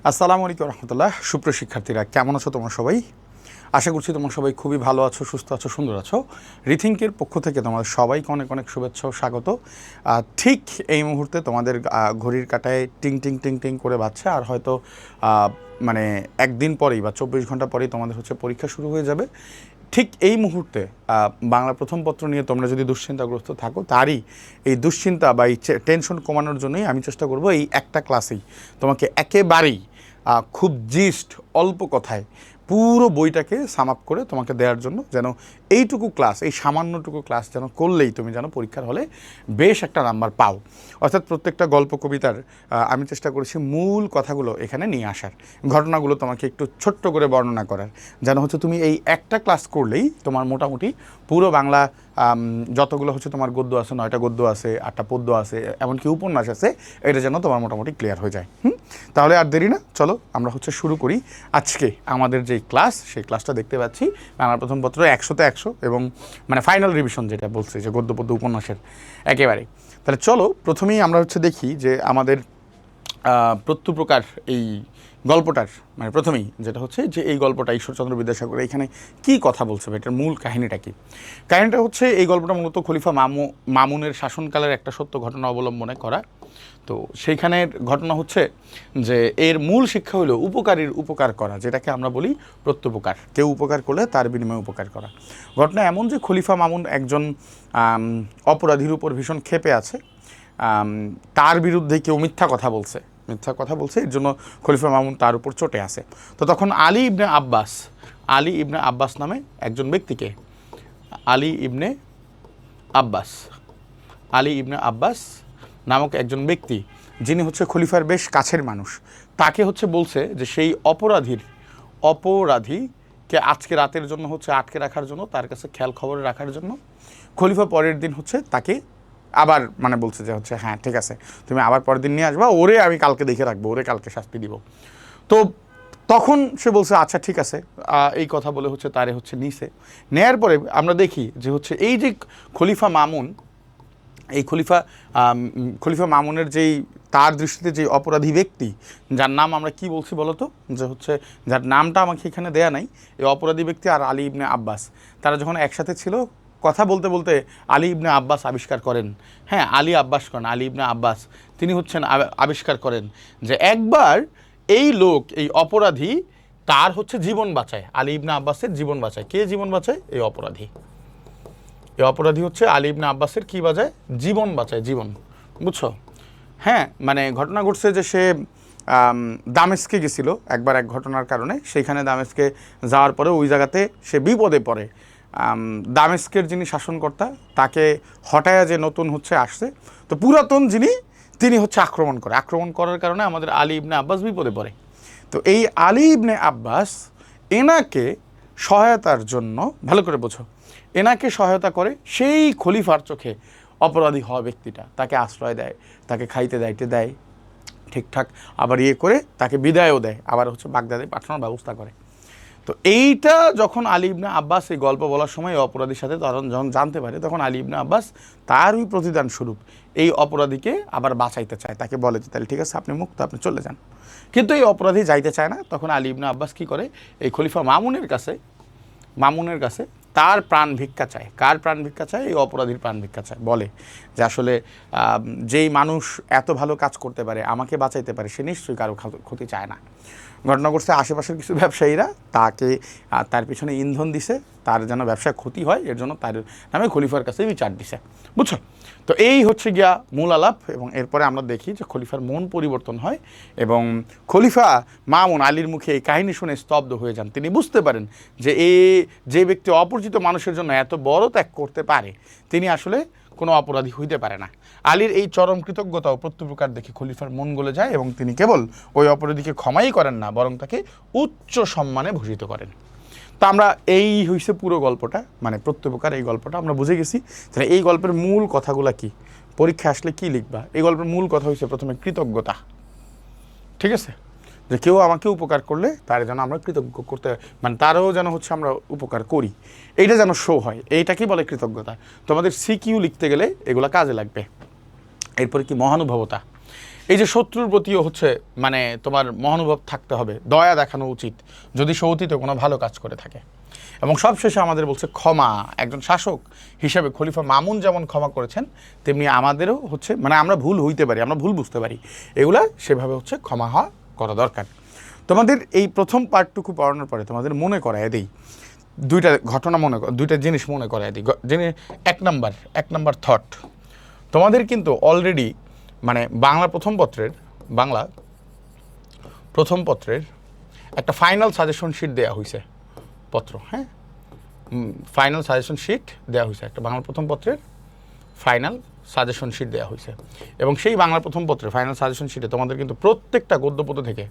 আসসালামু আলাইকুম রহমতুল্লাহ। সুপ্রিয় শিক্ষার্থীরা, কেমন আছো তোমরা সবাই? আশা করছি তোমরা সবাই খুবই ভালো আছো, সুস্থ আছো, সুন্দর আছো। রিথিঙ্কের পক্ষ থেকে তোমাদের সবাইকে অনেক অনেক শুভেচ্ছা ও স্বাগত। ঠিক এই মুহূর্তে তোমাদের ঘড়ির কাঁটায় টিং টিং টিং টিং করে বাজছে, আর হয়তো মানে একদিন পরেই বা 24 ঘন্টা পরেই তোমাদের হচ্ছে পরীক্ষা শুরু হয়ে যাবে। ঠিক এই মুহূর্তে বাংলা প্রথম পত্র নিয়ে তোমরা যদি দুশ্চিন্তাগ্রস্ত থাকো, তারই এই দুশ্চিন্তা বা এই টেনশন কমানোর জন্যই আমি চেষ্টা করব এই একটা ক্লাসেই তোমাকে একেবারেই খুব জিস্ট অল্প কথায় পুরো বইটাকে সাম আপ করে তোমাকে দেওয়ার জন্য, যেন এইটুকু ক্লাস, এই সামান্যটুকু ক্লাস যেন করলেই তুমি যেন পরীক্ষার হলে বেশ একটা নাম্বার পাও। অর্থাৎ প্রত্যেকটা গল্প কবিতার আমি চেষ্টা করেছি মূল কথাগুলো এখানে নিয়ে আসার, ঘটনাগুলো তোমাকে একটু ছোট্ট করে বর্ণনা করার, যেন হচ্ছে তুমি এই একটা ক্লাস করলেই তোমার মোটামুটি পুরো বাংলা যতগুলো হচ্ছে তোমার গদ্য আছে, 9টা গদ্য আছে, 8টা পদ্য আছে, এমনকি উপন্যাস আছে, এটা যেন তোমার মোটামুটি ক্লিয়ার হয়ে যায়। তাহলে আর দেরি না, চলো আমরা হচ্ছে শুরু করি আজকে আমাদের যে ক্লাস, সেই ক্লাসটা দেখতে পাচ্ছি বাংলা প্রথম পত্র 100-তে 100 এবং মানে ফাইনাল রিভিশন যেটা বলছে যে গদ্য পদ্য উপন্যাসের একেবারে। তাহলে চলো প্রথমেই আমরা হচ্ছে দেখি যে আমাদের প্রত্যুপ্রকার এই গল্পটার মানে প্রথমেই যেটা হচ্ছে যে এই গল্পটা ঈশ্বরচন্দ্র বিদ্যাসাগর এখানে কি কথা বলছে, এটার মূল কাহিনীটা কি। কাহিনীটা হচ্ছে এই গল্পটা মূলত খলিফা মামুনের শাসনকালের একটা সত্য ঘটনা অবলম্বনে করা। তো সেইখানের ঘটনা হচ্ছে যে এর মূল শিক্ষা হলো উপকারীর উপকার করা, যেটাকে আমরা বলি প্রত্যুপকার। কেউ উপকার করলে তার বিনিময়ে উপকার করা। ঘটনা এমন যে খলিফা মামুন একজন অপরাধীর উপর ভীষণ ক্ষেপে আছে। তার বিরুদ্ধে কেউ মিথ্যা কথা বলছে, এর জন্য খলিফা মামুন তার উপর চটে আছে। তো তখন আলী ইবনে আব্বাস নামে একজন ব্যক্তিকে, আলী ইবনে আব্বাস নামক একজন ব্যক্তি, যিনি হচ্ছে খলিফার বেশ কাছের মানুষ, তাকে হচ্ছে বলছে যে সেই অপরাধীকে আজকে রাতের জন্য হচ্ছে আটকে রাখার জন্য, তার কাছে খেয়াল খবরে রাখার জন্য। খলিফা পরের দিন হচ্ছে তাকে আবার মানে বলছে যে হচ্ছে হ্যাঁ ঠিক আছে, তুমি আবার পরের দিন নিয়ে আসবা, ওরে আমি কালকে দেখে রাখবো, ওরে কালকে শাস্তি দিব। তো তখন সে বলছে আচ্ছা ঠিক আছে, এই কথা বলে হচ্ছে তারে হচ্ছে নেয়ার পরে আমরা দেখি যে হচ্ছে এই যে খলিফা মামুনের যেই তার দৃষ্টিতে যে অপরাধী ব্যক্তি, যার নাম আমরা কি বলছি বলতো, যে হচ্ছে যার নামটা আমাকে এখানে দেয়া নাই, এই অপরাধী ব্যক্তি আর আলী ইবনে আব্বাস, তারা যখন একসাথে ছিল কথা বলতে বলতে আলী ইবনে আব্বাস আবিষ্কার করেন, হ্যাঁ আলী ইবনে আব্বাস তিনি হচ্ছেন আবিষ্কার করেন যে একবার এই লোক, এই অপরাধী তার হচ্ছে জীবন বাঁচায়, আলী ইবনে আব্বাসের জীবন বাঁচায়। কে জীবন বাঁচায়? এই অপরাধী হচ্ছে আলী ইবনে আব্বাসের কি বাঁচায়? জীবন বাঁচায়, জীবন। বুঝছো? হ্যাঁ, মানে ঘটনা ঘটছে যে সে দামেস্কে গেছিল একবার এক ঘটনার কারণে। সেইখানে দামেস্কে যাওয়ার পরে ওই জায়গাতে সে বিপদে পড়ে। দামেস্কের যিনি শাসনকর্তা, তাকে হটায়া যে নতুন হচ্ছে আসছে, তো পুরাতন তিনি হচ্ছে আক্রমণ করার কারণে আমাদের আলী ইবনে আব্বাস বিপদে পড়ে। তো এই আলী ইবনে আব্বাস এনাকে সহায়তার জন্য, ভালো করে বোঝো, এনাকে সহায়তা করে সেই খলিফার চোখে অপরাধী হওয়া ব্যক্তিটা, তাকে আশ্রয় দেয়, তাকে খাইতে দাইতে দেয় ঠিকঠাক, আবার করে তাকে বিদায়ও দেয়, আবার হচ্ছে বাগদাদে পাঠানোর ব্যবস্থা করে। তো এইটা যখন আলী ইবনে আব্বাস এই গল্প বলার সময় অপরাধীর সাথে যখন জানতে পারে, তখন আলী ইবনে আব্বাস তার ওই প্রতিদান স্বরূপ এই অপরাধীকে আবার বাঁচাইতে চায়। তাকে বলে যে তাহলে ঠিক আছে, আপনি মুক্ত, আপনি চলে যান। কিন্তু এই অপরাধী যাইতে চায় না। তখন আলী ইবনে আব্বাস কী করে, এই খলিফা মামুনের কাছে তার প্রাণ ভিক্ষা চায়। কার প্রাণ ভিক্ষা চায়? এই অপরাধীর প্রাণ ভিক্ষা চায়। বলে যে আসলে যেই মানুষ এত ভালো কাজ করতে পারে, আমাকে বাঁচাইতে পারে, সে নিশ্চয়ই কারো ক্ষতি চায় না। ঘটনা করছে আশেপাশের কিছু ব্যবসায়ীরা তার পিছনে ইন্ধন দিছে, তার যেন ব্যবসায় ক্ষতি হয়, এর জন্য তার নামে খলিফার কাছে বিচার দিছে। বুঝছো? তো এই হচ্ছে গিয়া মূল আলাপ। এবং এরপরে আমরা দেখি যে খলিফার মন পরিবর্তন হয় এবং খলিফা মামুন আলীর মুখে এই কাহিনী শুনে স্তব্ধ হয়ে যান। তিনি বুঝতে পারেন যে যে ব্যক্তি অপরিচিত মানুষের জন্য এত বড় ত্যাগ করতে পারে, তিনি আসলে কোনো অপরাধী হইতে পারে না। আলীর এই চরম কৃতজ্ঞতা ও প্রত্যুপকার দেখে খলিফার মন গলে যায় এবং তিনি কেবল ওই অপরাধীকে ক্ষমাই করেন না, বরং তাকে উচ্চ সম্মানে ভূষিত করেন। তা আমরা এই হইছে পুরো গল্পটা, মানে প্রত্যুপকার এই গল্পটা আমরা বুঝে গেছি। তাহলে এই গল্পের মূল কথাগুলো কি, পরীক্ষা আসলে কি লিখবা? এই গল্পের মূল কথা হইছে প্রথমে কৃতজ্ঞতা। ঠিক আছে, যে কেউ আমাকে উপকার করলে তার যেন আমরা কৃতজ্ঞ করতে, মানে তারও যেন হচ্ছে আমরা উপকার করি, এইটা যেন শো হয়, এইটাকেই বলে কৃতজ্ঞতা। তোমাদের সিকিউ লিখতে গেলে এগুলো কাজে লাগবে। এরপরে কি মহানুভবতা। এই যে শত্রুর প্রতিও হচ্ছে মানে তোমার মহানুভব থাকতে হবে, দয়া দেখানো উচিত যদি সে অতীতে কোনো ভালো কাজ করে থাকে। এবং সবশেষে আমাদের বলছে ক্ষমা, একজন শাসক হিসেবে খলিফা মামুন যেমন ক্ষমা করেছেন তেমনি আমাদেরও হচ্ছে মানে আমরা ভুল হইতে পারি, আমরা ভুল বুঝতে পারি, এগুলা সেভাবে হচ্ছে ক্ষমা হওয়া করা দরকার। তোমাদের এই প্রথম পার্টটুকু পড়ানোর পরে তোমাদের মনে করায় দেই দুইটা ঘটনা, দুইটা জিনিস মনে করায় দিই। এক নাম্বার থট, তোমাদের কিন্তু অলরেডি মানে বাংলা প্রথম পত্রের একটা ফাইনাল সাজেশন শিট দেওয়া হয়েছে, হ্যাঁ, ফাইনাল সাজেশন শিট দেওয়া হয়েছে, একটা বাংলা প্রথম পত্রের ফাইনাল সাজেশন শিট দেওয়া হয়েছে। এবং সেই বাংলা প্রথম পত্রের ফাইনাল সাজেশন শিটে তোমাদের কিন্তু প্রত্যেক গদ্যপদ্য থেকে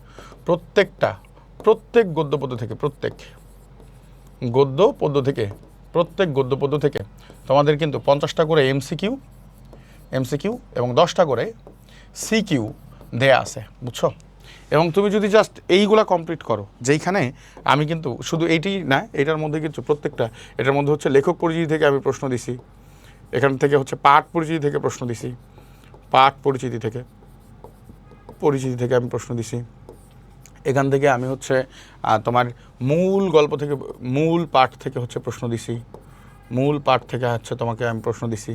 তোমাদের কিন্তু 50টা করে এমসিকিউ এবং 10টা করে সিকিউ দেয়া আছে, বুঝছো? এবং তুমি যদি জাস্ট এইগুলা কমপ্লিট করো, যেইখানে আমি কিন্তু শুধু এইটি না, এটার মধ্যে কিন্তু প্রত্যেকটা, এটার মধ্যে হচ্ছে লেখক পরিচিতি থেকে আমি প্রশ্ন দিছি, এখান থেকে হচ্ছে পাঠ পরিচিতি থেকে প্রশ্ন দিছি, পরিচিতি থেকে আমি প্রশ্ন দিছি, এখান থেকে আমি হচ্ছে তোমার মূল পাঠ থেকে হচ্ছে প্রশ্ন দিছি, তোমাকে আমি প্রশ্ন দিছি,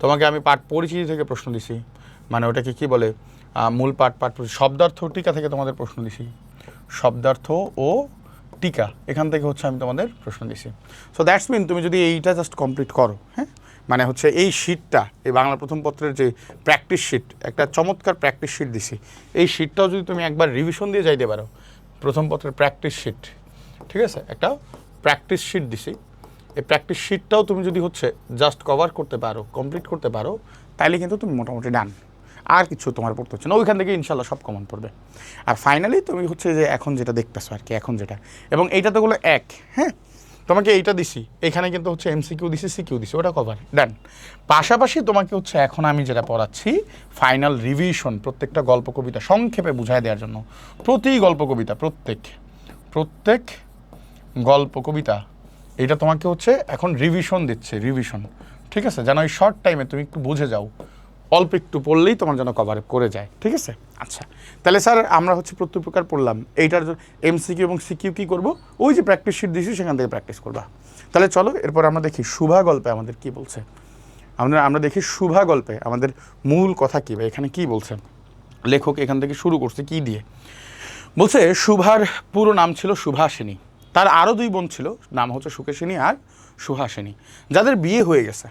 তোমাকে আমি পাঠ পরিচিতি থেকে প্রশ্ন দিছি, মানে ওটাকে কি বলে মূল পাঠ শব্দার্থ টিকা থেকে তোমাদের প্রশ্ন দিছি, শব্দার্থ ও টিকা এখান থেকে হচ্ছে আমি তোমাদের প্রশ্ন দিছি। সো দ্যাটস মিন তুমি যদি এইটা জাস্ট কমপ্লিট করো, হ্যাঁ, মানে হচ্ছে এই শিটটা, এই বাংলা প্রথম পত্রের যে প্র্যাকটিস শিট, একটা চমৎকার প্র্যাকটিস শিট দিছি, এই শিটটাও যদি তুমি একবার রিভিশন দিয়ে যাইতে পারো, প্রথম পত্রের প্র্যাকটিস শিট, ঠিক আছে, একটা প্র্যাকটিস শিট দিছি, এই প্র্যাকটিস শিটটাও তুমি যদি হচ্ছে জাস্ট কভার করতে পারো, কমপ্লিট করতে পারো, তাইলে কিন্তু তুমি মোটামুটি ডান, আর কিছু তোমার পড়তে হচ্ছে না, ওইখান থেকে ইনশাল্লাহ সব কমন পড়বে। আর ফাইনালি তুমি হচ্ছে যে এখন যেটা দেখতেছো আর কি, এখন যেটা, এবং এইটা তো গুলো এক, হ্যাঁ, তোমাকে এইটা দিছি, এখানে কিন্তু হচ্ছে এমসিকিউ দিছি, সিকিউ দিছি, ওটা কভার ডান। পাশাপাশি তোমাকে হচ্ছে এখন আমি যেটা পড়াচ্ছি ফাইনাল রিভিশন, প্রত্যেকটা গল্প কবিতা সংক্ষেপে বুঝায় দেওয়ার জন্য, প্রত্যেক গল্প কবিতা এটা তোমাকে হচ্ছে এখন রিভিশন দিচ্ছে, ঠিক আছে, যেন এই শর্ট টাইমে তুমি একটু বুঝে যাও, অল্প একটু পড়লেই তোমার যেন কভার করে যায়, ঠিক আছে। আচ্ছা, তাহলে স্যার আমরা হচ্ছে প্রত্যেক প্রকার পড়লাম, এইটার এমসিকিউ এবং সিকিউ কী করবো, ওই যে প্র্যাকটিস শিট দিয়েছি সেখান থেকে প্র্যাকটিস করবা। তাহলে চলো এরপর আমরা দেখি শুভা গল্পে আমাদের কি বলছে, আমরা দেখি শুভা গল্পে আমাদের মূল কথা কী বা এখানে কি বলছে লেখক, এখান থেকে শুরু করছে কি দিয়ে। বলছে শুভার পুরো নাম ছিল সুভাষিনী, তার আরও 2 বোন ছিল, নাম হচ্ছে সুকেশিনী আর সুহাসিনী, যাদের বিয়ে হয়ে গেছে।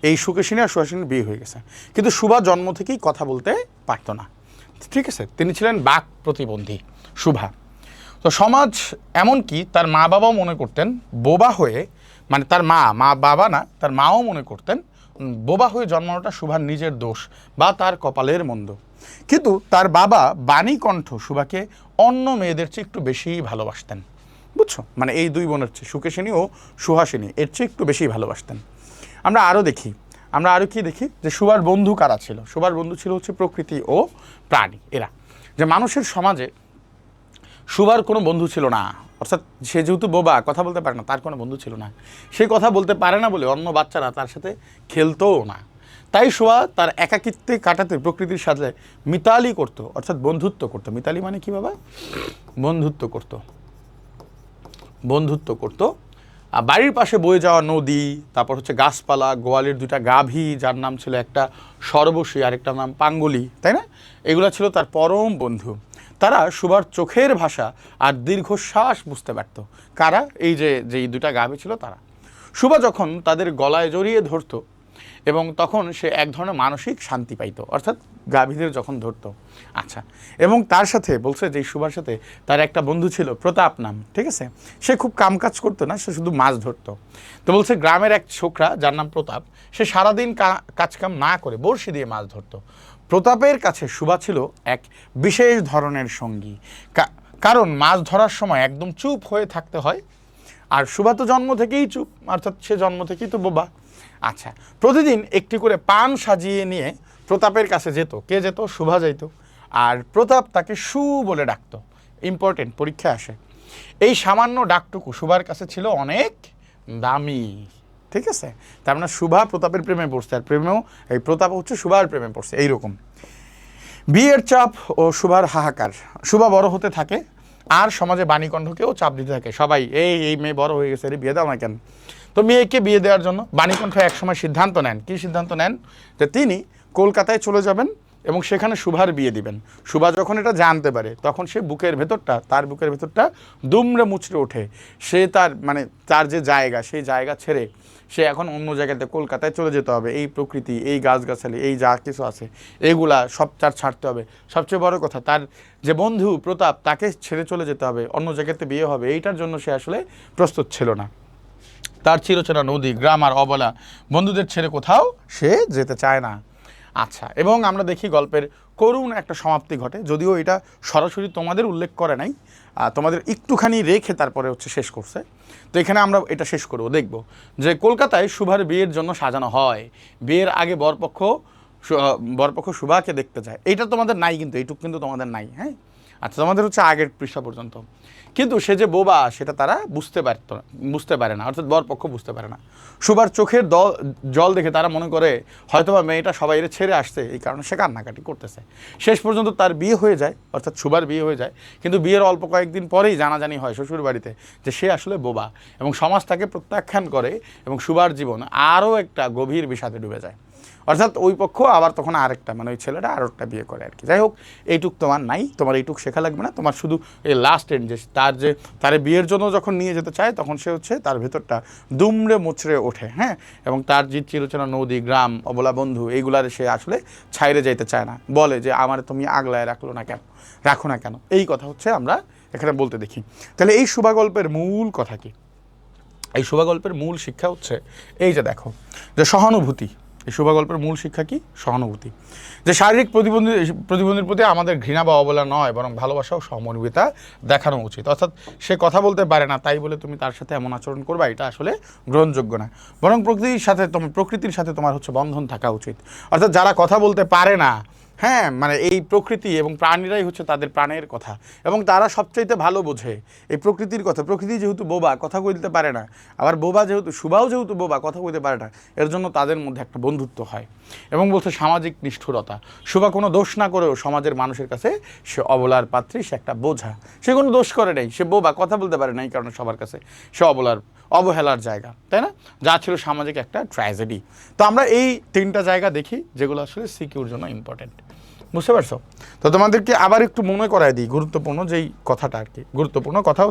এই সুকেশিনী আর সুহাসিনীর বিয়ে হয়ে গেছে, কিন্তু শুভা জন্ম থেকেই কথা বলতে পারতো না, ঠিক আছে, তিনি ছিলেন বাক প্রতিবন্ধী শুভা। তো সমাজ এমনকি তার মা বাবাও মনে করতেন বোবা হয়ে, মানে তার বাবা না, তার মাও মনে করতেন বোবা হয়ে জন্মানোটা শুভার নিজের দোষ বা তার কপালের মন্দ। কিন্তু তার বাবা বাণীকণ্ঠ শুভাকে অন্য মেয়েদের চেয়ে একটু বেশি ভালোবাসতেন, বুঝছো, মানে এই 2 বোনের চেয়ে সুকেশিনী ও সুহাসিনী এর চেয়ে একটু বেশি ভালোবাসতেন। আমরা আরও কি দেখি যে শুভার বন্ধু কারা ছিল, শুভার বন্ধু ছিল হচ্ছে প্রকৃতি ও প্রাণী, এরা যে মানুষের সমাজে শুভার কোনো বন্ধু ছিল না, অর্থাৎ সে যেহেতু বোবা, কথা বলতে পারে না, তার কোনো বন্ধু ছিল না, সে কথা বলতে পারে না বলে অন্য বাচ্চারা তার সাথে খেলতোও না। তাই শুভা তার একাকিত্বে কাটাতে প্রকৃতির সাথে মিতালি করতো, অর্থাৎ বন্ধুত্ব করতো। মিতালি মানে কি বাবা? বন্ধুত্ব করতো। বাড়ির পাশে বয়ে যাওয়া নদী, তারপর হচ্ছে গাছপালা, গোয়ালের 2টা গাভী, যার নাম ছিল একটা সর্বশী আর একটা নাম পাঙ্গুলি, তাই না, এগুলো ছিল তার পরম বন্ধু। তারা শুভার চোখের ভাষা আর দীর্ঘশ্বাস বুঝতে পারত। কারা? এই যে 2টা গাভী ছিল তারা। শুভা যখন তাদের গলায় জড়িয়ে ধরতো এবং তখন সে এক ধরনের মানসিক শান্তি পাইতো, অর্থাৎ গাভীদের যখন ধরতো। আচ্ছা, এবং তার সাথে বলছে যে শুভার সাথে তার একটা বন্ধু ছিল প্রতাপ নাম, ঠিক আছে, সে খুব কামকাজ করতো না, সে শুধু মাছ ধরতো। তো বলছে গ্রামের এক ছোকরা যার নাম প্রতাপ, সে সারাদিন কাজকাম না করে বড়শি দিয়ে মাছ ধরতো। প্রতাপের কাছে শুভা ছিল এক বিশেষ ধরনের সঙ্গী, কারণ মাছ ধরার সময় একদম চুপ হয়ে থাকতে হয়, আর শুভা তো জন্ম থেকেই চুপ, অর্থাৎ সে জন্ম থেকেই তো বোবা। আচ্ছা, প্রতিদিন একটি করে পান সাজিয়ে নিয়ে প্রতাপের কাছে যেত। কে যেত? শুভা যেত। আর প্রতাপ তাকে সু বলে ডাকতো। ইম্পর্টেন্ট, পরীক্ষা আসে। এই সামান্য ডাকটুকু শুভার কাছে ছিল অনেক দামি, ঠিক আছে। তার মানে শুভা প্রতাপের প্রেমে পড়ছে, আর প্রেমেও এই প্রতাপ হচ্ছে শুভার প্রেমে পড়ছে, এইরকম। বিয়ের চাপ ও শুভার হাহাকার। শুভা বড় হতে থাকে আর সমাজে বাণীকণ্ঠকেও চাপ দিতে থাকে, সবাই এই মেয়ে বড় হয়ে গেছে, রে বিয়ে দাও না কেন। তো মেয়েকে বিয়ে দেওয়ার জন্য বাণীকণ্ঠ একসময় সিদ্ধান্ত নেন, কি সিদ্ধান্ত নেন, যে তিনি কলকাতায় চলে যাবেন এবং সেখানে শুভার বিয়ে দিবেন। শুভা যখন এটা জানতে পারে তখন সে তার বুকের ভেতরটা দুমড়ে মুচড়ে ওঠে। সে তার যে জায়গা, সেই জায়গা ছেড়ে সে এখন অন্য জায়গাতে কলকাতায় চলে যেতে হবে। এই প্রকৃতি, এই গাছগাছালি, এই যা কিছু আছে এইগুলা সব তার ছাড়তে হবে। সবচেয়ে বড় কথা, তার যে বন্ধু প্রতাপ, তাকে ছেড়ে চলে যেতে হবে, অন্য জায়গাতে বিয়ে হবে, এইটার জন্য সে আসলে প্রস্তুত ছিল না। তার চিরচেনা নদী, গ্রাম আর অবলা বন্ধুদের ছেড়ে কোথাও সে যেতে চায় না। আচ্ছা, এবং আমরা দেখি গল্পের করুণ একটা সমাপ্তি ঘটে, যদিও এটা সরাসরি তোমাদের উল্লেখ করে নাই, তোমাদের একটুখানি রেখে তারপরে শেষ করছে। তো এখানে আমরা এটা শেষ করবো, দেখব যে কলকাতায় শুভার বিয়ের জন্য সাজানো হয়। বিয়ের আগে বরপক্ষ শুভাকে দেখতে যায়। এইটা তোমাদের নাই, কিন্তু এইটুকু কিন্তু তোমাদের নাই। হ্যাঁ, আচ্ছা, তোমাদের আগের পৃষ্ঠা পর্যন্ত। কিন্তু সে যে বোবা সেটা তারা বুঝতে পারে না, অর্থাৎ বরপক্ষ বুঝতে পারে না। শুভার চোখের জল দেখে তারা মনে করে হয়তোবা মেয়েটা সবাই ছেড়ে আসছে, এই কারণে সে কান্নাকাটি করতেছে। শেষ পর্যন্ত তার বিয়ে হয়ে যায়, অর্থাৎ শুভার বিয়ে হয়ে যায়। কিন্তু বিয়ের অল্প কয়েকদিন পরেই জানাজানি হয় শ্বশুর বাড়িতে যে সে আসলে বোবা, এবং সমাজ তাকে প্রত্যাখ্যান করে এবং শুভার জীবন আরও একটা গভীর বিষাদে ডুবে যায়। অর্থাৎ ওই পক্ষ আবার তখন আরেকটা, ওই ছেলেটা আরও একটা বিয়ে করে আর কি। যাই হোক, এইটুক তোমার নাই, তোমার এইটুক শেখা লাগবে না। তোমার শুধু এই লাস্ট এন্ড, যে তার বিয়ের জন্য যখন নিয়ে যেতে চায় তখন সে তার ভেতরটা দুমড়ে মুচড়ে ওঠে। হ্যাঁ, এবং তার যে চিরচেনা নদী, গ্রাম, অবলা বন্ধু, এইগুলার সে আসলে ছাইরে যাইতে চায় না। বলে যে আমার তুমি আগলায় রাখো না কেন, এই কথা আমরা এখানে বলতে দেখি। তাহলে এই শুভা গল্পের মূল কথা কি? এই শুভা গল্পের মূল শিক্ষা এই যে দেখো, যে সহানুভূতি। এই শুভা গল্পের মূল শিক্ষা কি? সহানুভূতি। যে শারীরিক প্রতিবন্ধীর প্রতি আমাদের ঘৃণা বা অবহেলা নয়, বরং ভালোবাসা ও সহমনোবিতা দেখানো উচিত। অর্থাৎ সে কথা বলতে পারে না, তাই বলে তুমি তার সাথে এমন আচরণ করবা, এটা আসলে গ্রহণযোগ্য না। বরং প্রকৃতির সাথে তোমার বন্ধন থাকা উচিত। অর্থাৎ যারা কথা বলতে পারে না, হ্যাঁ, এই প্রকৃতি এবং প্রাণীরাই তাদের প্রাণের কথা, এবং তারা সবচাইতে ভালো বোঝে এই প্রকৃতির কথা। প্রকৃতি যেহেতু বোবা, কথা কইতে পারে না, আবার শুভাও যেহেতু বোবা, কথা কইতে পারে না, এর জন্য তাদের মধ্যে একটা বন্ধুত্ব হয়। এবং সামাজিক নিষ্ঠুরতা। শুভা কোনো দোষ না করেও সমাজের মানুষের কাছে সে অবলার পাত্রী, সে একটা বোঝা। সে কোনো দোষ করে নাই, সে বোবা, কথা বলতে পারে না, এই কারণে সবার কাছে সে অবহেলার জায়গা, তাই না? যা ছিল সামাজিক একটা ট্র্যাজেডি। তো আমরা এই তিনটা জায়গা দেখি যেগুলো আসলে সিকিউর জন্য ইম্পর্টেন্ট। বুঝতে পারছো? তো তোমাদেরকে আবার একটু মনে করায় দিই গুরুত্বপূর্ণ যেই কথাটা আর কি। গুরুত্বপূর্ণ কথা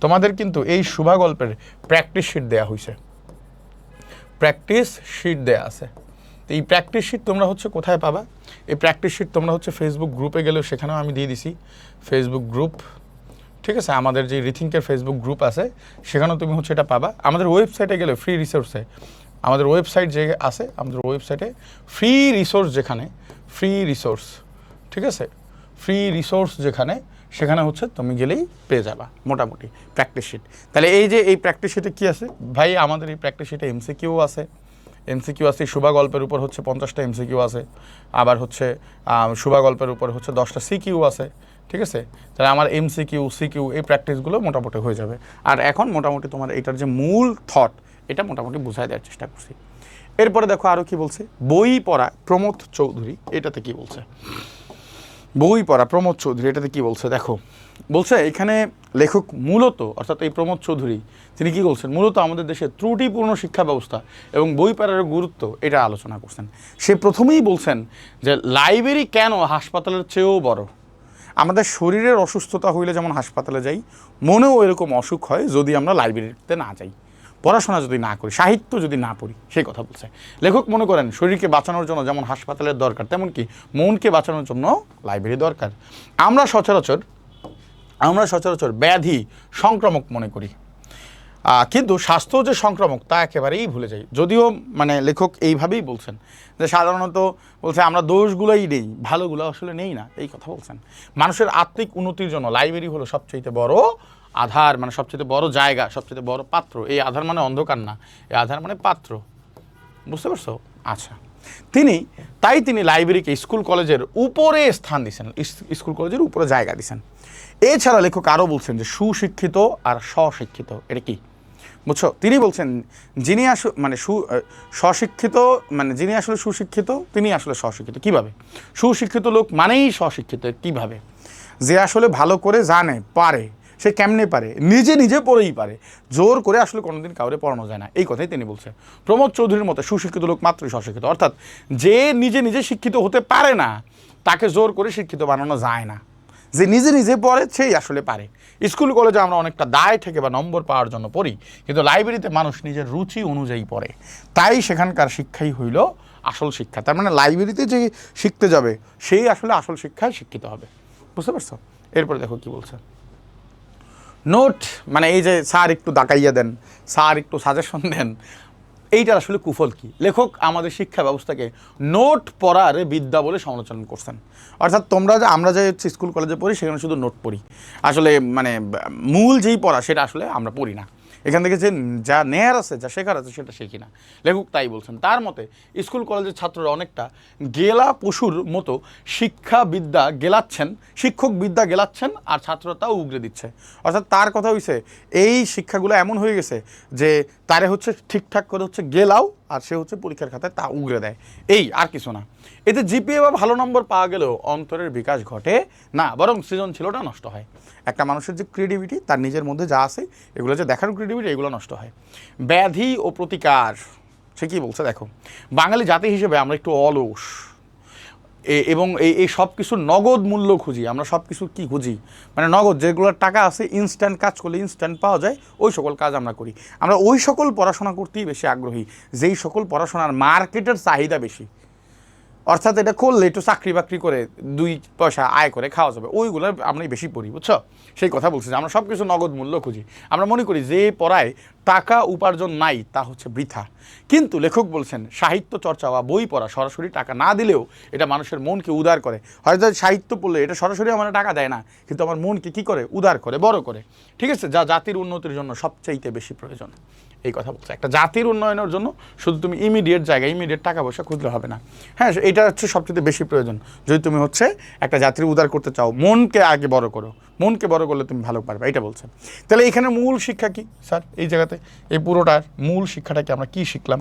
তোমাদের কিন্তু এই শুভা গল্পের প্র্যাকটিস শিট দেওয়া হয়েছে, প্র্যাকটিস শিট দেওয়া আছে। তো এই প্র্যাকটিস শিট তোমরা কোথায় পাবা? এই প্র্যাকটিস শিট তোমরা ফেসবুক গ্রুপে গেলেও সেখানেও আমি দিয়ে দিছি, ফেসবুক গ্রুপ, ঠিক আছে? আমাদের যে রিথিঙ্কের ফেসবুক গ্রুপ আছে সেখানেও তুমি এটা পাবা। আমাদের ওয়েবসাইটে গেলে ফ্রি রিসোর্সে, আমাদের ওয়েবসাইট যে আছে, আমাদের ওয়েবসাইটে ফ্রি রিসোর্স, যেখানে ফ্রি রিসোর্স, ঠিক আছে, ফ্রি রিসোর্স যেখানে, সেখানে তুমি গেলেই পেয়ে যাবা মোটামুটি প্র্যাকটিস শিট। তাহলে এই যে এই প্র্যাকটিস শিটে কী আছে ভাই? আমাদের এই প্র্যাকটিস শিটে এমসিকিউ আছে, শুভা গল্পের উপর 50টা এমসিকিউ আছে, আবার শুভা গল্পের উপর 10টা সিকিউ আছে, ঠিক আছে? তাহলে আমার এমসিকিউ, সিকিউ, এই প্র্যাকটিসগুলো মোটামুটি হয়ে যাবে। আর এখন মোটামুটি তোমার এটার যে মূল থট, এটা মোটামুটি বুঝাই দেওয়ার চেষ্টা করছি। এরপরে দেখো আরও কি বলছে, বই পড়া প্রমোদ চৌধুরী, এটাতে কি বলছে? বই পড়া প্রমোদ চৌধুরী, এটাতে কি বলছে দেখো। বলছে এখানে লেখক মূলত, অর্থাৎ এই প্রমোদ চৌধুরী, তিনি কি বলছেন, মূলত আমাদের দেশের ত্রুটিপূর্ণ শিক্ষা ব্যবস্থা এবং বই পড়ার গুরুত্ব এটা আলোচনা করছেন। সে প্রথমেই বলছেন যে লাইব্রেরি কেন হাসপাতালের চেয়েও বড়। আমাদের শরীরের অসুস্থতা হইলে যেমন হাসপাতালে যাই, মনেও এরকম অসুখ হয় যদি আমরা লাইব্রেরিতে না যাই, পড়াশোনা যদি না করি, সাহিত্য যদি না পড়ি, সেই কথা বলছে লেখক। মনে করেন শরীরকে বাঁচানোর জন্য যেমন হাসপাতালের দরকার, তেমন কি মনকে বাঁচানোর জন্য লাইব্রেরি দরকার। আমরা সচরাচর ব্যাধি সংক্রামক মনে করি, কিন্তু স্বাস্থ্য যে সংক্রামক তা একেবারেই ভুলে যাই। যদিও লেখক এইভাবেই বলছেন যে সাধারণত বলছে আমরা দোষগুলোই নেই, ভালোগুলো আসলে নেই না, এই কথা বলছেন। মানুষের আত্মিক উন্নতির জন্য লাইব্রেরি হলো সবচেয়ে বড় আধার, সবচেয়ে বড় জায়গা, সবচেয়ে বড় পাত্র। এই আধার অন্ধকার না, এই আধার পাত্র। বুঝতে পারছো? আচ্ছা, তিনি লাইব্রেরিকে স্কুল কলেজের উপরে স্থান দিয়েছেন, স্কুল কলেজের উপরে জায়গা দিয়েছেন। এছাড়া লেখক আরও বলছেন যে সুশিক্ষিত আর স্বশিক্ষিত, এটা কি বুঝছো? তিনি বলছেন যিনি স্বশিক্ষিত, মানে যিনি আসলে সুশিক্ষিত তিনি আসলে স্বশিক্ষিত। কিভাবে? সুশিক্ষিত লোক মানেই স্বশিক্ষিত। কিভাবে? যে আসলে ভালো করে জানে, পারে। সে কেমনে পারে? নিজে নিজে পড়েই পারে, জোর করে আসলে কোনোদিন কাউরে পড়ানো যায় না, এই কথাই তিনি বলছেন। প্রমোদ চৌধুরীর মতে সুশিক্ষিত লোক মাত্রই স্বশিক্ষিত, অর্থাৎ যে নিজে নিজে শিক্ষিত হতে পারে না তাকে জোর করে শিক্ষিত বানানো যায় না। যে নিজে নিজে পড়ে সেই আসলে পারে। স্কুল কলেজে আমরা অনেকটা দায় থেকে বা নম্বর পাওয়ার জন্য পড়ি, কিন্তু লাইব্রেরিতে মানুষ নিজের রুচি অনুযায়ী পড়ে, তাই সেখানকার শিক্ষাই হইল আসল শিক্ষা। তার মানে লাইব্রেরিতে যে শিখতে যাবে সেই আসলে আসল শিক্ষায় শিক্ষিত হবে। বুঝতে পারছো? এরপরে দেখো কি বলছে। নোট, মানে এই যে স্যার একটু দাকাইয়া দেন, স্যার একটু সাজেশন দেন, এইটার আসলে কুফল কি? লেখক আমাদের শিক্ষা ব্যবস্থাকে নোট পড়ার বিদ্যা বলে সমালোচনা করছেন। অর্থাৎ আমরা যে স্কুল কলেজে পড়ি সেখানে শুধু নোট পড়ি, আসলে মানে মূল যেই পড়া সেটা আসলে আমরা পড়ি না। এখান থেকে যে যা নেয়ার আছে, যা শেখার আছে সেটা শিখি না। লেখক তাই বলছেন। তার মতে স্কুল কলেজের ছাত্ররা অনেকটা গেলা পশুর মতো শিক্ষক বিদ্যা গেলাচ্ছেন আর ছাত্ররা তাও উগরে দিচ্ছে। অর্থাৎ তার কথা হইছে এই শিক্ষাগুলো এমন হয়ে গেছে যে তারে হচ্ছে ঠিকঠাক করে হচ্ছে গেলাও, আর সে হচ্ছে পরীক্ষার খাতায় তা উগরে দেয়, এই আর কিছু না। এতে জিপিএ বা ভালো নম্বর পাওয়া গেলেও অন্তরের বিকাশ ঘটে না, বরং সৃজনশীলতা নষ্ট হয়। একটা মানুষের যে ক্রিয়েটিভিটি, তার নিজের মধ্যে যা আছে এগুলো যে দেখার ক্রিয়েটিভিটি, এগুলো নষ্ট হয়। ব্যাধি ও প্রতিকার, সে কী বলছে দেখো। বাঙালি জাতি হিসেবে আমরা একটু অলস, এবং এই সব কিছুর নগদ মূল্য খুঁজি। আমরা সব কিছু কি খুঁজি, মানে নগদ, যেগুলোর টাকা আছে ইনস্ট্যান্ট কাজ করলে ইনস্ট্যান্ট পাওয়া যায়, ওই সকল কাজ আমরা করি। আমরা ওই সকল পড়াশোনা করতেই বেশি আগ্রহী যেই সকল পড়াশোনার মার্কেটের চাহিদা বেশি। অর্থাৎ এটা করলে একটু চাকরি বাকরি করে 2 পয়সা আয় করে খাওয়া যাবে, ওইগুলো আমরা বেশি পড়ি। বুঝছো? সেই কথা বলছি যে আমরা সব কিছু নগদ মূল্য খুঁজি। আমরা মনে করি যে পড়ায় টাকা উপার্জন নাই তা হচ্ছে বৃথা। কিন্তু লেখক বলছেন সাহিত্য চর্চা বা বই পড়া সরাসরি টাকা না দিলেও এটা মানুষের মনকে উদার করে। হয়তো সাহিত্য পড়লে এটা সরাসরি আমার টাকা দেয় না, কিন্তু আমার মনকে কি করে? উদার করে, বড় করে। ঠিক আছে? যা জাতির উন্নতির জন্য সবচাইতে বেশি প্রয়োজন। এই কথা বলছে। একটা জাতির উন্নয়নের জন্য শুধু তুমি ইমিডিয়েট জায়গায় ইমিডিয়েট টাকা পয়সা খুঁজলে হবে না। হ্যাঁ, এটা হচ্ছে সবচেয়ে বেশি প্রয়োজন। যদি তুমি হচ্ছে একটা জাতির উদার করতে চাও, মনকে আগে বড় করো, মনকে বড় করলে তুমি ভালো পারবে, এটা বলছে। তাহলে এখানে মূল শিক্ষা কি স্যার? এই জায়গাতে এই পুরোটার মূল শিক্ষাটাকে আমরা কি শিখলাম?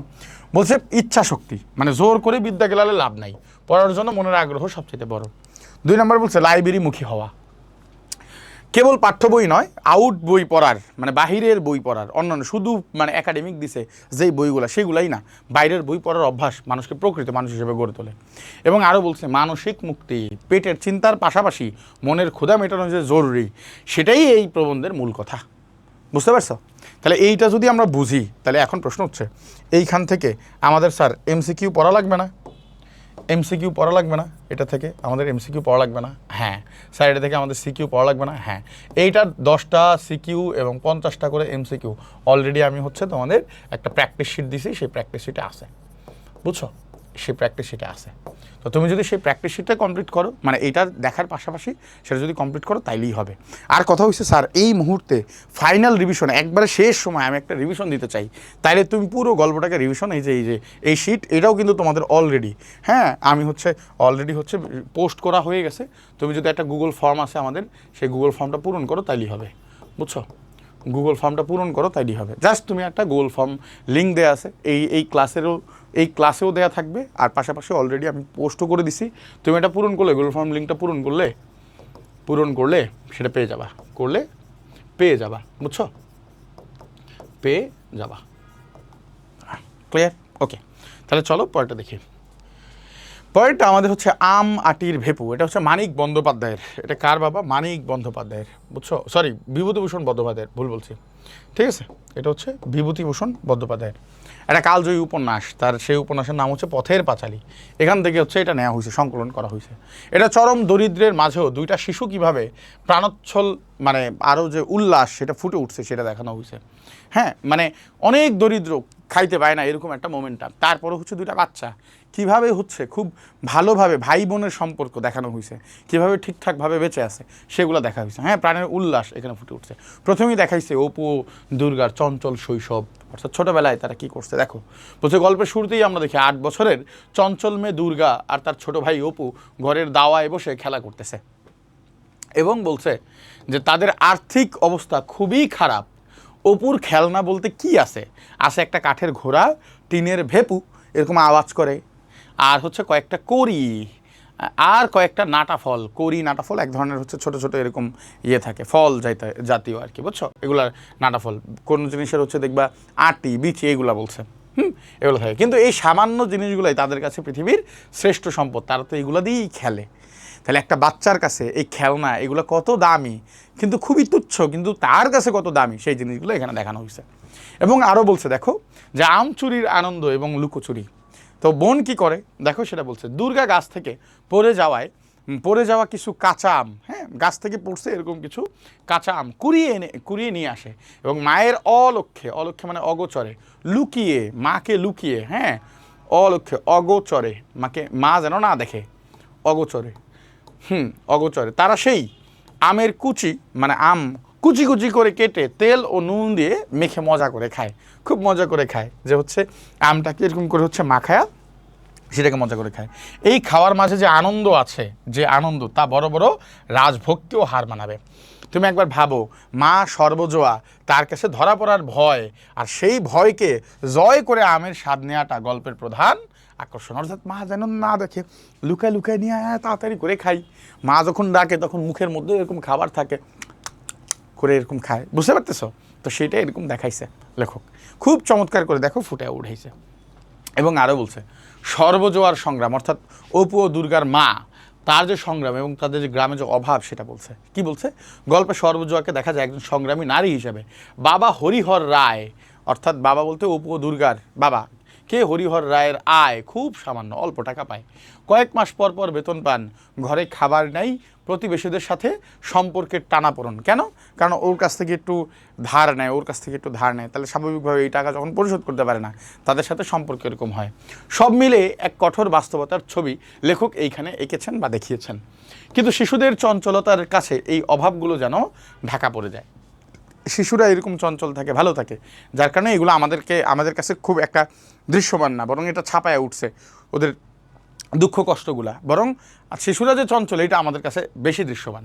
বলছে ইচ্ছা শক্তি, মানে জোর করে বিদ্যা গেলালে লাভ নাই, পড়ার জন্য মনের আগ্রহ সবচেয়ে বড়। 2 নম্বর বলছে লাইব্রেরিমুখী হওয়া। কেবল পাঠ্য বই নয়, আউট বই পড়ার, মানে বাহিরের বই পড়ার, অন্যান্য শুধু মানে একাডেমিক দিছে যেই বইগুলো সেগুলাই না, বাইরের বই পড়ার অভ্যাস মানুষকে প্রকৃত মানুষ হিসেবে গড়ে তোলে। এবং আরও বলছে মানসিক মুক্তি, পেটের চিন্তার পাশাপাশি মনের ক্ষুধা মেটানো যে জরুরি, সেটাই এই প্রবন্ধের মূল কথা। বুঝতে পারছো? তাহলে এইটা যদি আমরা বুঝি, তাহলে এখন প্রশ্ন হচ্ছে এইখান থেকে আমাদের স্যার এমসিকিউ পড়া লাগবে না? এমসিকিউ পড়া লাগবে না? এটা থেকে আমাদের এমসিকিউ পড়া লাগবে না? হ্যাঁ। স্যার এটা থেকে আমাদের সিকিউ পড়া লাগবে না? হ্যাঁ। এইটার 10টা সিকিউ এবং 50টা করে এমসিকিউ অলরেডি আমি হচ্ছে তোমাদের একটা প্র্যাকটিস শিট দিছি, সেই প্র্যাকটিস শিটে আছে। বুঝছো? সেই প্র্যাকটিস শিটে আছে। তো তুমি যদি সেই প্র্যাকটিস শিটটা কমপ্লিট করো, মানে এইটা দেখার পাশাপাশি সেটা যদি কমপ্লিট করো তাইলেই হবে। আর কথা হচ্ছে স্যার এই মুহূর্তে ফাইনাল রিভিশন, একবারে শেষ সময় আমি একটা রিভিশন দিতে চাই, তাইলে তুমি পুরো গল্পটাকে রিভিশন, এই শিট, এটাও কিন্তু তোমাদের অলরেডি, হ্যাঁ আমি হচ্ছে অলরেডি হচ্ছে পোস্ট করা হয়ে গেছে। তুমি যদি একটা গুগল ফর্ম আছে আমাদের, সেই গুগল ফর্মটা পূরণ করো তাইলেই হবে। বুঝছো? গুগল ফর্মটা পূরণ করো তাইলেই হবে। জাস্ট তুমি একটা গুগল ফর্ম লিঙ্ক দেওয়া আছে, এই ক্লাসেও দেওয়া থাকবে, আর পাশাপাশি অলরেডি আমি পোস্টও করে দিছি। তুমি এটা পূরণ করলে, গুগল ফর্ম লিঙ্কটা পূরণ করলে সেটা পেয়ে যাবা। বুঝছো? পেয়ে যাবা। ক্লিয়ার? ওকে, তাহলে চলো পরেরটা দেখি। পরেরটা আমাদের হচ্ছে আম আটির ভেপু। এটা হচ্ছে মানিক বন্দ্যোপাধ্যায়ের। এটা কার বাবা? মানিক বন্দ্যোপাধ্যায়ের। বুঝছো? সরি, বিভূতিভূষণ বন্দ্যোপাধ্যায়ের, ভুল বলছি। ঠিক আছে, এটা হচ্ছে বিভূতিভূষণ বন্দ্যোপাধ্যায়ের একটা কালজয়ী উপন্যাস। তার সেই উপন্যাসের নাম হচ্ছে পথের পাঁচালী। এখান থেকে হচ্ছে এটা নেওয়া হয়েছে, সংকলন করা হয়েছে। এটা চরম দরিদ্রের মাঝেও 2টা শিশু কিভাবে প্রাণোচ্ছল, মানে আরও যে উল্লাস সেটা ফুটে উঠছে সেটা দেখানো হয়েছে। হ্যাঁ, মানে অনেক দরিদ্র, খাইতে পায় না, এরকম একটা মোমেন্টাম। তারপরে হচ্ছে 2টা বাচ্চা কীভাবে হচ্ছে খুব ভালোভাবে ভাই বোনের সম্পর্ক দেখানো হয়েছে, কীভাবে ঠিকঠাকভাবে বেঁচে আছে সেগুলো দেখা হয়েছে। হ্যাঁ, প্রাণের উল্লাস এখানে ফুটে উঠছে। প্রথমেই দেখাইছে অপু দুর্গার চঞ্চল শৈশব, অর্থাৎ ছোটোবেলায় তারা কী করছে দেখো। বলছে গল্পের শুরুতেই আমরা দেখি 8 বছরের চঞ্চল মেয়ে দুর্গা আর তার ছোটো ভাই অপু ঘরের দাওয়ায় বসে খেলা করতেছে, এবং বলছে যে তাদের আর্থিক অবস্থা খুবই খারাপ। অপুর খেলনা বলতে কি আছে? আছে একটা কাঠের ঘোড়া, টিনের ভেপু এরকম আওয়াজ করে, আর হচ্ছে কয়েকটা কড়ি, আর কয়েকটা নাটা ফল। কড়ি নাটা ফল এক ধরনের হচ্ছে ছোট ছোট এরকম ইয়ে থাকে, ফল জাতীয় আর কি, বুঝছো? এগুলার নাটা ফল। কোন জিনিসের হচ্ছে দেখবা আটি বিচি এগুলা বলছে, এগুলো থাকে। কিন্তু এই সামান্য জিনিসগুলাই তাদের কাছে পৃথিবীর শ্রেষ্ঠ সম্পদ, তারা তো এগুলো দিয়েই খেলে। তাহলে একটা বাচ্চার কাছে এই খেলনা এগুলো কত দামি, কিন্তু খুবই তুচ্ছ, কিন্তু তার কাছে কত দামি সেই জিনিসগুলো এখানে দেখানো হয়েছে। এবং আরও বলছে দেখো যে আম চুরির আনন্দ এবং লুকোচুরি। তো বোন কি করে দেখো সেটা বলছে, দুর্গা গাছ থেকে পড়ে যাওয়া কিছু কাঁচা আম, হ্যাঁ গাছ থেকে পড়ছে এরকম কিছু কাঁচা আম কুড়িয়ে নিয়ে আসে, এবং মায়ের অলক্ষ্যে মানে অগোচরে মাকে লুকিয়ে, হ্যাঁ অলক্ষ্যে অগোচরে, মা যেন না দেখে, অগোচরে তারা সেই আমের কুচি মানে আম কুচি কুচি করে কেটে তেল ও নুন দিয়ে মেখে মজা করে খায়, খুব মজা করে খায়। যে হচ্ছে আমটাকে এরকম করে হচ্ছে মাখায়া সেটাকে মজা করে খায়। এই খাওয়ার মাঝে যে আনন্দ আছে, যে আনন্দ তা বড় বড় রাজভক্তিও হার মানাবে। তুমি একবার ভাবো, মা সর্বজোয়া, তার কাছে ধরা পড়ার ভয়, আর সেই ভয়কে জয় করে আমের স্বাদ নেওয়াটা গল্পের প্রধান আকর্ষণ। অর্থাৎ মা যেন না দেখে লুকায় লুকায় নিয়ে তাড়াতাড়ি করে খাই। মা যখন ডাকে তখন মুখের মধ্যে এরকম খাবার থাকে, করে এরকম খায়, বুঝতে পারতেছো? তো সেটা এরকম দেখাইছে লেখক, খুব চমৎকার করে দেখো ফুটে উঠাইছে। এবং আরও বলছে সর্বজোয়ার সংগ্রাম, অর্থাৎ অপু ও দুর্গার মা, তার যে সংগ্রাম এবং তাদের যে গ্রামে যে অভাব সেটা বলছে। কি বলছে? গল্পে সর্বজোয়াকে দেখা যায় একজন সংগ্রামী নারী হিসেবে। বাবা হরিহর রায়, অর্থাৎ বাবা বলতে অপু ও দুর্গার বাবা কে হরিহর রায়ের আয় খুব সামান্য, অল্প টাকা পায়, কয়েক মাস পর পর বেতন পান, ঘরে খাবার নাই, প্রতিবেশীদের সাথে সম্পর্কের টানাপোড়েন। কেন? কারণ ওর কাছ থেকে একটু ধার নেয়, তাহলে স্বাভাবিকভাবে এই টাকা যখন পরিশোধ করতে পারে না, তাদের সাথে সম্পর্ক এরকম হয়। সব মিলে এক কঠোর বাস্তবতার ছবি লেখক এইখানে এঁকেছেন বা দেখিয়েছেন। কিন্তু শিশুদের চঞ্চলতার কাছে এই অভাবগুলো যেন ঢাকা পড়ে যায়। শিশুরা এরকম চঞ্চল থাকে, ভালো থাকে, যার কারণে এগুলো আমাদের কাছে খুব একটা দৃশ্যমান না, বরং এটা ছাপায় উঠছে ওদের দুঃখ কষ্টগুলা, বরং শিশুরা যে চঞ্চল এটা আমাদের কাছে বেশি দৃশ্যমান।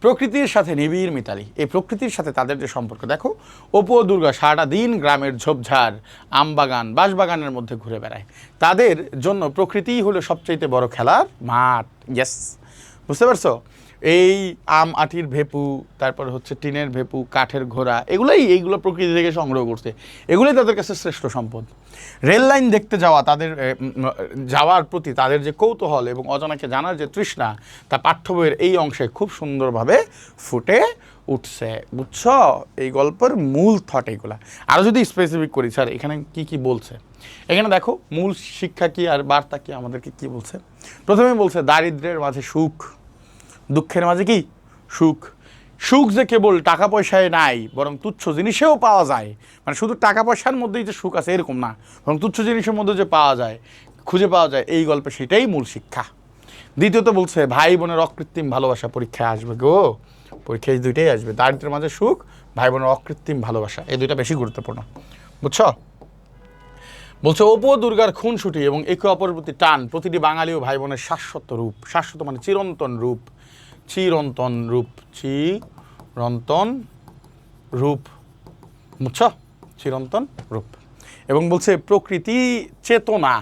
প্রকৃতির সাথে নিবিড় মিতালি, এই প্রকৃতির সাথে তাদের যে সম্পর্ক দেখো, অপু ও দুর্গা সারাটা দিন গ্রামের ঝোপঝাড় আমবাগান বাঁশবাগানের মধ্যে ঘুরে বেড়ায়। তাদের জন্য প্রকৃতিই হলো সবচাইতে বড় খেলার মাঠ। ইয়েস, বুঝতে পারছো? এই আম আটির ভেপু, তারপর হচ্ছে টিনের ভেপু, কাঠের ঘোড়া, এইগুলো প্রকৃতি থেকে সংগ্রহ করছে, এগুলোই তাদের কাছে শ্রেষ্ঠ সম্পদ। রেল লাইন দেখতে যাওয়ার প্রতি তাদের যে কৌতূহল এবং অজানাকে জানার যে তৃষ্ণা, তা পাঠ্য বইয়ের এই অংশে খুব সুন্দরভাবে ফুটে উঠছে। বুঝছো? এই গল্পের মূল থট এইগুলা। আরও যদি স্পেসিফিক করি স্যার এখানে কি বলছে, এখানে দেখো মূল শিক্ষা কি আর বার্তা কি আমাদেরকে কি বলছে। প্রথমে বলছে দারিদ্র্যের মাঝে সুখ, দুঃখের মাঝে কি সুখ। সুখ যে কেবল টাকা পয়সায় নাই, বরং তুচ্ছ জিনিসেও পাওয়া যায়। মানে শুধু টাকা পয়সার মধ্যেই যে সুখ আছে এরকম না, বরং তুচ্ছ জিনিসের মধ্যে যে খুঁজে পাওয়া যায় এই গল্পে, সেটাই মূল শিক্ষা। দ্বিতীয়ত বলছে ভাই বোনের অকৃত্রিম ভালোবাসা পরীক্ষায় আসবে গো, পরীক্ষায় এই দুইটাই আসবে, দারিদ্র্যের মাঝে সুখ, ভাই বোনের অকৃত্রিম ভালোবাসা, এই দুইটা বেশি গুরুত্বপূর্ণ। বুঝছো? বলছে অপু ও দুর্গার খুনসুটি এবং একে অপরের প্রতি টান প্রতিটি বাঙালি ও ভাই বোনের শাশ্বত রূপ। শাশ্বত মানে চিরন্তন রূপ, বুঝছ? চিরন্তন রূপ। এবং বলছে প্রকৃতি চেতনা,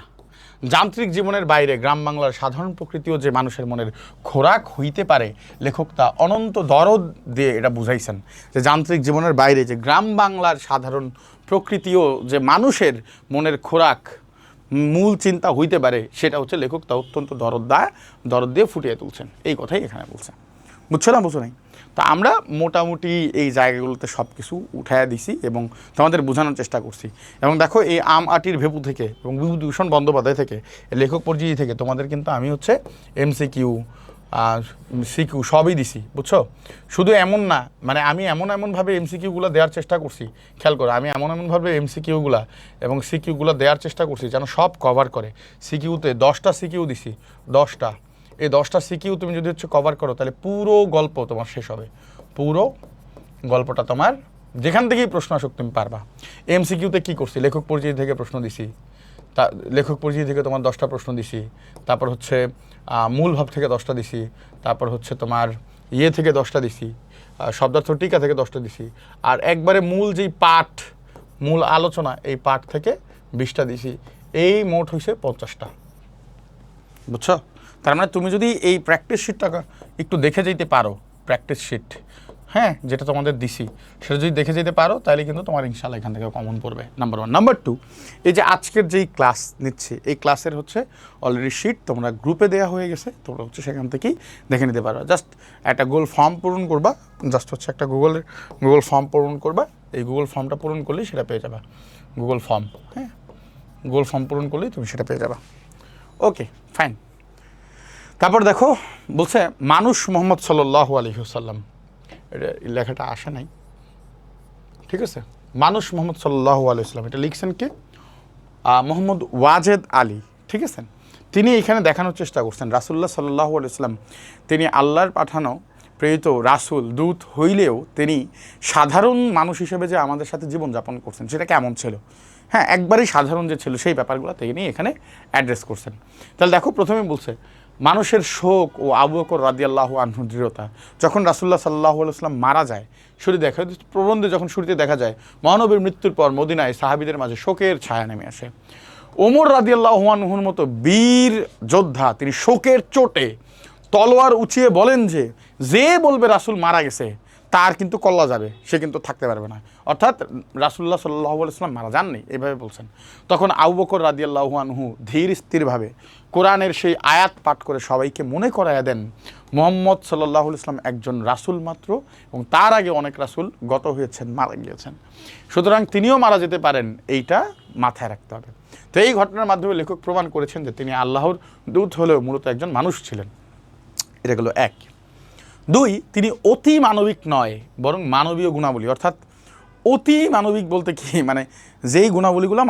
যান্ত্রিক জীবনের বাইরে গ্রাম বাংলার সাধারণ প্রকৃতিও যে মানুষের মনের খোরাক হইতে পারে, লেখক তা অনন্ত দরদ দিয়ে এটা বুঝাইছেন যে যান্ত্রিক জীবনের বাইরে যে গ্রাম বাংলার সাধারণ প্রকৃতিও যে মানুষের মনের খোরাক, মূল চিন্তা হইতে পারে, সেটা হচ্ছে লেখক তা অত্যন্ত দরদ দিয়ে ফুটিয়ে তুলছেন। এই কথাই এখানে বলছেন। বুঝছো না? বুঝো নাই? তো আমরা মোটামুটি এই জায়গাগুলোতে সব কিছু উঠাইয়া দিছি এবং তোমাদের বোঝানোর চেষ্টা করছি। এবং দেখো এই আম আটির ভেপু থেকে এবং বিভূতিভূষণ বন্দ্যোপাধ্যায় থেকে, লেখক পরিচিতি থেকে তোমাদের কিন্তু আমি হচ্ছে MCQ আর সিকিউ সবই দিছি। বুঝছো? শুধু এমন না, মানে আমি এমনভাবে MCQগুলো দেওয়ার চেষ্টা করছি, খেয়াল করো, আমি এমনভাবে MCQগুলো এবং সিকিউগুলো দেওয়ার চেষ্টা করছি যেন সব কভার করে। সিকিউতে 10টা সিকিউ দিছি, 10টা। এই 10টা সিকিউ তুমি যদি হচ্ছে কভার করো তাহলে পুরো গল্প তোমার শেষ হবে, পুরো গল্পটা তোমার যেখান থেকেই প্রশ্ন আসুক তুমি পারবা। MCQতে কী করছি, লেখক পরিচিতি থেকে প্রশ্ন দিছি, লেখক পরিচিতি থেকে তোমার 10টা প্রশ্ন দিছি, তারপর হচ্ছে মূল ভাব থেকে 10টা দিছি, তারপর হচ্ছে তোমার থেকে 10টা দিছি, শব্দার্থ টিকা থেকে 10টা দিছি, আর একবারে মূল যেই পাঠ, মূল আলোচনা, এই পাঠ থেকে 20টা দিছি। এই মোট হয়েছে 50টা। বুঝছো? তার মানে তুমি যদি এই প্র্যাকটিস শিটটা একটু দেখে যেতে পারো, প্র্যাকটিস শিট, হ্যাঁ, যেটা তোমাদের দিছি, সেটা যদি দেখে যেতে পারো তাহলে কিন্তু তোমার ইনশাল্লাহ এখান থেকে কমন পড়বে, নাম্বার 1। নাম্বার 2, এই যে আজকের যেই ক্লাস নিচ্ছি, এই ক্লাসের হচ্ছে অলরেডি শিট তোমরা গ্রুপে দেওয়া হয়ে গেছে, তোমরা হচ্ছে সেখান থেকেই দেখে নিতে পারো। জাস্ট একটা গুগল ফর্ম পূরণ করবা, জাস্ট হচ্ছে একটা গুগল ফর্ম পূরণ করবা, এই গুগল ফর্মটা পূরণ করলেই সেটা পেয়ে যাবা, গুগল ফর্ম, হ্যাঁ, গুগল ফর্ম পূরণ করলেই তুমি সেটা পেয়ে যাবা। ওকে, ফাইন। তারপর দেখো বলছে মানুষ মোহাম্মদ সাল্লাল্লাহু আলাইহি ওয়াসাল্লাম, এটা লেখাটা আসে নাই, ঠিক আছে, মানুষ মোহাম্মদ সাল্লাল্লাহু আলাইহি ওয়াসাল্লাম, এটা লিখছেন কে? মোহাম্মদ ওয়াজেদ আলী, ঠিক আছে। তিনি এখানে দেখানোর চেষ্টা করছেন রাসূলুল্লাহ সাল্লাল্লাহু আলাইহি ওয়াসাল্লাম তিনি আল্লাহর পাঠানো প্রেরিত রাসূল দূত হইলেও তিনি সাধারণ মানুষ হিসেবে যে আমাদের সাথে জীবনযাপন করছেন সেটা কেমন ছিল, হ্যাঁ, একবারেই সাধারণ যে ছিল সেই ব্যাপারগুলো তিনি এখানে অ্যাড্রেস করছেন। তাহলে দেখো প্রথমে বলছে মানুষের শোক ও আবু বকর রাদিয়াল্লাহু আনহু দৃঢ়তা, যখন রাসূলুল্লাহ সাল্লাল্লাহু আলাইহি ওয়াসাল্লাম মারা যায়, শুরু দেখা প্রবন্ধে যখন শুরুতে দেখা যায় মহানবীর মৃত্যুর পর মদিনায় সাহাবীদের মাঝে শোকের ছায়া নেমে আসে। ওমর রাদিয়াল্লাহু আনহুর মতো বীর যোদ্ধা তিনি শোকের চোটে তলোয়ার উঁচিয়ে বলেন যে বলবে রাসূল মারা গেছে তার কিন্তু কল্লা যাবে, সে কিন্তু থাকতে পারবে না, অর্থাৎ রাসূলুল্লাহ সাল্লাল্লাহু আলাইহি ওয়াসাল্লাম মারা যাননি, এইভাবে বলছেন। তখন আবু বকর রাদিয়াল্লাহু আনহু ধীর স্থিরভাবে কোরআনের সেই আয়াত পাঠ করে সবাইকে মনে করাইয়া দেন মুহাম্মদ সাল্লাল্লাহু আলাইহি ওয়াসাল্লাম একজন রাসূল মাত্র, এবং তার আগে অনেক রাসূল গত হয়েছেন, মারা গিয়েছেন, সুতরাং তিনিও মারা যেতে পারেন, এইটা মাথায় রাখতে হবে। তো এই ঘটনার মাধ্যমে লেখক প্রমাণ করেছেন যে তিনি আল্লাহর দূত হলেও মূলত একজন মানুষ ছিলেন। এটা গেল 1। 2, তিনি অতি মানবিক নয় বরং মানবীয় গুণাবলী, অর্থাৎ অতি মানবিক বলতে কি, মানে যেই গুণাবলীগুলো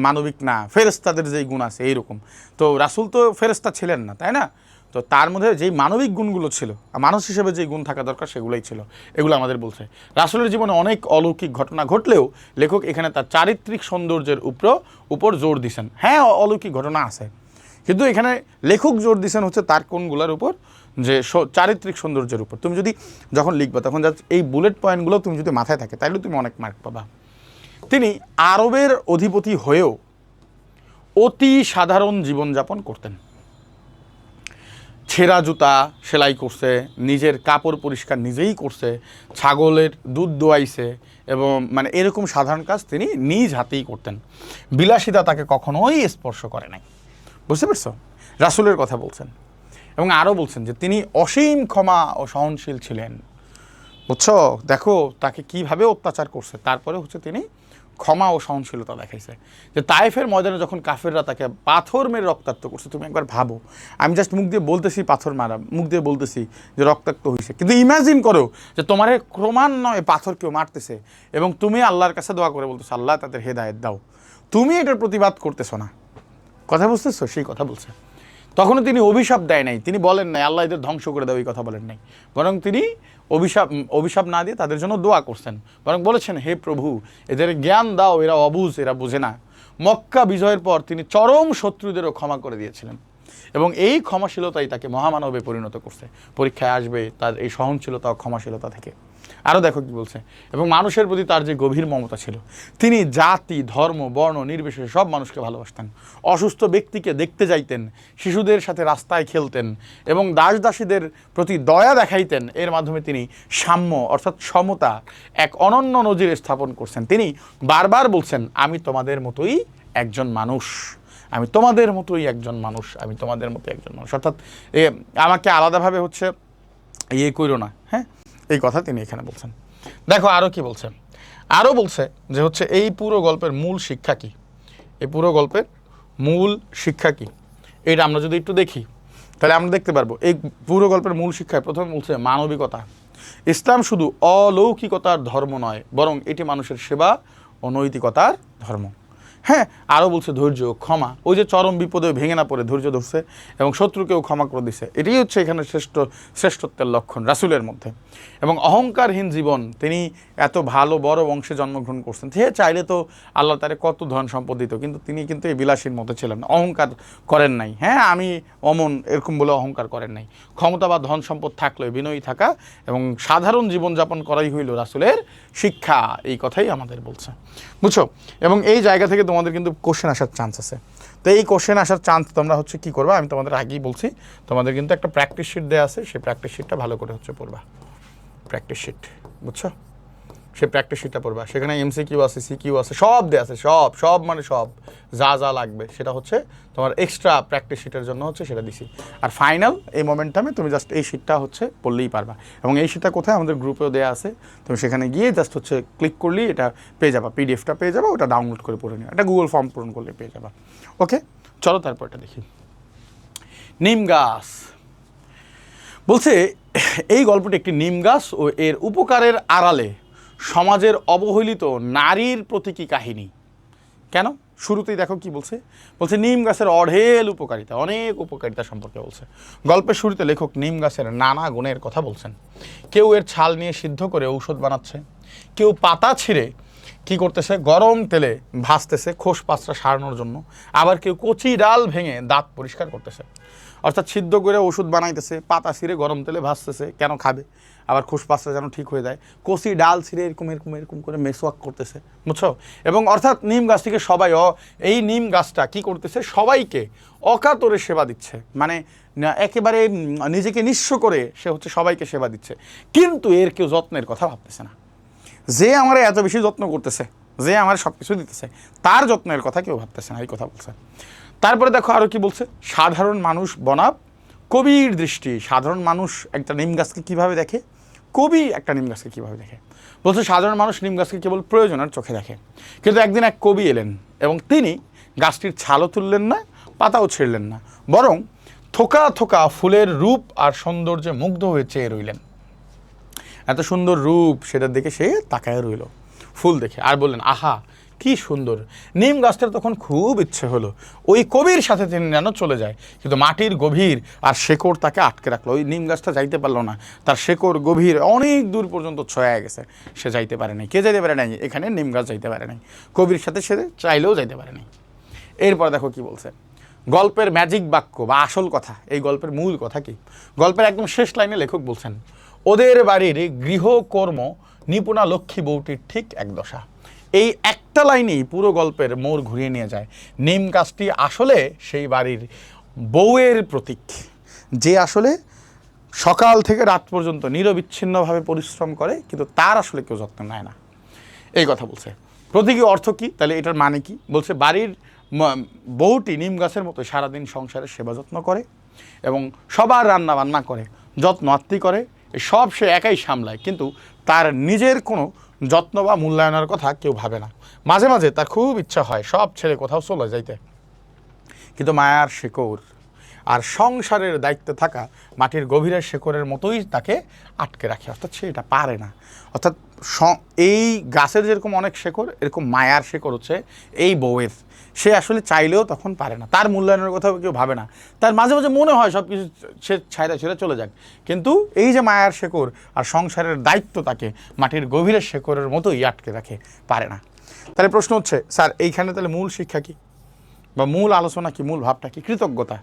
মানবিক না, ফেরেশতাদের যেই গুণ আছে এইরকম। তো রাসূল তো ফেরেশতা ছিলেন না, তাই না? তো তার মধ্যে যেই মানবিক গুণগুলো ছিল, মানুষ হিসেবে যেই গুণ থাকা দরকার সেগুলোই ছিল, এগুলো আমাদের বলছে। রাসূলের জীবনে অনেক অলৌকিক ঘটনা ঘটলেও লেখক এখানে তার চারিত্রিক সৌন্দর্যের উপর জোর দিছেন। হ্যাঁ, অলৌকিক ঘটনা আছে, কিন্তু এখানে লেখক জোর দিছেন হচ্ছে তার কোনগুলোর উপর, যে চারিত্রিক সৌন্দর্যের উপর। তুমি যদি যখন লিখবা তখন এই বুলেট পয়েন্টগুলো তুমি যদি মাথায় থাকে তাহলে তুমি অনেক মার্ক পাবা। তিনি আরবের অধিপতি হয়েও অতি সাধারণ জীবনযাপন করতেন। ছেঁড়া জুতা সেলাই করছে, নিজের কাপড় পরিষ্কার নিজেই করছে, ছাগলের দুধ দোয়াইছে, এবং মানে এরকম সাধারণ কাজ তিনি নিজ হাতেই করতেন। বিলাসিতা তাকে কখনোই স্পর্শ করে নাই। বুঝতে পারছো? রাসূলের কথা বলছেন। এবং আরও বলছেন যে তিনি অসীম ক্ষমা ও সহনশীল ছিলেন। বুঝছো? দেখো তাকে কিভাবে অত্যাচার করছে, তারপরে হচ্ছে তিনি ক্ষমা ও সহনশীলতা দেখাইছে। যে তায়েফের ময়দানে যখন কাফেররা তাকে পাথর মেরে রক্তাক্ত করছে, তুমি একবার ভাবো, আমি জাস্ট মুখ দিয়ে বলতেছি পাথর মারা, মুখ দিয়ে বলতেছি যে রক্তাক্ত হয়েছে, কিন্তু ইমাজিন করো যে তোমার ক্রমান্বয়ে পাথর কেউ মারতেছে এবং তুমি আল্লাহর কাছে দোয়া করে বলতেছো আল্লাহ তাদের হেদায়েত দাও, তুমি এটার প্রতিবাদ করতেছো না। কথা বুঝতেছো? সেই কথা বলছে। তখনও তিনি অভিশাপ দেয় নাই, তিনি বলেন নাই আল্লাহ এদের ধ্বংস করে দাও, এই কথা বলেন নাই, বরং তিনি অভিশাপ না দিয়ে তাদের জন্য দোয়া করছেন, বরং বলেছেন হে প্রভু এদের জ্ঞান দাও, এরা অবুঝ, এরা বোঝে না। মক্কা বিজয়ের পর তিনি চরম শত্রুদেরও ক্ষমা করে দিয়েছিলেন, এবং এই ক্ষমাশীলতাই তাকে মহামানবে পরিণত করছে। পরীক্ষায় আসবে তার এই সহনশীলতা ও ক্ষমাশীলতা থেকে। আরও দেখো কি বলছে, এবং মানুষের প্রতি তার যে গভীর মমতা ছিল, তিনি জাতি ধর্ম বর্ণ নির্বিশেষে সব মানুষকে ভালোবাসতেন, অসুস্থ ব্যক্তিকে দেখতে যাইতেন, শিশুদের সাথে রাস্তায় খেলতেন এবং দাস দাসীদের প্রতি দয়া দেখাইতেন। এর মাধ্যমে তিনি সাম্য অর্থাৎ সমতা এক অনন্য নজির স্থাপন করছেন। তিনি বারবার বলছেন আমি তোমাদের মতোই একজন মানুষ, আমি তোমাদের মতোই একজন মানুষ, আমি তোমাদের মতো একজন মানুষ, অর্থাৎ আমাকে আলাদাভাবে হচ্ছে ইয়ে করো না, হ্যাঁ, এই কথা তিনি এখানে বলছেন। দেখো আরও কি বলছে, আরও বলছে যে হচ্ছে এই পুরো গল্পের মূল শিক্ষা কি, এই পুরো গল্পের মূল শিক্ষা কি, এটা আমরা যদি একটু দেখি তাহলে আমরা দেখতে পারবো এই পুরো গল্পের মূল শিক্ষায় প্রথমে বলছে মানবিকতা। ইসলাম শুধু অলৌকিকতার ধর্ম নয়, বরং এটি মানুষের সেবা ও নৈতিকতার ধর্ম। হ্যাঁ, আরও বলছে ধৈর্য, ক্ষমা। ওই যে চরম বিপদে ভেঙে না পড়ে ধৈর্য ধরছে এবং শত্রুকেও ক্ষমা করে দিছে, এটাই হচ্ছে এখানে শ্রেষ্ঠত্বের লক্ষণ রাসূলের মধ্যে। এবং অহংকারহীন জীবন, তিনি এত ভালো বড় বংশে জন্মগ্রহণ করছেন, সে চাইলে তো আল্লাহ তারে কত ধন সম্পদ দিত, কিন্তু তিনি কিন্তু এই বিলাসীর মতো ছিলেন না, অহংকার করেন নাই। হ্যাঁ, আমি অমন এরকম বলে অহংকার করেন নাই। ক্ষমতা বা ধন সম্পদ থাকলে বিনয়ী থাকা এবং সাধারণ জীবনযাপন করাই হইল রাসূলের শিক্ষা, এই কথাই আমাদের বলছে, বুঝছো? এবং এই জায়গা থেকে তোমাদের কিন্তু কোশ্চেন আসার চান্স আছে। তো এই কোশ্চেন আসার চান্স তোমরা হচ্ছে কী করবা, আমি তোমাদের আগেই বলছি, তোমাদের কিন্তু একটা প্র্যাকটিস শিট দেওয়া আছে, সেই প্র্যাকটিস শিটটা ভালো করে হচ্ছে পড়বা। প্র্যাকটিস শিট, বুঝছো? সে প্র্যাকটিস শিটটা পড়বা, সেখানে এমসিকিউ আছে, সিকিউ আছে, সব দেওয়া আছে, সব মানে সব যা যা লাগবে সেটা হচ্ছে তোমার এক্সট্রা প্র্যাকটিস শিটের জন্য হচ্ছে সেটা দিছি। আর ফাইনাল এই মোমেন্টামে তুমি জাস্ট এই শিটটা হচ্ছে পড়লেই পারবা। এবং এই শিটটা কোথায়, আমাদের গ্রুপেও দেওয়া আছে, তুমি সেখানে গিয়ে জাস্ট হচ্ছে ক্লিক করলেই এটা পেয়ে যাবা, পিডিএফটা পেয়ে যাবা, ওটা ডাউনলোড করে পড়ে নিও, এটা গুগল ফর্ম পূরণ করলে পেয়ে যাবা। ওকে, চলো তারপর এটা দেখি। নিম গাছ বলছে, এই গল্পটি একটি নিম গাছ ও এর উপকারের আড়ালে সমাজের অবহেলিত নারীর প্রতীকী কাহিনী। কেন? শুরুতেই দেখো কি বলছে, বলছে নিম গাছের অঢেল উপকারিতা, অনেক উপকারিতা সম্পর্কে বলছে। গল্পের শুরুতে লেখক নিম গাছের নানা গুণের কথা বলছেন। কেউ এর ছাল নিয়ে সিদ্ধ করে ঔষধ বানাচ্ছে, কেউ পাতা ছিঁড়ে কি করতেছে, গরম তেলে ভাজতেছে খোস পাঁচটা সারানোর জন্য, আবার কেউ কচি ডাল ভেঙে দাঁত পরিষ্কার করতেছে। অর্থাৎ সিদ্ধ করে ওষুধ বানাইতেছে, পাতা ছিঁড়ে গরম তেলে ভাজতেছে, কেন খাবে, আবার খোসপাসটা যেন ঠিক হয়ে যায়, কচি ডাল ছিঁড়ে এরকম এরকম এরকম করে মেসওয়াক করতেছে, বুঝছো? এবং অর্থাৎ নিম গাছটিকে সবাই এই নিম গাছটা কি করতেছে, সবাইকে অকাতরে সেবা দিচ্ছে, মানে একেবারে নিজেকে নিঃস্ব করে সে হচ্ছে সবাইকে সেবা দিচ্ছে, কিন্তু এর কেউ যত্নের কথা ভাবতেছে না। যে আমার এত বেশি যত্ন করতেছে, যে আমার সব কিছু দিতেছে, তার যত্নের কথা কেউ ভাবতেছে না, এই কথা বলছে। তারপরে দেখো আরও কি বলছে, সাধারণ মানুষ বনাব কবির দৃষ্টি। সাধারণ মানুষ একটা নিম গাছকে কীভাবে দেখে, কবি একটা নিম গাছকে কীভাবে দেখে, বলছে সাধারণ মানুষ নিম গাছকে কেবল প্রয়োজনের চোখে দেখে। কিন্তু একদিন এক কবি এলেন এবং তিনি গাছটির ছালও তুললেন না, পাতাও ছিঁড়লেন না, বরং থোকা থোকা ফুলের রূপ আর সৌন্দর্যে মুগ্ধ হয়ে চেয়ে রইলেন। এত সুন্দর রূপ, সেটার দিকে সে তাকায় রইল ফুল দেখে, আর বললেন আহা কি সুন্দর। নিম গাছটার তখন খুব ইচ্ছে হলো ওই কবির সাথে তিনি যেন চলে যায়, কিন্তু মাটির গভীর আর শেকড় তাকে আটকে রাখলো। ওই নিম গাছটা যাইতে পারলো না, তার শেকড় গভীর অনেক দূর পর্যন্ত ছয়া গেছে, সে যাইতে পারে নাই। কে যাইতে পারে নাই? এখানে নিম গাছ যাইতে পারে নাই, কবির সাথে সে চাইলেও যাইতে পারে নাই। এরপর দেখো কি বলছে, গল্পের ম্যাজিক বাক্য বা আসল কথা, এই গল্পের মূল কথা কি, গল্পের একদম শেষ লাইনে লেখক বলছেন, ওদের বাড়ির গৃহকর্ম নিপুণা লক্ষ্মী বউটির ঠিক এক দশা। এই একটা লাইনেই পুরো গল্পের মোড় ঘুরিয়ে নিয়ে যায়। নিম গাছটি আসলে সেই বাড়ির বউয়ের প্রতীক, যে আসলে সকাল থেকে রাত পর্যন্ত নিরবিচ্ছিন্নভাবে পরিশ্রম করে, কিন্তু তার আসলে কেউ যত্ন নেয় না, এই কথা বলছে। প্রতীকী অর্থ কি তাহলে, এটার মানে কি? বলছে বাড়ির বউটি নিম গাছের মতো সারাদিন সংসারের সেবা যত্ন করে এবং সবার রান্না বান্না করে, যত্ন আত্মি করে, সব সে একাই সামলায়, কিন্তু তার নিজের কোনো যত্ন বা মূল্যায়নের কথা কেউ ভাবে না। মাঝে মাঝে তার খুব ইচ্ছা হয় সব ছেড়ে কোথাও চলে যাইতে, কিন্তু মায়ার শেকড় আর সংসারের দায়িত্বে থাকা মাটির গভীরের শেকড়ের মতোই তাকে আটকে রাখে, অর্থাৎ সে এটা পারে না। অর্থাৎ এই গাছের যেরকম অনেক শেকড়, এরকম মায়ার শেকড় হচ্ছে এই বউয়ের, সে আসলে চাইলেও তখন পারে না, তার মূল্যায়নের কথা কেউ ভাবে না, তার মাঝে মাঝে মনে হয় সব কিছু সে ছাইরা ছেড়ে চলে যাক, কিন্তু এই যে মায়ার শেকড় আর সংসারের দায়িত্ব তাকে মাটির গভীরের শেকড়ের মতোই আটকে রাখে, পারে না। তাহলে প্রশ্ন হচ্ছে, স্যার এইখানে তাহলে মূল শিক্ষা কি বা মূল আলোচনা কি, মূল ভাবটা কি? কৃতজ্ঞতা।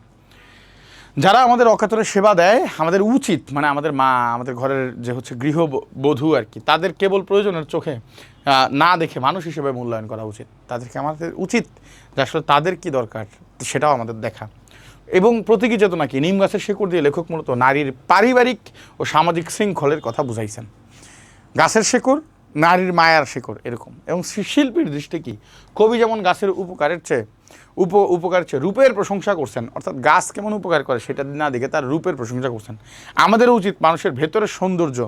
যারা আমাদের অকাতরে সেবা দেয়, আমাদের উচিত, মানে আমাদের মা, আমাদের ঘরের যে হচ্ছে গৃহবধূ আর কি, তাদের কেবল প্রয়োজনের চোখে না দেখে মানুষ হিসেবে মূল্যায়ন করা উচিত। তাদেরকে আমাদের উচিত যে আসলে তাদের কি দরকার সেটাও আমাদের দেখা। এবং প্রতীকী চেতনা কি, নিম গাছের শেকড় দিয়ে লেখক মূলত নারীর পারিবারিক ও সামাজিক শৃঙ্খলের কথা বুঝাইছেন। গাছের শেকড়, নারীর মায়ার শেকড় এরকম। এবং শিল্পীর দৃষ্টি কি, কবি যেমন গাছের উপকারের চেয়ে রূপের প্রশংসা করছেন, অর্থাৎ গাছ কেমন উপকার করে সেটা না দেখে তার রূপের প্রশংসা করছেন। আমাদের উচিত মানুষের ভেতরের সৌন্দর্য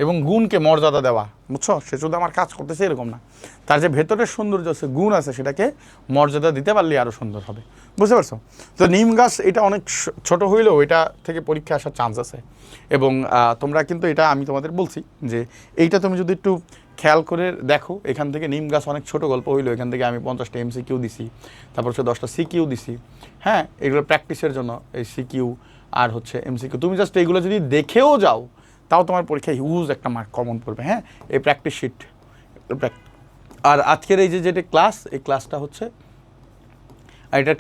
এবং গুণকে মর্যাদা দেওয়া, বুঝছো? সে শুধু আমার কাজ করতেছে এরকম না, তার যে ভেতরের সৌন্দর্য আছে, গুণ আছে, সেটাকে মর্যাদা দিতে পারলে আরও সুন্দর হবে, বুঝতে পারছো? তো নিম গাছ এটা অনেক ছোট হইলেও এটা থেকে পরীক্ষা আসার চান্স আছে। এবং তোমরা কিন্তু এটা আমি তোমাদের বলছি যে এইটা তুমি যদি একটু খেয়াল করে দেখো, এখান থেকে নিম গাছ অনেক ছোট গল্প হইলো, এখান থেকে আমি 50টা MCQ দিছি, তারপর হচ্ছে 10টা CQ দিছি। হ্যাঁ, এগুলো প্র্যাকটিসের জন্য এই CQ আর হচ্ছে MCQ। তুমি জাস্ট এইগুলো যদি দেখেও যাও তাও তোমার পরীক্ষায় হিউজ একটা মার্ক কমন পড়বে। হ্যাঁ, এই প্র্যাকটিস শিট। আর আজকের এই যেটা ক্লাস, এই ক্লাসটা হচ্ছে, আর এটা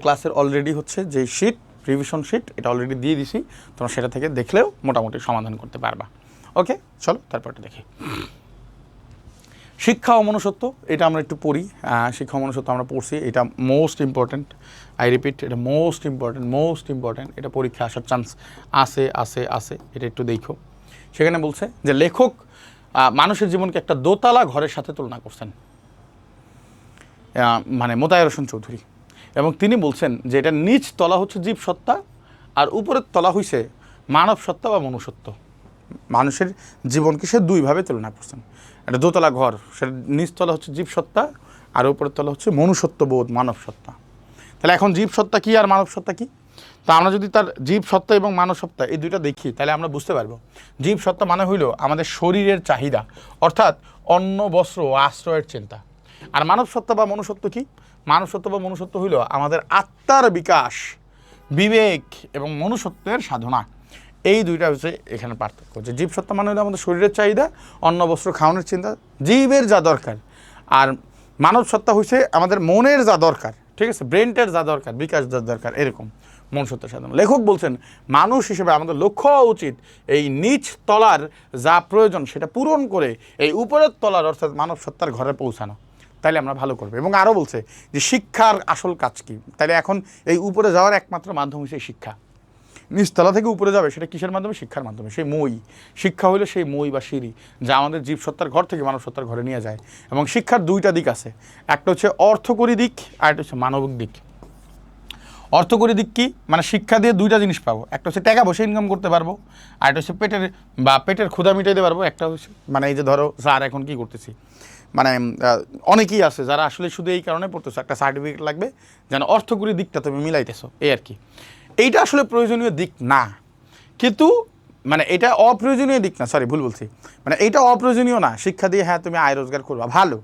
ক্লাসের অলরেডি হচ্ছে যে শিট, রিভিশন শিট, এটা অলরেডি দিয়ে দিছি, তোমরা সেটা থেকে দেখলেও মোটামুটি সমাধান করতে পারবা। ওকে, চলো তারপরটা দেখি। শিক্ষা ও মনুষ্যত্ব, এটা আমরা একটু পড়ি। শিক্ষা ও মনুষ্যত্ব আমরা পড়ছি, এটা মোস্ট ইম্পর্ট্যান্ট। আই রিপিট, এটা মোস্ট ইম্পর্ট্যান্ট। এটা পরীক্ষা আসার চান্স আছে, এটা একটু দেখো। সেখানে বলছে যে লেখক মানুষের জীবনকে একটা দোতলা ঘরের সাথে তুলনা করছেন, মানে মোতায়ের হোসেন চৌধুরী, এবং তিনি বলছেন যে এটা নিচ তলা হচ্ছে জীবসত্তা আর উপরের তলা হইছে মানব সত্তা বা মনুষ্যত্ব। মানুষের জীবনকে সে দুইভাবে তুলনা করছেন। একটা দোতলা ঘর, সেটা নিচতলা হচ্ছে জীবসত্তা আর উপরের তলা হচ্ছে মনুষ্যত্ববোধ, মানব সত্তা। তাহলে এখন জীবসত্তা কী আর মানব সত্তা কী? তা আমরা যদি তার জীবসত্তা এবং মানব সত্তা এই দুইটা দেখি, তাহলে আমরা বুঝতে পারবো জীবসত্তা মানে হইল আমাদের শরীরের চাহিদা, অর্থাৎ অন্ন, বস্ত্র ও আশ্রয়ের চিন্তা। আর মানব সত্তা বা মনুষ্যত্ব কী? মানব সত্তা বা মনুষ্যত্ব হইল আমাদের আত্মার বিকাশ, বিবেক এবং মনুষ্যত্বের সাধনা। এই দুইটা হচ্ছে এখানে পার্থক্য। যে জীবসত্তা মানে হলো আমাদের শরীরের চাহিদা, অন্ন, বস্ত্র, খাওয়ানোর চিন্তা, জীবের যা দরকার। আর মানব সত্তা হচ্ছে আমাদের মনের যা দরকার, ঠিক আছে, ব্রেনটের যা দরকার, বিকাশ যা দরকার, এরকম মনুষ্যত্বের সাধনা। লেখক বলছেন মানুষ হিসেবে আমাদের লক্ষ্য হওয়া উচিত এই নিচ তলার যা প্রয়োজন সেটা পূরণ করে এই উপরের তলার অর্থাৎ মানব সত্তার ঘরে পৌঁছানো, তাইলে আমরা ভালো করবো। এবং আরও বলছে যে শিক্ষার আসল কাজ কী? তাইলে এখন এই উপরে যাওয়ার একমাত্র মাধ্যম হচ্ছে শিক্ষা। নিচতলা থেকে উপরে যাবে সেটা কিসের মাধ্যমে? শিক্ষার মাধ্যমে। সেই মই, শিক্ষা হইলো সেই মই বা সিঁড়ি যা আমাদের জীবসত্তার ঘর থেকে মানব সত্তার ঘরে নিয়ে যায়। এবং শিক্ষার দুইটা দিক আছে, একটা হচ্ছে অর্থকরী দিক আর একটা হচ্ছে মানবিক দিক। অর্থকরী দিক কি? মানে শিক্ষা দিয়ে দুইটা জিনিস পাবো, একটা হচ্ছে টাকা পয়সা ইনকাম করতে পারবো, আর একটা হচ্ছে পেটের ক্ষুধা মিটাইতে পারবো। একটা হচ্ছে মানে এই যে ধরো স্যার এখন কি করতেছি, মানে অনেকেই আছে যারা আসলে শুধু এই কারণে পড়তেছো, একটা সার্টিফিকেট লাগবে যেন অর্থকরী দিকটা তুমি মিলাইতেছো, এই আর কি। এইটা আসলে প্রয়োজনীয় দিক না, কিন্তু মানে এটা অপ্রয়োজনীয় দিক না, ভুল বলছি, মানে এইটা অপ্রয়োজনীয় না। শিক্ষা দিয়ে হ্যাঁ তুমি আয় রোজগার করবা, ভালো,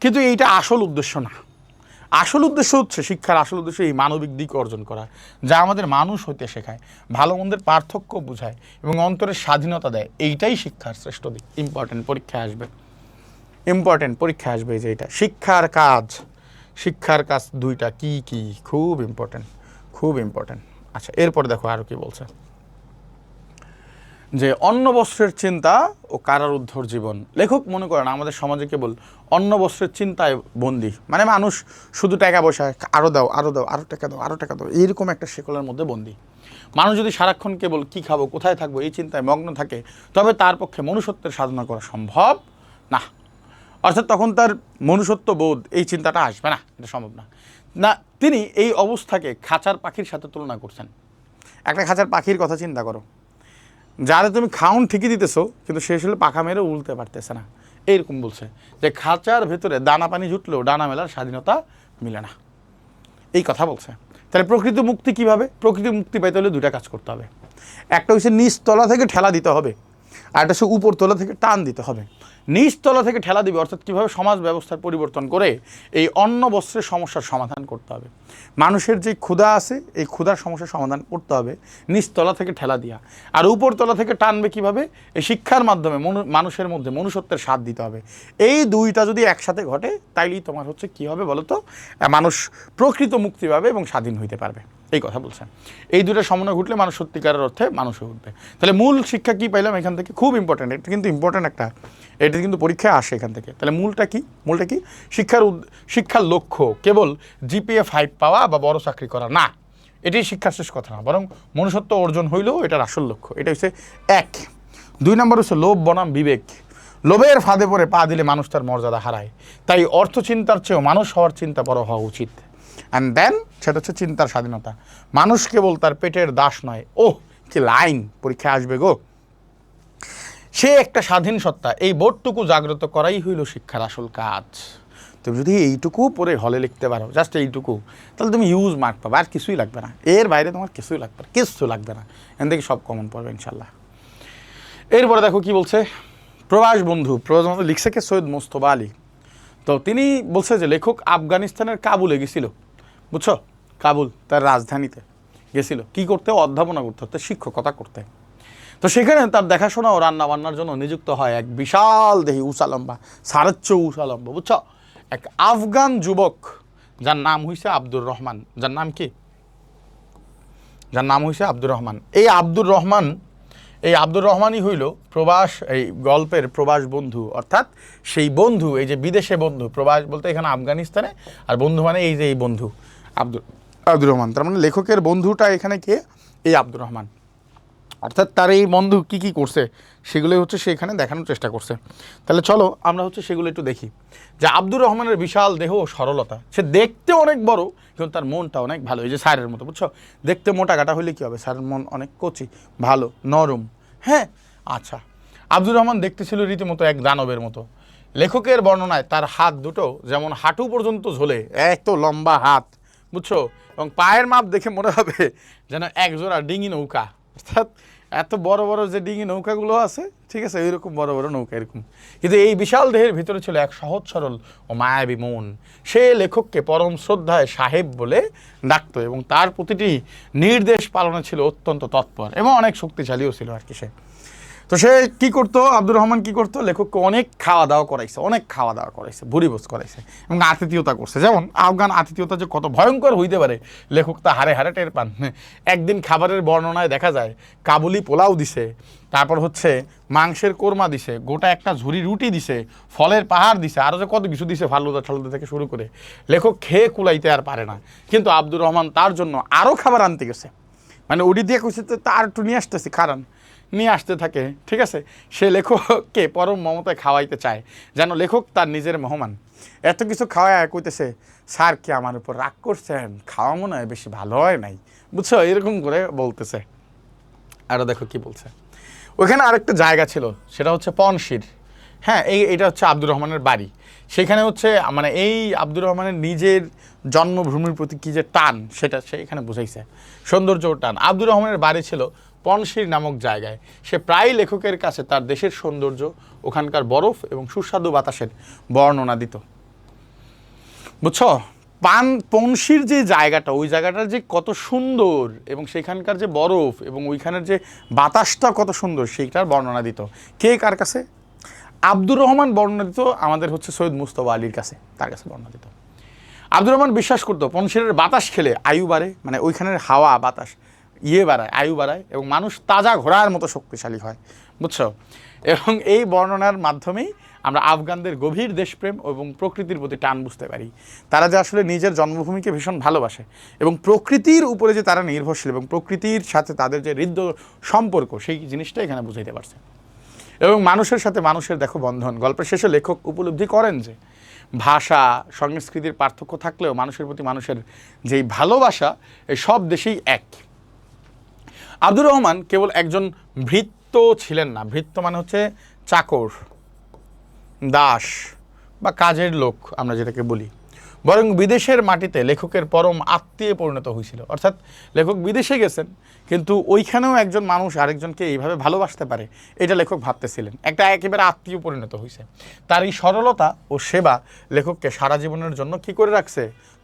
কিন্তু এইটা আসল উদ্দেশ্য না। আসল উদ্দেশ্য হচ্ছে শিক্ষার আসল উদ্দেশ্য এই মানবিক দিক অর্জন করা, যা আমাদের মানুষ হইতে শেখায়, ভালো মন্দের পার্থক্য বোঝায় এবং অন্তরের স্বাধীনতা দেয়। এইটাই শিক্ষার শ্রেষ্ঠ দিক। ইম্পর্টেন্ট পরীক্ষা আসবে যে এটা শিক্ষার কাজ দুইটা কি কি, খুব ইম্পর্টেন্ট। আচ্ছা, এরপরে দেখো আরও কি বলছে, যে অন্ন বস্ত্রের চিন্তা ও কারারুদ্ধর জীবন। লেখক মনে করেন আমাদের সমাজে কেবল অন্ন বস্ত্রের চিন্তায় বন্দী, মানে মানুষ শুধু টাকা পয়সা, আরও দাও, আরও টাকা দাও, এইরকম একটা শেকলের মধ্যে বন্দী। মানুষ যদি সারাক্ষণ কেবল কী খাবো, কোথায় থাকবো এই চিন্তায় মগ্ন থাকে, তবে তার পক্ষে মনুষ্যত্বের সাধনা করা সম্ভব না। অর্থাৎ তখন তার মনুষ্যত্ব বোধ, এই চিন্তাটা আসবে না, এটা সম্ভব না। তিনি এই অবস্থাকে খাঁচার পাখির সাথে তুলনা করছেন। একটা খাঁচার পাখির কথা চিন্তা করো, যারা তুমি খাউন ঠিকই দিতেছো, কিন্তু সে আসলে পাখা মেরে উড়তে পারতেছে না। এইরকম বলছে যে খাঁচার ভেতরে দানা পানি জুটলেও ডানা মেলার স্বাধীনতা মিলে না, এই কথা বলছে। তাহলে প্রকৃত মুক্তি কীভাবে? প্রকৃত মুক্তি পাইতে হলে দুইটা কাজ করতে হবে, একটা হচ্ছে নিচতলা থেকে ঠেলা দিতে হবে, আর একটা হচ্ছে উপরতলা থেকে টান দিতে হবে। নিচতলা থেকে ঠেলা দিবে অর্থাৎ কীভাবে সমাজ ব্যবস্থার পরিবর্তন করে এই অন্ন বস্ত্রের সমস্যার সমাধান করতে হবে। মানুষের যে ক্ষুধা আছে, এই ক্ষুধার সমস্যার সমাধান করতে হবে নিচতলা থেকে ঠেলা দিয়া। আর উপরতলা থেকে টানবে কিভাবে? এই শিক্ষার মাধ্যমে মানুষের মধ্যে মনুষ্যত্বের স্বাদ দিতে হবে। এই দুইটা যদি একসাথে ঘটে, তাইলেই তোমার হচ্ছে কী হবে বলো তো, মানুষ প্রকৃত মুক্তি পাবে এবং স্বাধীন হইতে পারবে, এই কথা বলছেন। এই দুটো সমন্বয় ঘটলে মানুষ সত্যিকারের অর্থে মানুষ হয়ে উঠবে। তাহলে মূল শিক্ষা কী পাইলাম এখান থেকে? খুব ইম্পর্ট্যান্ট, এটা কিন্তু ইম্পর্ট্যান্ট এটা কিন্তু পরীক্ষায় আসে এখান থেকে। তাহলে মূলটা কি? শিক্ষার লক্ষ্য কেবল GPA 5 পাওয়া বা বড় চাকরি করা না, এটাই শিক্ষার শেষ কথা না, বরং মনুষ্যত্ব অর্জন হইলেও এটার আসল লক্ষ্য। এটা হচ্ছে 1। 2 নম্বর হচ্ছে লোভ বনাম বিবেক। লোভের ফাঁদে পড়ে পা দিলে মানুষ তার মর্যাদা হারায়, তাই অর্থ চিন্তার চেয়েও মানুষ হওয়ার চিন্তা বড় হওয়া উচিত। অ্যান্ড দেন সেটা হচ্ছে চিন্তার স্বাধীনতা। মানুষ কেবল তার পেটের দাস নয়, কি লাইন, পরীক্ষায় আসবে গো, সে একটা স্বাধীন সত্তা। এই বোধটুকু জাগ্রত করাই হইল শিক্ষার আসল কাজ। তুমি যদি এইটুকু পরে হলে লিখতে পারো, জাস্ট এইটুকু, তাহলে তুমি ইউজ মার্ক পাবে, আর কিছুই লাগবে না, এর বাইরে তোমার কিছুই লাগবে না, এখান থেকে সব কমন পড়বে ইনশাল্লাহ। এরপরে দেখো কি বলছে, প্রবাস বন্ধু লিখছে কে সৈয়দ মোস্তফা আলী। তো তিনি বলছে যে লেখক আফগানিস্তানের কাবুলে গেছিল, বুঝছো, কাবুল তার রাজধানীতে গেছিল কি করতে, অধ্যাপনা করতে, শিক্ষকতা করতে। তো সেখানে তার দেখাশোনা ও রান্না বান্নার জন্য নিযুক্ত হয় এক বিশাল দেহি উঁচালম্বা, সারচ্চ উঁচালম্বা, বুঝছো, এক আফগান যুবক যার নাম হইছে আব্দুর রহমান। যার নাম কি? যার নাম হইছে আব্দুর রহমান। এই আব্দুর রহমানই হইল প্রবাস, এই গল্পের প্রবাস বন্ধু, অর্থাৎ সেই বন্ধু, এই যে বিদেশে বন্ধু, প্রবাস বলতে এখানে আফগানিস্তানে, আর বন্ধু মানে এই যে এই বন্ধু আব্দুর রহমান। তার মানে লেখকের বন্ধুটা এখানে কে? এই আব্দুর রহমান। অর্থাৎ তার এই বন্ধু কি কি করছে সেগুলোই হচ্ছে সে এখানে দেখানোর চেষ্টা করছে। তাহলে চলো আমরা হচ্ছে সেগুলো একটু দেখি। যে আব্দুর রহমানের বিশাল দেহ ও সরলতা, সে দেখতে অনেক বড় কিন্তু তার মনটা অনেক ভালো, এই যে স্যারের মতো, বুঝছো, দেখতে মোটা কাটা হইলে কী হবে, স্যারের মন অনেক কচি, ভালো, নরম। হ্যাঁ, আচ্ছা। আব্দুর রহমান দেখতে ছিল রীতিমতো এক দানবের মতো। লেখকের বর্ণনায় তার হাত দুটো যেমন হাঁটু পর্যন্ত ঝোলে, এত লম্বা হাত, বুঝছো, এবং পায়ের মাপ দেখে মনে হবে যেন এক জোড়া ডিঙি নৌকা, অর্থাৎ এত বড় বড় যে ডিঙি নৌকাগুলো আছে, ঠিক আছে, এইরকম বড় বড় নৌকা এরকম। কিন্তু এই বিশাল দেহের ভিতরে ছিল এক সহজ সরল ও মায়াবী মন। সে লেখককে পরম শ্রদ্ধায় সাহেব বলে ডাকত এবং তার প্রতিটি নির্দেশ পালনে ছিল অত্যন্ত তৎপর এবং অনেক শক্তিশালীও ছিল আর কি সে। তো সে কী করতো, আব্দুর রহমান কী করতো, লেখককে অনেক খাওয়া দাওয়া করাইছে, ভুরিভোজ করাইছে এবং আতিথেয়তা করছে। যেমন আফগান আতিথেয়তা যে কত ভয়ঙ্কর হইতে পারে লেখক তা হারে হারে টের পান। একদিন খাবারের বর্ণনায় দেখা যায় কাবুলি পোলাও দিছে, তারপর হচ্ছে মাংসের কোরমা দিছে, গোটা একটা ঝুড়ি রুটি দিছে, ফলের পাহাড় দিছে, আরও যে কত কিছু দিছে, ফালুদা ঠালুদা থেকে শুরু করে। লেখক খেয়ে কুলাইতে আর পারে না, কিন্তু আব্দুর রহমান তার জন্য আরও খাবার আনতে গেছে, মানে ওডি দিয়ে কইছে তো তার একটু নিয়ে আসতেছি, খারান নিয়ে আসতে থাকে, ঠিক আছে। সে লেখককে পরম মমতায় খাওয়াইতে চায়, যেন লেখক তার নিজের মেহমান। এত কিছু খাওয়ায় কইতেছে, স্যার কি আমার উপর রাগ করছেন, খাওয়া মনে হয় বেশি ভালো হয় নাই, বুঝছো, এরকম করে বলতেছে। আরও দেখো কি বলছে। ওইখানে আরেকটা জায়গা ছিল, সেটা হচ্ছে পনশির। হ্যাঁ, এইটা হচ্ছে আব্দুর রহমানের বাড়ি। সেখানে হচ্ছে মানে এই আব্দুর রহমানের নিজের জন্মভূমির প্রতি কী যে টান, সেটা সে এখানে বুঝাইছে, সৌন্দর্য ও টান। আব্দুর রহমানের বাড়ি ছিল পনশির নামক জায়গায়। সে প্রায় লেখকের কাছে তার দেশের সৌন্দর্য, ওখানকার বরফ এবং সুস্বাদু বাতাসের বর্ণনা দিত, বুঝছো। পনশির যে জায়গাটা, ওই জায়গাটার যে কত সুন্দর এবং সেখানকার যে বরফ এবং ওইখানের যে বাতাসটা কত সুন্দর, সেইটার বর্ণনা দিত। কে কার কাছে? আব্দুর রহমান বর্ণনা দিত আমাদের হচ্ছে সৈয়দ মুস্তফা আলীর কাছে, তার কাছে বর্ণনা দিত। আব্দুর রহমান বিশ্বাস করতো পনশিরের বাতাস খেলে আয়ু বাড়ে, মানে ওইখানের হাওয়া বাতাস বাড়ায়, আয়ু বাড়ায় এবং মানুষ তাজা ঘোড়ার মতো শক্তিশালী হয়, বুঝছো। এবং এই বর্ণনার মাধ্যমেই আমরা আফগানদের গভীর দেশপ্রেম এবং প্রকৃতির প্রতি টান বুঝতে পারি। তারা যে আসলে নিজের জন্মভূমিকে ভীষণ ভালোবাসে এবং প্রকৃতির উপরে যে তারা নির্ভরশীল এবং প্রকৃতির সাথে তাদের যে হৃদ্য সম্পর্ক, সেই জিনিসটা এখানে বুঝাইতে পারছে। এবং মানুষের সাথে মানুষের দেখো বন্ধন। গল্পের শেষে লেখক উপলব্ধি করেন যে ভাষা সংস্কৃতির পার্থক্য থাকলেও মানুষের প্রতি মানুষের যেই ভালোবাসা, এই সব দেশেই এক। আব্দুর রহমান কেবল একজন ভৃত্য ছিলেন না, ভৃত্য মানে হচ্ছে চাকর, দাস বা কাজের লোক আমরা যেটাকে বলি, বরং বিদেশের মাটিতে লেখকের পরম আত্মীয়ে পরিণত হয়েছিল। অর্থাৎ লেখক বিদেশে গেছেন কিন্তু ওইখানেও একজন মানুষ আরেকজনকে এইভাবে ভালোবাসতে পারে, এটা লেখক ভাবতেছিলেন, একটা একেবারে আত্মীয় পরিণত হয়েছে। তার এই সরলতা ও সেবা লেখককে সারা জীবনের জন্য কি করে রাখছে,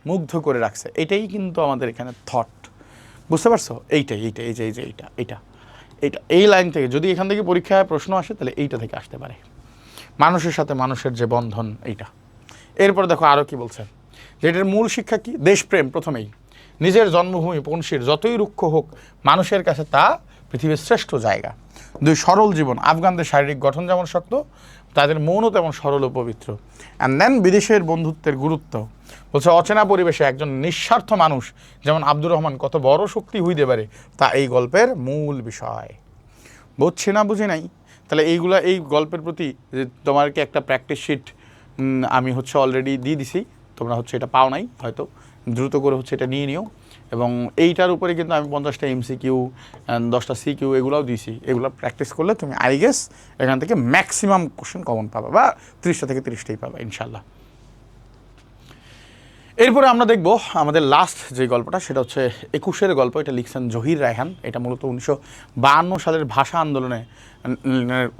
মুগ্ধ করে রাখছে। এটাই কিন্তু আমাদের এখানে থট, বুঝতে পারছো? এইটাই এই লাইন থেকে যদি এখান থেকে পরীক্ষায় প্রশ্ন আসে তাহলে এইটা থেকে আসতে পারে, মানুষের সাথে মানুষের যে বন্ধন, এইটা। এরপর দেখো আরও কি বলছে, যে এটার মূল শিক্ষা কি? দেশপ্রেম। প্রথমেই নিজের জন্মভূমি পনশির যতই রুক্ষ হোক মানুষের কাছে তা পৃথিবীর শ্রেষ্ঠ জায়গা। দুই, সরল জীবন। আফগানদের শারীরিক গঠন যেমন শক্ত, তাদের মনও তেমন সরল ও পবিত্র। অ্যান্ড দেন বিদেশের বন্ধুত্বের গুরুত্ব বলছে, অচেনা পরিবেশে একজন নিঃস্বার্থ মানুষ যেমন আব্দুর রহমান কত বড় শক্তি হইতে পারে তা এই গল্পের মূল বিষয়। বুঝছি না, বুঝি নাই? তাহলে এই গল্পের প্রতি তোমাকে একটা প্র্যাকটিস শিট আমি হচ্ছে অলরেডি দিয়ে দিছি, তোমরা হচ্ছে এটা পাও নাই হয়তো, দ্রুত করে হচ্ছে এটা নিয়ে নিও। এবং এইটার উপরে কিন্তু আমি 50টা MCQ 10টা CQ এগুলোও দিয়েছি। এগুলো প্র্যাকটিস করলে তুমি আই গেস এখান থেকে ম্যাক্সিমাম কোশ্চেন কমন পাবা, বা 30টা থেকে 30টাই পাবা ইনশাল্লাহ। এরপরে আমরা দেখব আমাদের লাস্ট যে গল্পটা, সেটা হচ্ছে 21-এর গল্প। এটা লিখছেন জহির রায়হান। এটা মূলত 1952 সালের ভাষা আন্দোলনে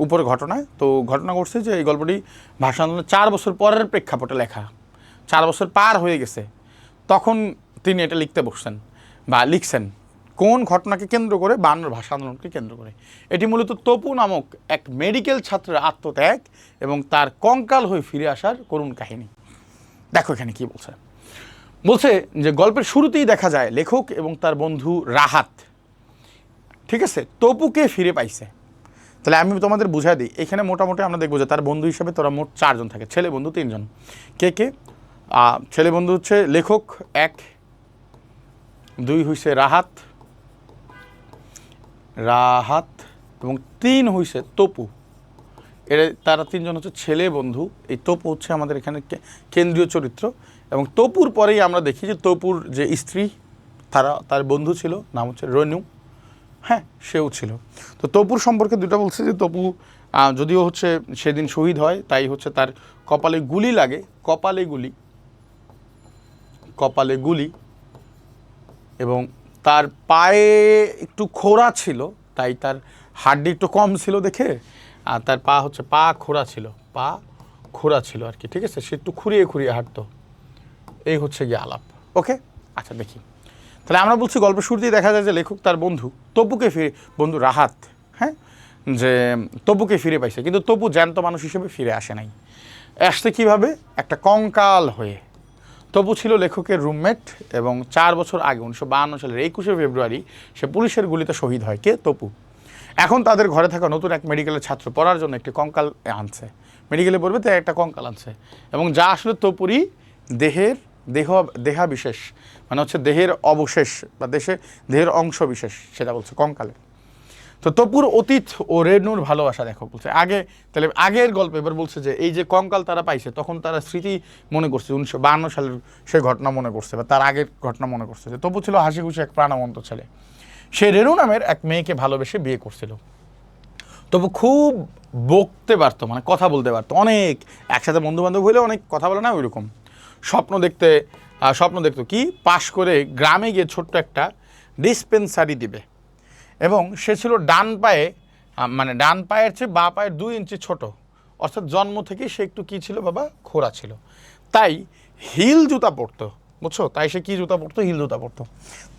উপরে ঘটনা। তো ঘটনা ঘটছে যে এই গল্পটি ভাষা আন্দোলনের 4 বছর পরের প্রেক্ষাপটে লেখা। 4 বছর পার হয়ে গেছে, তখন তিনি এটা লিখতে বসছেন বা লিখছেন। কোন ঘটনাকে কেন্দ্র করে? 52 ভাষা আন্দোলনকে কেন্দ্র করে। এটি মূলত তপু নামক এক মেডিকেল ছাত্রের আত্মত্যাগ এবং তার কঙ্কাল হয়ে ফিরে আসার করুণ কাহিনী। দেখো এখানে কি বলছে। বলছে যে গল্পের শুরুতেই দেখা যায় লেখক এবং তার বন্ধু রাহাত, ঠিক আছে, তপুকে ফিরে পাইছে। তাহলে আমি তোমাদের বুঝাই দিই, এখানে মোটামুটি আমরা দেখবো যে তার বন্ধু হিসেবে তোরা মোট 4 জন থাকে, ছেলে বন্ধু 3 জন। কে কে? ছেলে বন্ধু হচ্ছে লেখক 1, 2 হইছে রাহাত এবং 3 হইছে তপু। তারা 3 জন হচ্ছে ছেলে বন্ধু। এই তপু হচ্ছে আমাদের এখানে কেন্দ্রীয় চরিত্র। এবং তপুর পরেই আমরা দেখি যে তপুর যে স্ত্রী, তার বন্ধু ছিল, নাম হচ্ছে রেনু। হ্যাঁ, সেও ছিল। তো তপুর সম্পর্কে দুটা বলছে যে তপু যদিও হচ্ছে সেদিন শহীদ হয়, তাই হচ্ছে তার কপালে গুলি লাগে, কপালে গুলি এবং তার পায়ে একটু খোঁড়া ছিল, তাই তার হাড্ডি একটু কম ছিল দেখে, আর তার পা খোঁড়া ছিল আর কি, ঠিক আছে। সে একটু খুঁড়িয়ে হাঁটতো। এই হচ্ছে গিয়ে আলাপ। ওকে, আচ্ছা দেখি। তাহলে আমরা বলছি গল্পের শুরুতেই দেখা যায় যে লেখক তার বন্ধু বন্ধু রাহাত, হ্যাঁ, যে তপুকে ফিরে পাইছে, কিন্তু তপু জ্যান্ত মানুষ হিসেবে ফিরে আসে নাই। আসতে কীভাবে? একটা কঙ্কাল হয়ে। তপু ছিল লেখকের রুমমেট এবং 4 বছর আগে 1952 সালের 21শে ফেব্রুয়ারি সে পুলিশের গুলিতে শহীদ হয়। কে? তপু। এখন তাদের ঘরে থাকা নতুন এক মেডিকেলের ছাত্র পড়ার জন্য একটি কঙ্কাল আনছে, মেডিকেলে পড়বে, তাই একটা কঙ্কাল আনছে, এবং যা আসলে তপুরই দেহাবিশেষ, মানে হচ্ছে দেহের অবশেষ বা দেহের অংশ বিশেষ, সেটা বলছে কঙ্কালে। তো তপুর অতীত ও রেনুর ভালোবাসা দেখো বলছে তাহলে আগের গল্প। এবার বলছে যে এই যে কঙ্কাল তারা পাইছে, তখন তারা স্মৃতি মনে করছে, 1952 সালের সে ঘটনা মনে করছে বা তার আগের ঘটনা মনে করছে যে তপু ছিল হাসি খুশি এক প্রাণবন্ত ছেলে। সে রেনু নামের এক মেয়েকে ভালোবেসে বিয়ে করছিল। তবু খুব বকতে পারতো, মানে কথা বলতে পারতো অনেক, একসাথে বন্ধু বান্ধব হইলে অনেক কথা বলে না ওইরকম। স্বপ্ন দেখতো কি, পাশ করে গ্রামে গিয়ে ছোট্ট একটা ডিসপেন্সারি দিবে। এবং সে ছিল ডান পায়ের চেয়ে বাঁ পায়ের 2 ইঞ্চি ছোট, অর্থাৎ জন্ম থেকেই সে একটু কি ছিল বাবা, খোঁড়া ছিল। তাই হিল জুতা পরতো, বুঝছো? তাই সে কি জুতা পরতো? হিল জুতা পরতো।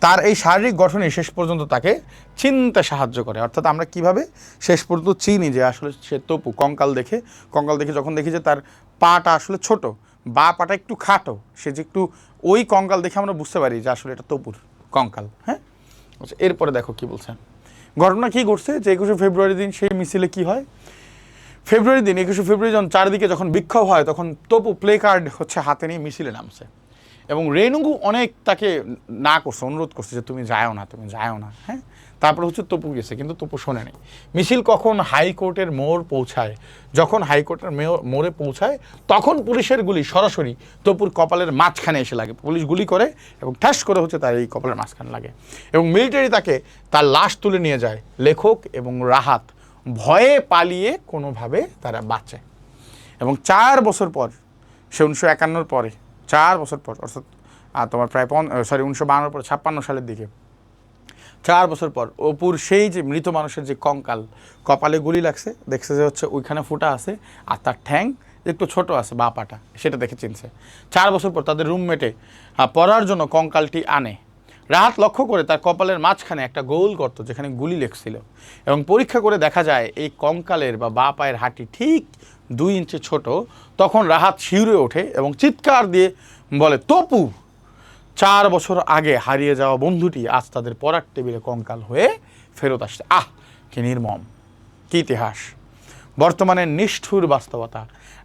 তার এই শারীরিক গঠনে শেষ পর্যন্ত তাকে চিনতে সাহায্য করে। অর্থাৎ আমরা কিভাবে শেষ পর্যন্ত চিনি যে আসলে সে তপু, কঙ্কাল দেখে যখন দেখি যে তার পাটা আসলে ছোট, বা পাটা একটু খাটো, সে যে একটু, ওই কঙ্কাল দেখে আমরা বুঝতে পারি যে আসলে এটা তপুর কঙ্কাল। হ্যাঁ, এরপরে দেখো কি বলছে। ঘটনা কি ঘটছে যে 21শে ফেব্রুয়ারি দিন সেই মিছিলে কি হয়? 21শে ফেব্রুয়ারি চারিদিকে যখন বিক্ষোভ হয়, তখন তপু প্লে কার্ড হচ্ছে হাতে নিয়ে মিছিলে নামছে। এবং রেনুগু অনেক তাকে অনুরোধ করছে যে তুমি যাও না। হ্যাঁ, তারপর হচ্ছে তপু গেছে, কিন্তু তপু শোনে নেই। মিছিল কখন হাইকোর্টের মোড় পৌঁছায়, মোড়ে পৌঁছায়, তখন পুলিশের গুলি সরাসরি তপুর কপালের মাঝখানে এসে লাগে। পুলিশ গুলি করে এবং ঠাস করে হচ্ছে তার এই কপালের মাঝখানে লাগে। এবং মিলিটারি তাকে তার লাশ তুলে নিয়ে যায়। লেখক এবং রাহাত ভয়ে পালিয়ে কোনোভাবে তারা বাঁচে। এবং 4 বছর পর, সে 1951 পরে 4 বছর পর, অর্থাৎ তোমার প্রায় 1952 পরে 56 সালের দিকে, 4 বছর পর অপুর সেই যে মৃত মানুষের যে কপালে গুলি লাগছে, দেখছে যে হচ্ছে ওইখানে ফুটা আছে, আর তার ঠ্যাং একটু ছোট আছে, বা পাটা, সেটা দেখে চিনছে। 4 বছর পর তাদের রুমমেটে পড়ার জন্য কঙ্কালটি আনে। রাহাত লক্ষ্য করে তার কপালের মাঝখানে একটা গোল গর্ত, যেখানে গুলি লেগছিল, এবং পরীক্ষা করে দেখা যায় এই কঙ্কালের বা পায়ের হাঁটি ঠিক 2 ইঞ্চি ছোট। তখন রাহাত শিউরে ওঠে এবং চিৎকার দিয়ে বলে, তপু! 4 বছর আগে হারিয়ে যাওয়া বন্ধুটি আজ তাদের পড়ার টেবিলে কঙ্কাল হয়ে ফেরত আসছে। কি নির্মম, কি ইতিহাস, বর্তমানের নিষ্ঠুর বাস্তবতা।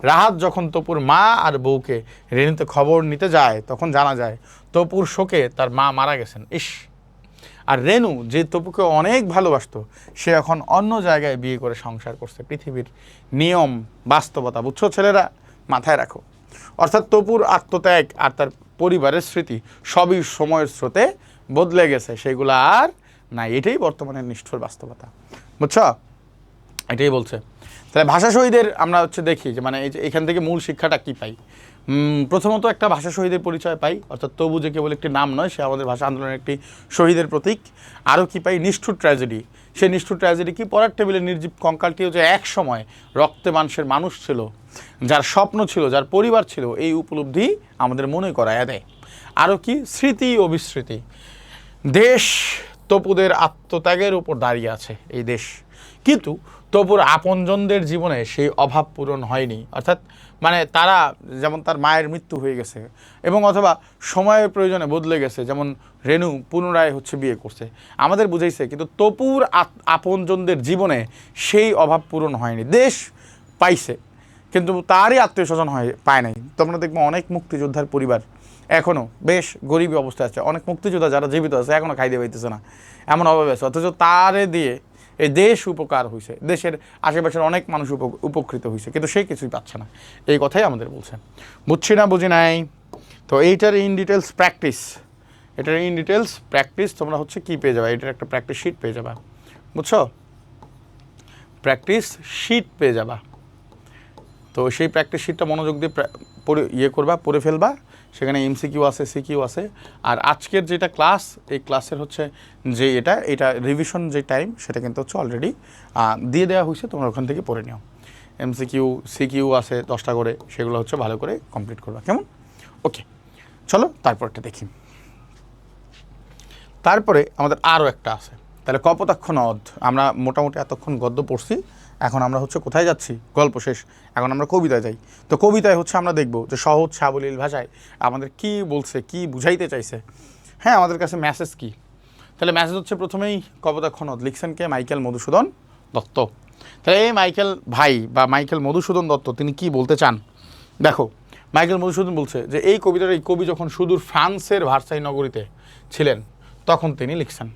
রাহাত যখন তপুর মা আর বউকে রেনুতে খবর নিতে যায়, তখন জানা যায় তপুর শোকে তার মা মারা গেছেন। আর রেনু, যে তপুকে অনেক ভালোবাসতো, সে এখন অন্য জায়গায় বিয়ে করে সংসার করছে। পৃথিবীর নিয়ম, বাস্তবতা, বুঝছো ছেলেরা? মাথায় রাখো। অর্থাৎ তপুর আত্মত্যাগ আর তার পরিবারের স্মৃতি সবই সময়ের স্রোতে বদলে গেছে, সেগুলো আর নাই। এটাই বর্তমানের নিষ্ঠুর বাস্তবতা, বুঝছো? এটাই বলছে। তাহলে ভাষা শহীদের আমরা হচ্ছে দেখি যে মানে এই যে এখান থেকে মূল শিক্ষাটা কী পাই। প্রথমত একটা ভাষা শহীদের পরিচয় পাই, অর্থাৎ তবু যে কেবল একটি নাম নয়, সে আমাদের ভাষা আন্দোলনের একটি শহীদের প্রতীক। আরও কী পাই, নিষ্ঠুর ট্র্যাজেডি। সেই নিষ্ঠুর ট্র্যাজেডি কি, পড়ার টেবিলে নির্জীব কঙ্কালটিও যে এক সময় রক্তে মাংসের মানুষ ছিল, যার স্বপ্ন ছিল, যার পরিবার ছিল, এই উপলব্ধি আমাদের মনে করায় দেয়। আরও কি, স্মৃতি ও বিস্মৃতি। দেশ তপুদের আত্মত্যাগের উপর দাঁড়িয়ে আছে এই দেশ, কিন্তু তপুর আপনজনদের জীবনে সেই অভাব পূরণ হয়নি। অর্থাৎ মানে তারা যেমন তার মায়ের মৃত্যু হয়ে গেছে এবং অথবা সময়ের প্রয়োজনে বদলে গেছে, যেমন রেণু পুনরায় হচ্ছে বিয়ে করছে, আমাদের বুঝাইছে, কিন্তু তপুর আপনজনদের জীবনে সেই অভাব পূরণ হয়নি। দেশ পাইছে কিন্তু তারই আত্মীয় স্বজন পায় নাই। তোমরা দেখবো অনেক মুক্তিযোদ্ধার পরিবার এখনও বেশ গরিবী অবস্থায় আছে, অনেক মুক্তিযোদ্ধা যারা জীবিত আছে এখনও খাইতে পাইতেছে না, এমন অভাবে আছে, অথচ তারে দিয়ে এই দেশ উপকার হয়েছে, দেশের আশেপাশের অনেক মানুষ উপকৃত হয়েছে, কিন্তু সে কিছুই পাচ্ছে না। এই কথাই আমাদের বলছে। বুঝছি না, বুঝি নাই। তো এইটার ইন ডিটেলস প্র্যাকটিস, এটার ইন ডিটেলস প্র্যাকটিস তোমরা হচ্ছে কী পেয়ে যাবে, এটার একটা প্র্যাকটিস শিট পেয়ে যাবা, বুঝছো? প্র্যাকটিস শিট পেয়ে যাবা। তো সেই প্র্যাকটিস শিটটা মনোযোগ দিয়ে করবা, পড়ে ফেলবা। সেখানে এমসিকিউ আছে, সিকিউ আছে। আর আজকের যেটা ক্লাস, এই ক্লাসের হচ্ছে যে এটা রিভিশন যে টাইম, সেটা কিন্তু হচ্ছে অলরেডি দিয়ে দেওয়া হয়েছে, তোমরা ওখান থেকে পড়ে নিও। এমসিকিউ সিকিউ আছে 10টা করে, সেগুলো হচ্ছে ভালো করে কমপ্লিট করবা, কেমন? ওকে, চলো তারপরটা দেখি। তারপরে আমাদের আরও একটা আছে। তাহলে কপোতাক্ষ নদ, আমরা মোটামুটি এতক্ষণ গদ্য পড়ছি, এখন আমরা হচ্ছে কোথায় যাচ্ছি, গল্প শেষ, এখন আমরা কবিতায় যাই। তো কবিতায় হচ্ছে আমরা দেখব যে সহজ সাবলীল ভাষায় আমাদের কি বলছে, কি বুঝাইতে চাইছে। হ্যাঁ, আমাদের কাছে মেসেজ কি? তাহলে মেসেজ হচ্ছে প্রথমেই কপোতাক্ষ নদ লিখছেন কে? মাইকেল মধুসূদন দত্ত। তাহলে এই মাইকেল ভাই বা মাইকেল মধুসূদন দত্ত তিনি কি বলতে চান? দেখো, মাইকেল মধুসূদন বলছে যে এই কবিতার এই কবি যখন সুদূর ফ্রান্সের ভার্সাই নগরীতে ছিলেন তখন তিনি লিখছেন।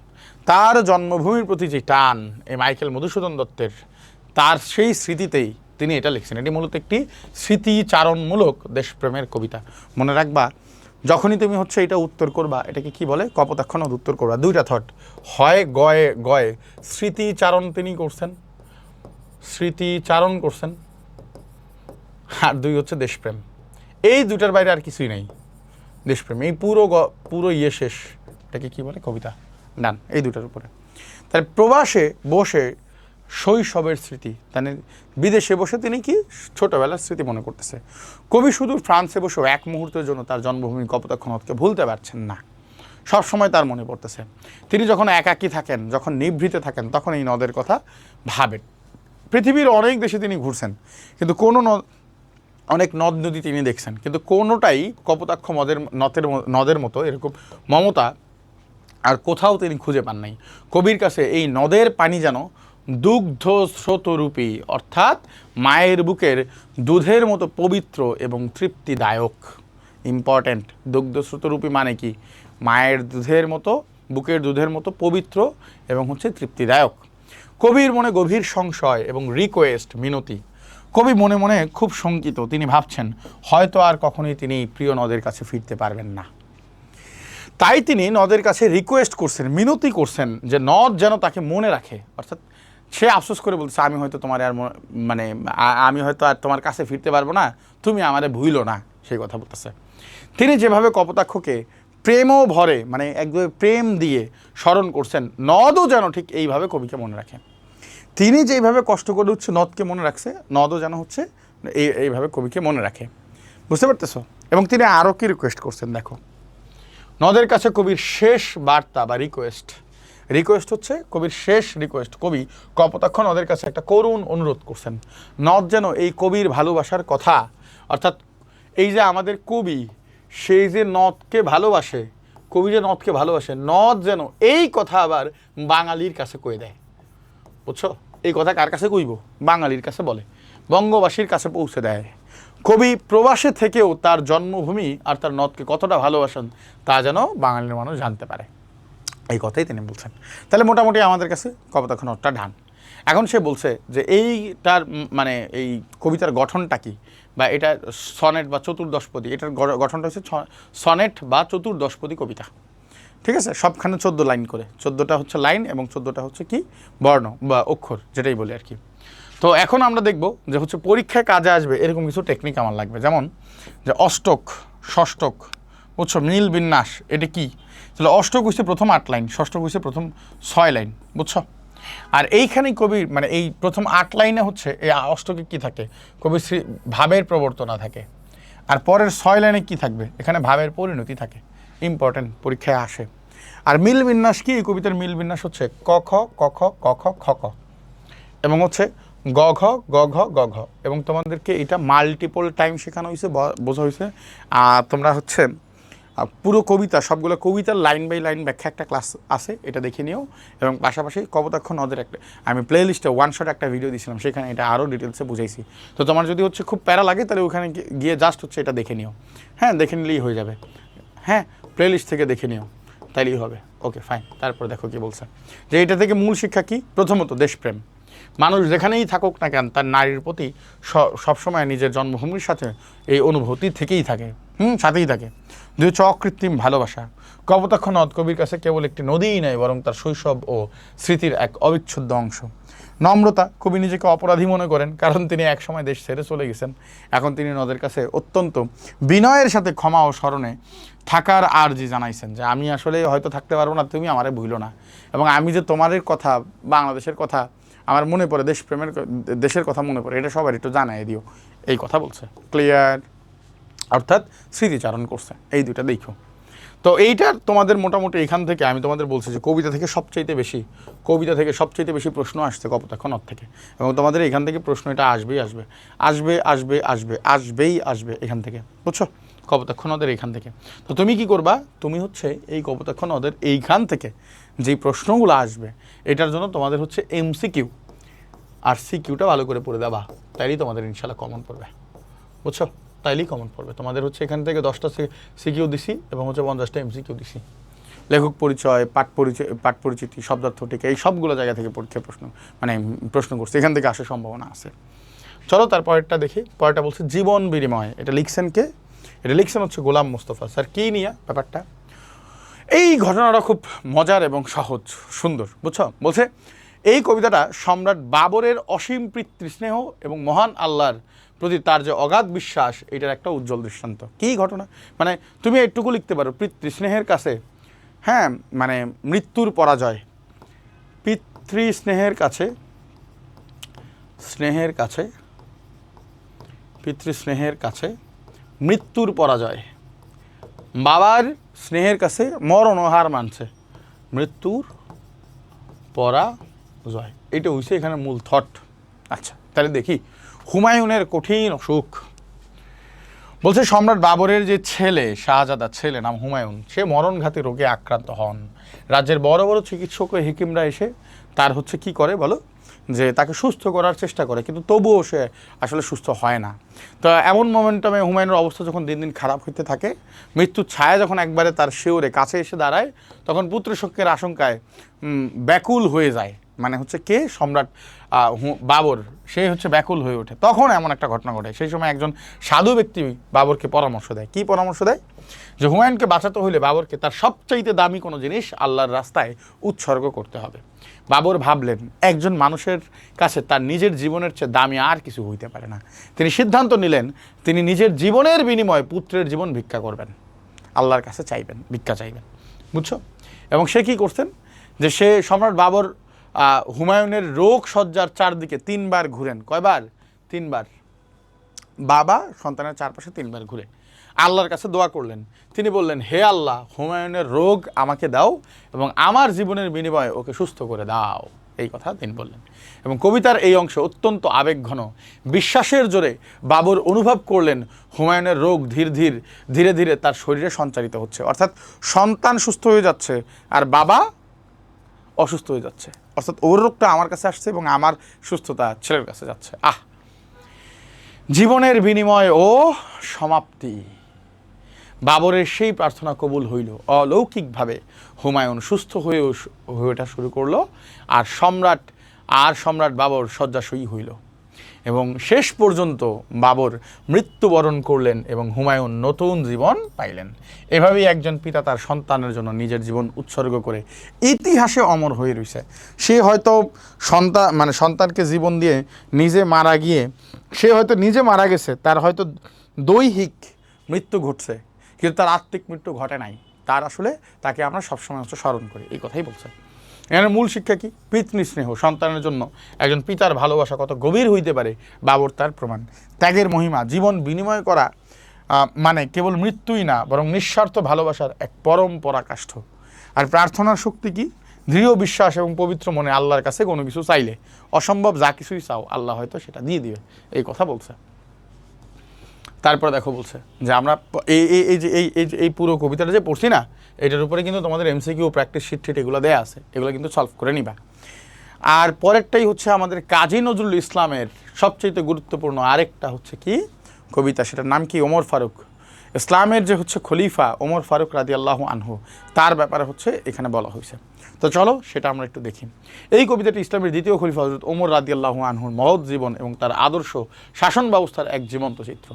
তার জন্মভূমির প্রতি যে টান এই মাইকেল মধুসূদন দত্তের, তার সেই স্মৃতিতেই তিনি এটা লিখছেন। এটি মূলত একটি স্মৃতিচারণমূলক দেশপ্রেমের কবিতা। মনে রাখবা, যখনই তুমি হচ্ছে এটা উত্তর করবা, এটাকে কি বলে? কপোতাক্ষ নদ উত্তর করবা। দুইটা থট, হয় গয়ে গয়ে স্মৃতিচারণ তিনি করছেন, স্মৃতিচারণ করছেন, আর দুই হচ্ছে দেশপ্রেম। এই দুটার বাইরে আর কিছুই নাই, দেশপ্রেম। এই পুরো শেষ, এটাকে কি বলে? কবিতা। ডান, এই দুটার উপরে। তাহলে প্রবাসে বসে শৈশবের স্মৃতি, মানে বিদেশে বসে তিনি কি ছোটবেলার স্মৃতি মনে করতেছে। কবি শুধু ফ্রান্সে বসেও এক মুহূর্তের জন্য তার জন্মভূমি কপোতাক্ষ নদকে ভুলতে পারছেন না, সব সময় তার মনে পড়তেছে। তিনি যখন একাকী থাকেন, যখন নিভৃতে থাকেন, তখন এই নদের কথা ভাবেন। পৃথিবীর অনেক দেশে তিনি ঘুরছেন, কিন্তু কোনো অনেক নদ নদী তিনি দেখছেন, কিন্তু কোনোটাই কপোতাক্ষ নদের মতো এরকম মমতা আর কোথাও তিনি খুঁজে পান নাই। কবির কাছে এই নদের পানি যেন দুগ্ধ স্রোতরূপী, অর্থাৎ মায়ের বুকের দুধের মতো পবিত্র এবং তৃপ্তিদায়ক। ইম্পর্ট্যান্ট, দুগ্ধ স্রোতরূপী মানে কি? মায়ের দুধের মতো, বুকের দুধের মতো পবিত্র এবং হচ্ছে তৃপ্তিদায়ক। কবির মনে গভীর সংশয় এবং রিকোয়েস্ট, মিনতি। কবি মনে মনে খুব শঙ্কিত, তিনি ভাবছেন হয়তো আর কখনোই তিনি প্রিয় নদের কাছে ফিরতে পারবেন না। তাই তিনি নদের কাছে রিকোয়েস্ট করছেন, মিনতি করছেন যে নদ যেন তাকে মনে রাখে। অর্থাৎ সে আফসোস করে বলছে, আমি হয়তো তোমার আর মানে আমি হয়তো আর তোমার কাছে ফিরতে পারবো না, তুমি আমারে ভুইলো না, সেই কথা বলতেছে। তিনি যেভাবে কপোতাক্ষকে প্রেমও ভরে, মানে একদম প্রেম দিয়ে স্মরণ করছেন, নদও যেন ঠিক এইভাবে কবিকে মনে রাখে। তিনি যেইভাবে কষ্ট করে হচ্ছে নদকে মনে রাখছে, নদও যেন হচ্ছে এইভাবে কবিকে মনে রাখে। বুঝতে পারতেছো? এবং তিনি আরও কি রিকোয়েস্ট করছেন, দেখো। নদের কাছে কবির শেষ বার্তা বা রিকোয়েস্ট হচ্ছে কবির শেষ রিকোয়েস্ট। কবি কপোতাক্ষ নদের কাছে একটা করুণ অনুরোধ করছেন, নদ যেন এই কবির ভালোবাসার কথা, অর্থাৎ এই যে আমাদের কবি, সেই যে নদকে ভালোবাসে, কবি যে নদকে ভালোবাসে, নদ যেন এই কথা আবার বাঙালির কাছে কয়ে দেয়। বুঝছো? এই কথা কার কাছে কইব? বাঙালির কাছে বলে, বঙ্গবাসীর কাছে পৌঁছে দেয়। কবি প্রবাসে থেকেও তার জন্মভূমি আর তার নদকে কতটা ভালোবাসেন তা যেন বাঙালির মানুষ জানতে পারে, এই কথাই তিনি বলছেন। তাহলে মোটামুটি আমাদের কাছে কপোতাক্ষ নদটা ডান। এখন সে বলছে যে এইটার মানে এই কবিতার গঠনটা কি, বা এটা সনেট বা চতুর্দশপদী, এটার গঠনটা হচ্ছে সনেট বা চতুর্দশপদী কবিতা। ঠিক আছে, সবখানে 14 লাইন করে, 14টা হচ্ছে লাইন এবং 14টা হচ্ছে কি বর্ণ বা অক্ষর, যেটাই বলি আর কি। তো এখন আমরা দেখব যে হচ্ছে পরীক্ষায় কাজে আসবে এরকম কিছু টেকনিক আমার লাগবে, যেমন যে অষ্টক, ষষ্ঠক, বুঝছো, নীল বিন্যাস, এটা কি? তাহলে অষ্টক হচ্ছে প্রথম 8 লাইন, ষষ্ঠক হচ্ছে প্রথম 6 লাইন, বুঝছো? আর এইখানেই কবির মানে এই প্রথম 8 লাইনে হচ্ছে এই অষ্টকে কি থাকে, কবির ভাবের প্রবর্তনা থাকে। আর পরের 6 লাইনে কি থাকবে, এখানে ভাবের পরিণতি থাকে। ইম্পর্টেন্ট, পরীক্ষায় আসে। আর মিল বিন্যাস কি? এই কবিতার মিল বিন্যাস হচ্ছে ক খ ক খ ক খ খ খ এবং হচ্ছে গ ঘ গ ঘ গ ঘ। এবং তোমাদেরকে এটা মাল্টিপল টাইম শেখানো হয়েছে, বোঝা হয়েছে। আর তোমরা হচ্ছে পুরো কবিতা, সবগুলো কবিতার লাইন বাই লাইন ব্যাখ্যা একটা ক্লাস আছে, এটা দেখে নিও। এবং পাশাপাশি কপোতাক্ষ নদের একটা আমি প্লে লিস্টে ওয়ান শট একটা ভিডিও দিয়েছিলাম, সেখানে এটা আরও ডিটেলসে বুঝাইছি। তো তোমার যদি হচ্ছে খুব প্যারা লাগে তাহলে ওখানে গিয়ে জাস্ট হচ্ছে এটা দেখে নিও। হ্যাঁ, দেখে নিলেই হয়ে যাবে। হ্যাঁ, প্লে লিস্ট থেকে দেখে নিও, তাইলেই হবে। Okay fine. তারপর দেখো কি বলছে, যে এটা থেকে মূল শিক্ষা কি? প্রথমত দেশপ্রেম। মানুষ যেখানেই থাকুক না কেন তার নারীর প্রতি সবসময় নিজের জন্মভূমির সাথে এই অনুভূতি থেকেই থাকে, সাথেই থাকে। দুই হচ্ছে অকৃত্রিম ভালোবাসা। কপোতাক্ষ নদ কবির কাছে কেবল একটি নদীই নয়, বরং তার শৈশব ও স্মৃতির এক অবিচ্ছেদ্য অংশ। নম্রতা, কবি নিজেকে অপরাধী মনে করেন, কারণ তিনি একসময় দেশ ছেড়ে চলে গেছেন। এখন তিনি নদের কাছে অত্যন্ত বিনয়ের সাথে ক্ষমা ও স্মরণে থাকার আর্জি জানাইছেন, যে আমি আসলে হয়তো থাকতে পারবো না, তুমি আমারে ভুলো না। এবং আমি যে তোমাদের কথা, বাংলাদেশের কথা আমার মনে পড়ে, দেশপ্রেমের, দেশের কথা মনে পড়ে, এটা সবার একটু জানাই দিও, এই কথা বলছে। ক্লিয়ার? অর্থাৎ স্মৃতিচারণ করছে। এই দুইটা দেখো। তো এইটার তোমাদের মোটামুটি এখান থেকে আমি তোমাদের বলছি যে কবিতা থেকে সবচাইতে বেশি প্রশ্ন আসছে কপোতাক্ষ নদ থেকে। এবং তোমাদের এখান থেকে প্রশ্ন এটা আসবে এখান থেকে, বুঝছো? কপোতাক্ষ নদের এইখান থেকে। তো তুমি কি করবা? তুমি হচ্ছে এই কপোতাক্ষ নদের এইখান থেকে যেই প্রশ্নগুলো আসবে এটার জন্য তোমাদের হচ্ছে এমসিকিউ আর সিকিউটা ভালো করে পড়ে দেবা, তাইলেই তোমাদের ইনশাল্লাহ কমন পড়বে, বুঝছো? তাইলেই কমন পড়বে। তোমাদের হচ্ছে এখান থেকে 10টা সিকিউ দিছি এবং হচ্ছে 50টা এমসিকিউ দিছি। লেখক পরিচয়, পাঠ পরিচিতি, শব্দার্থ টিকা, এই সবগুলো জায়গা থেকে পরীক্ষায় প্রশ্ন করছে, এখান থেকে আসার সম্ভাবনা আছে। চলো তারপরেরটা দেখি। পরেরটা বলছে জীবন বিনিময়। এটা লিখছেন কে? এটা লিখছেন হচ্ছে গোলাম মোস্তফা স্যার। কী নিয়ে ব্যাপারটা? এই ঘটনাটা খুব মজার এবং সহজ সুন্দর, বুঝছো? বলছে এই কবিতাটা সম্রাট বাবরের অসীম পিতৃস্নেহ এবং মহান আল্লাহর প্রতি তার যে অগাধ বিশ্বাস, এটার একটা উজ্জ্বল দৃষ্টান্ত। কী ঘটনা? মানে তুমি একটুকু লিখতে পারো, পিতৃস্নেহের কাছে, হ্যাঁ, মানে মৃত্যুর পরাজয়। পিতৃস্নেহের কাছে পিতৃস্নেহের কাছে মৃত্যুর পরাজয়। বাবার স্নেহের কাছে মরণ ও হার মানছে, মৃত্যুর পরাজয়। এটা হইছে এখানে মূল থট। আচ্ছা, তাহলে দেখি হুমায়ুনের কঠিন অসুখ। বলছে সম্রাট বাবরের যে ছেলে, শাহজাদার ছেলে নাম হুমায়ুন, সে মরণঘাতী রোগে আক্রান্ত হন। রাজ্যের বড় বড় চিকিৎসক ও হেকিমরা এসে তার হচ্ছে কি করে বলো, যে তাকে সুস্থ করার চেষ্টা করে, কিন্তু তবুও সে আসলে সুস্থ হয় না। তো এমন মোমেন্টামে হুমায়ুনের অবস্থা যখন দিন দিন খারাপ হইতে থাকে, মৃত্যুর ছায়া যখন একবারে তার শিওরে কাছে এসে দাঁড়ায়, তখন পুত্রশোকের আশঙ্কায় ব্যাকুল হয়ে যায়। মানে হচ্ছে কে? সম্রাট বাবর, সে হচ্ছে ব্যাকুল হয়ে ওঠে। তখন এমন একটা ঘটনা ঘটে। সেই সময় একজন সাধু ব্যক্তি বাবরকে পরামর্শ দেয়। কি পরামর্শ দেয়? যে হুমায়ুনকে বাঁচাতে হলে বাবরকে তার সবচাইতে দামি কোনো জিনিস আল্লাহর রাস্তায় উৎসর্গ করতে হবে। বাবর ভাবলেন একজন মানুষের কাছে তার নিজের জীবনের চেয়ে দামি আর কিছু হইতে পারে না। তিনি সিদ্ধান্ত নিলেন তিনি নিজের জীবনের বিনিময়ে পুত্রের জীবন ভিক্ষা করবেন, আল্লাহর কাছে ভিক্ষা চাইবেন, বুঝছো? এবং সে কি করছেন, যে সে সম্রাট বাবর হুমায়ুনের রোগ সজ্জার চারদিকে 3 বার ঘুরেন। কয়বার? 3 বার। বাবা সন্তানের চারপাশে 3 বার ঘুরে আল্লাহর কাছে দোয়া করলেন। তিনি বললেন, হে আল্লাহ, হুমায়ুনের রোগ আমাকে দাও এবং আমার জীবনের বিনিময়ে ওকে সুস্থ করে দাও। এই কথা তিনি বললেন। এবং কবিতার এই অংশ অত্যন্ত আবেগঘন। বিশ্বাসের জোরে বাবর অনুভব করলেন হুমায়ুনের রোগ ধীরে ধীরে তার শরীরে সঞ্চারিত হচ্ছে। অর্থাৎ সন্তান সুস্থ হয়ে যাচ্ছে আর বাবা অসুস্থ হয়ে যাচ্ছে। অর্থাৎ ওর রোগটা আমার কাছে আসছে এবং আমার সুস্থতা ছেলের কাছে যাচ্ছে। জীবনের বিনিময় ও সমাপ্তি। বাবরের সেই প্রার্থনা কবুল হইল। অলৌকিকভাবে হুমায়ুন সুস্থ হয়ে ওঠা শুরু করলো আর সম্রাট বাবর শয্যাশয়ী হইল। এবং শেষ পর্যন্ত বাবর মৃত্যুবরণ করলেন এবং হুমায়ুন নতুন জীবন পাইলেন। এভাবেই একজন পিতা তার সন্তানের জন্য নিজের জীবন উৎসর্গ করে ইতিহাসে অমর হয়ে রয়েছে। সে হয়তো সন্তানকে জীবন দিয়ে নিজে মারা গিয়ে সে হয়তো নিজে মারা গেছে, তার হয়তো দৈহিক মৃত্যু ঘটছে, কিন্তু তার আত্মিক মৃত্যু ঘটে নাই। তার আসলে তাকে আমরা সবসময় স্মরণ করি, এই কথাই বলছে। এর মূল শিক্ষা কি? পিতৃস্নেহ। সন্তানের জন্য একজন পিতার ভালোবাসা কত গভীর হইতে পারে বাবর তার প্রমাণ। ত্যাগের মহিমা, জীবন বিনিময় করা মানে কেবল মৃত্যুই না, বরং নিঃস্বার্থ ভালোবাসার এক পরম পরাকাষ্ঠ। আর প্রার্থনার শক্তি কি? দৃঢ় বিশ্বাস এবং পবিত্র মনে আল্লাহর কাছে কোনো কিছু চাইলে, অসম্ভব যা কিছুই চাও আল্লাহ হয়তো সেটা দিয়ে দিবে, এই কথা বলছে। তারপর দেখো বলছে যে আমরা এই পুরো কবিতাটা যে পড়ছি না, এটার উপরে কিন্তু তোমাদের এমসিকিউ, প্র্যাকটিস শিট এগুলো দেয়া আছে, এগুলো কিন্তু সলভ করে নিবা। আর পরেরটাই হচ্ছে আমাদের কাজী নজরুল ইসলামের সবচেয়ে গুরুত্বপূর্ণ আরেকটা হচ্ছে কি কবিতা, সেটার নাম কি? ওমর ফারুক। ইসলামের যে হচ্ছে খলিফা ওমর ফারুক রাদিয়াল্লাহু আনহু, তার ব্যাপারে হচ্ছে এখানে বলা হয়েছে। তো চলো সেটা আমরা একটু দেখি। এই কবিতাটি ইসলামের দ্বিতীয় খলিফা হযরত ওমর রাদিয়াল্লাহু আনহুর মহৎ জীবন এবং তার আদর্শ শাসন ব্যবস্থার এক জীবন্ত চিত্র।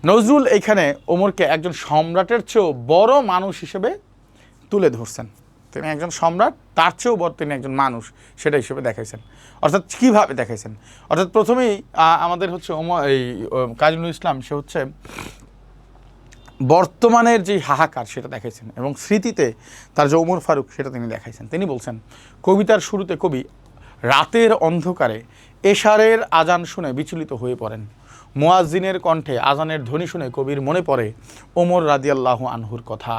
নজরুল এখানে ওমরকে একজন সম্রাটের চেয়েও বড় মানুষ হিসেবে তুলে ধরছেন। তিনি একজন সম্রাট, তার চেয়েও বড় তিনি একজন মানুষ, সেটা হিসেবে দেখাইছেন। অর্থাৎ কীভাবে দেখাইছেন? অর্থাৎ প্রথমেই আমাদের হচ্ছে কাজী নজরুল ইসলাম সে হচ্ছে বর্তমানের যে হাহাকার সেটা দেখাইছেন, এবং স্মৃতিতে তার যে ওমর ফারুক সেটা তিনি দেখাইছেন। তিনি বলছেন কবিতার শুরুতে কবি রাতের অন্ধকারে এশারের আজান শুনে বিচলিত হয়ে পড়েন। মুয়াজ্জিনের কণ্ঠে আজানের ধ্বনি শুনে কবির মনে পড়ে ওমর রাদিয়াল্লাহু আনহুর কথা।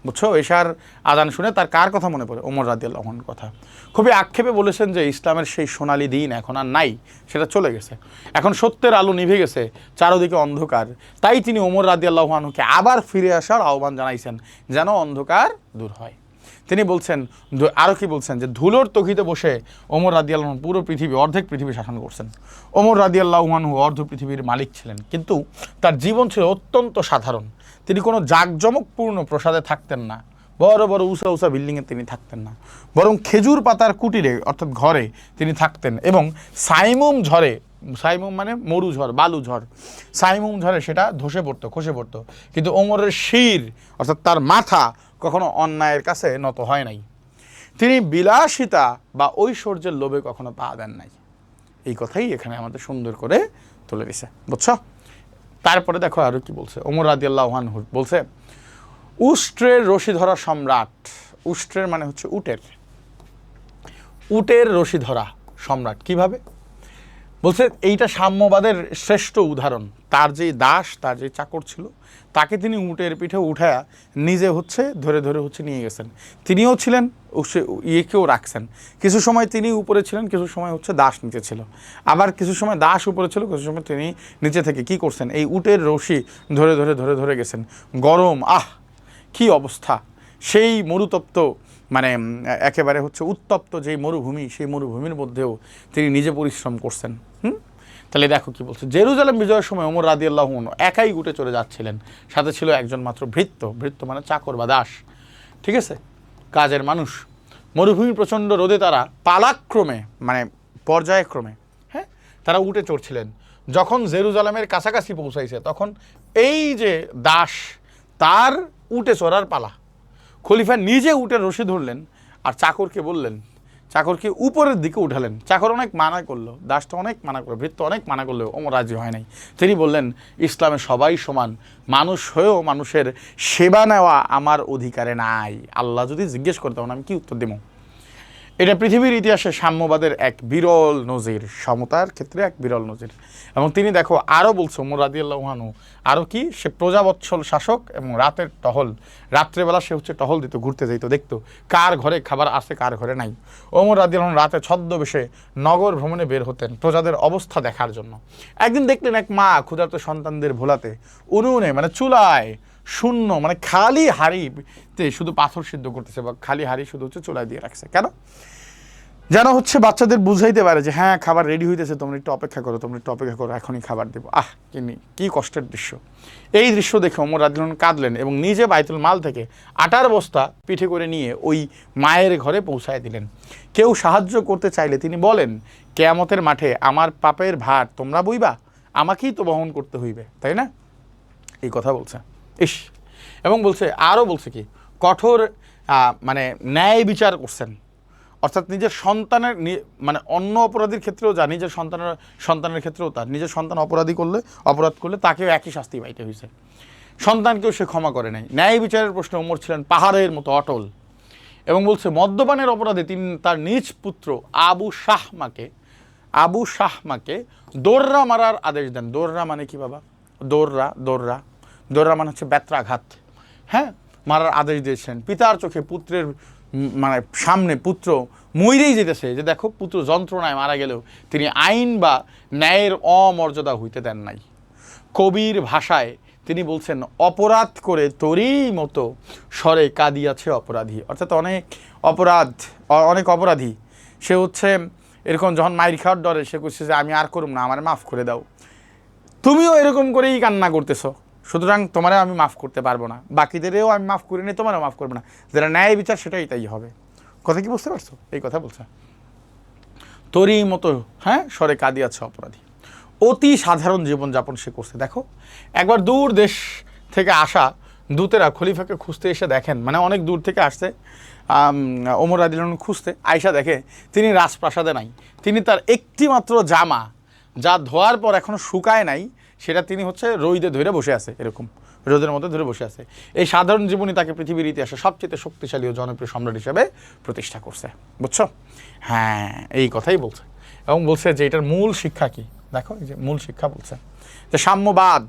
বুঝছো? এশার আজান শুনে তার কার কথা মনে পড়ে? ওমর রাদিয়াল্লাহু আনহুর কথা। খুবই আক্ষেপে বলেছেন যে ইসলামের সেই সোনালী দিন এখন আর নাই, সেটা চলে গেছে। এখন সত্যের আলো নিভে গেছে, চারদিকে অন্ধকার। তাই তিনি ওমর রাদিয়াল্লাহু আনহুকে আবার ফিরে আসার আহ্বান জানাইছেন, যেন অন্ধকার দূর হয়। তিনি বলছেন, আরও কি বলছেন, যে ধুলোর তখিতে বসে ওমর রাদিয়াল্লাহু আনহু পুরো পৃথিবী, অর্ধেক পৃথিবী শাসন করছেন। ওমর রাদিয়াল্লাহু আনহু অর্ধ পৃথিবীর মালিক ছিলেন, কিন্তু তার জীবন ছিল অত্যন্ত সাধারণ। তিনি কোনো জাঁকজমকপূর্ণ প্রসাদে থাকতেন না, বড় বড় উঁচা উঁচা বিল্ডিংয়ে তিনি থাকতেন না, বরং খেজুর পাতার কুটিরে অর্থাৎ ঘরে তিনি থাকতেন। এবং সাইমুম ঝড়ে, সাইমুম মানে মরু ঝড়, বালু ঝড়, সাইমুম ঝড়ে সেটা ধসে পড়তো, খসে পড়তো, কিন্তু ওমরের শির অর্থাৎ তার মাথা কখনো অন্যায়ের কাছে নত হয় নাই। তিনি বিলাসিতা বা ঐশ্বর্যের লোভে কখনো পা দেন নাই। এই কথাই এখানে আমাদের সুন্দর করে তুলে দিছে, বুঝছো? তারপরে দেখো আরও কি বলছে। ওমর রাদিয়াল্লাহু আনহু বলছে উষ্ট্রের রশি ধরা সম্রাট। উষ্ট্রের মানে হচ্ছে উটের, উটের রশি ধরা সম্রাট। কিভাবে বলছে? এইটা সাম্যবাদের শ্রেষ্ঠ উদাহরণ। তার যে দাস, তার যে চাকর ছিল, তাকে তিনি উটের পিঠে উঠায়া নিজে হচ্ছে ধরে ধরে হচ্ছে নিয়ে গেছেন। তিনিও ছিলেন, ইয়েকেও রাখছেন। কিছু সময় তিনি উপরে ছিলেন, কিছু সময় হচ্ছে দাস নিচে ছিল, আবার কিছু সময় দাস উপরে ছিল, কিছু সময় তিনি নিচে থেকে কি করছেন, এই উটের রশি ধরে ধরে ধরে ধরে গেছেন। গরম, কি অবস্থা! সেই মরুতপ্ত মানে একেবারে হচ্ছে উত্তপ্ত যেই মরুভূমি, সেই মরুভূমির মধ্যেও তিনি নিজে পরিশ্রম করছেন। তাহলে দেখো কি বলছে। জেরুজালেম বিজয়ের সময় ওমর রাদিয়াল্লাহু আনহু একাই উটে চলে যাচ্ছিলেন, সাথে ছিল একজন মাত্র ভৃত্য। ভৃত্য মানে চাকর বা দাস, ঠিক আছে, কাজের মানুষ। মরুভূমির প্রচণ্ড রোদে তারা পালাক্রমে মানে পর্যায়ক্রমে তারা উটে চড়ছিলেন। যখন জেরুজালেমের কাছাকাছি পৌঁছাইছে, তখন এই যে দাস, তার উটে চড়ার পালা। খলিফা নিজে উটের রশি ধরলেন আর চাকরকে বললেন, চাকরকে উপরের দিকে উঠালেন। চাকর অনেক মানা করলো, দাসটা অনেক মানা করলো, ভৃত্য অনেক মানা করলেও ওমর রাজি হয় নাই। তিনি বললেন ইসলামে সবাই সমান, মানুষ হয়েও মানুষের সেবা নেওয়া আমার অধিকারে নাই। আল্লাহ যদি জিজ্ঞেস করতে তখন আমি কি উত্তর দেব? এটা পৃথিবীর ইতিহাসে সাম্যবাদের এক বিরল নজির, সমতার ক্ষেত্রে এক বিরল নজির। এবং তিনি দেখো আরও বলছে ওমর রাদিয়াল্লাহু আনহু আরও কি, সে প্রজাবৎসল শাসক এবং রাতের টহল, রাত্রেবেলা সে হচ্ছে টহল দিত, ঘুরতে যেত, দেখতো কার ঘরে খাবার আছে কার ঘরে নাই। ওমর রাদিয়াল্লাহু আনহু রাতে ছদ্মবেশে নগর ভ্রমণে বের হতেন প্রজাদের অবস্থা দেখার জন্য। একদিন দেখলেন এক মা ক্ষুধার্ত সন্তানদের ভোলাতে উনুনে মানে চুলায় শূন্য মানে খালি হাঁড়িতে শুধু পাথর সিদ্ধ করতেছে, বা খালি হাঁড়ি শুধু হচ্ছে চুলায় দিয়ে রাখছে। কেন? যেন হচ্ছে বাচ্চাদের বুঝাইতে পারে যে হ্যাঁ খাবার রেডি হইতেছে, তোমরা একটু অপেক্ষা করো, তোমরা একটু অপেক্ষা করো, এখনই খাবার দেবো। কি কষ্টের দৃশ্য! এই দৃশ্য দেখে ওমর রাদিয়াল্লাহু আনহু কাঁদলেন এবং নিজে বাইতুল মাল থেকে আটার বস্তা পিঠে করে নিয়ে ওই মায়ের ঘরে পৌঁছায় দিলেন। কেউ সাহায্য করতে চাইলে তিনি বলেন, কিয়ামতের মাঠে আমার পাপের ভার তোমরা বইবা, আমাকেই তো বহন করতে হইবে, তাই না? এই কথা বলছে। ইস, এবং বলছে, আরও বলছে কি, কঠোর মানে ন্যায় বিচার করছেন, অর্থাৎ নিজের সন্তানের মানে অন্য অপরাধীর ক্ষেত্রেও যা, নিজের সন্তানের ক্ষেত্রেও তার, নিজের সন্তান অপরাধ করলে তাকেও একই শাস্তি পাইতে হয়েছে, সন্তানকেও সে ক্ষমা করে নাই। ন্যায় বিচারের প্রশ্নে ওমর ছিলেন পাহাড়ের মতো অটল। এবং বলছে মদ্যপানের অপরাধে তিনি তার নিজ পুত্র আবু শাহমাকে দোররা মারার আদেশ দেন। দোররা মানে কি বাবা? দোররা মানে হচ্ছে বেত্রাঘাত, হ্যাঁ, মারার আদেশ দিয়েছেন। পিতার চোখে পুত্রের মানে সামনে পুত্র মইরেই যেতেছে, যে দেখো পুত্র যন্ত্রণায় মারা গেলেও তিনি আইন বা ন্যায়ের অমর্যাদা হইতে দেন নাই। কবির ভাষায় তিনি বলছেন, অপরাধ করে তোরই মতো স্বরে কাঁদিয়াছে অপরাধী। অর্থাৎ অনেক অপরাধী সে হচ্ছে এরকম যখন মাইর খাওয়ার ডরে সে করছে যে আমি আর করুম না, আমার মাফ করে দাও। তুমিও এরকম করেই কান্না করতেছো, সুতরাং তোমারও আমি মাফ করতে পারবো না, বাকিদেরও আমি মাফ করিনি, তোমারও মাফ করবো না। যেটা ন্যায় বিচার সেটাই তাই হবে। কথা কি বুঝতে পারছো? এই কথা বলছে, তোরই মতো হ্যাঁ স্বরে কাঁদিয়াছে অপরাধী। অতি সাধারণ জীবনযাপন সে করছে। দেখো, একবার দূর দেশ থেকে আসা দূতেরা খলিফাকে খুঁজতে এসে দেখেন, মানে অনেক দূর থেকে আসছে ওমর রাদিয়াল্লাহু আনহু খুঁজতে, আয়সা দেখে তিনি রাজপ্রাসাদে নাই। তিনি তার একটি মাত্র জামা, যা ধোয়ার পর এখনো শুকায় নাই, সেটা তিনি হচ্ছে রোদে ধরে বসে আছে, এরকম রোদের মধ্যে ধরে বসে আছে। এই সাধারণ জীবনই তাকে পৃথিবীর ইতিহাসে সবচেয়ে শক্তিশালী ও জনপ্রিয় সম্রাট হিসেবে প্রতিষ্ঠা করছে। বুঝছো? হ্যাঁ, এই কথাই বলছে। এবং বলছে যে এটার মূল শিক্ষা কি, দেখো এই যে মূল শিক্ষা বলছে যে সাম্যবাদ,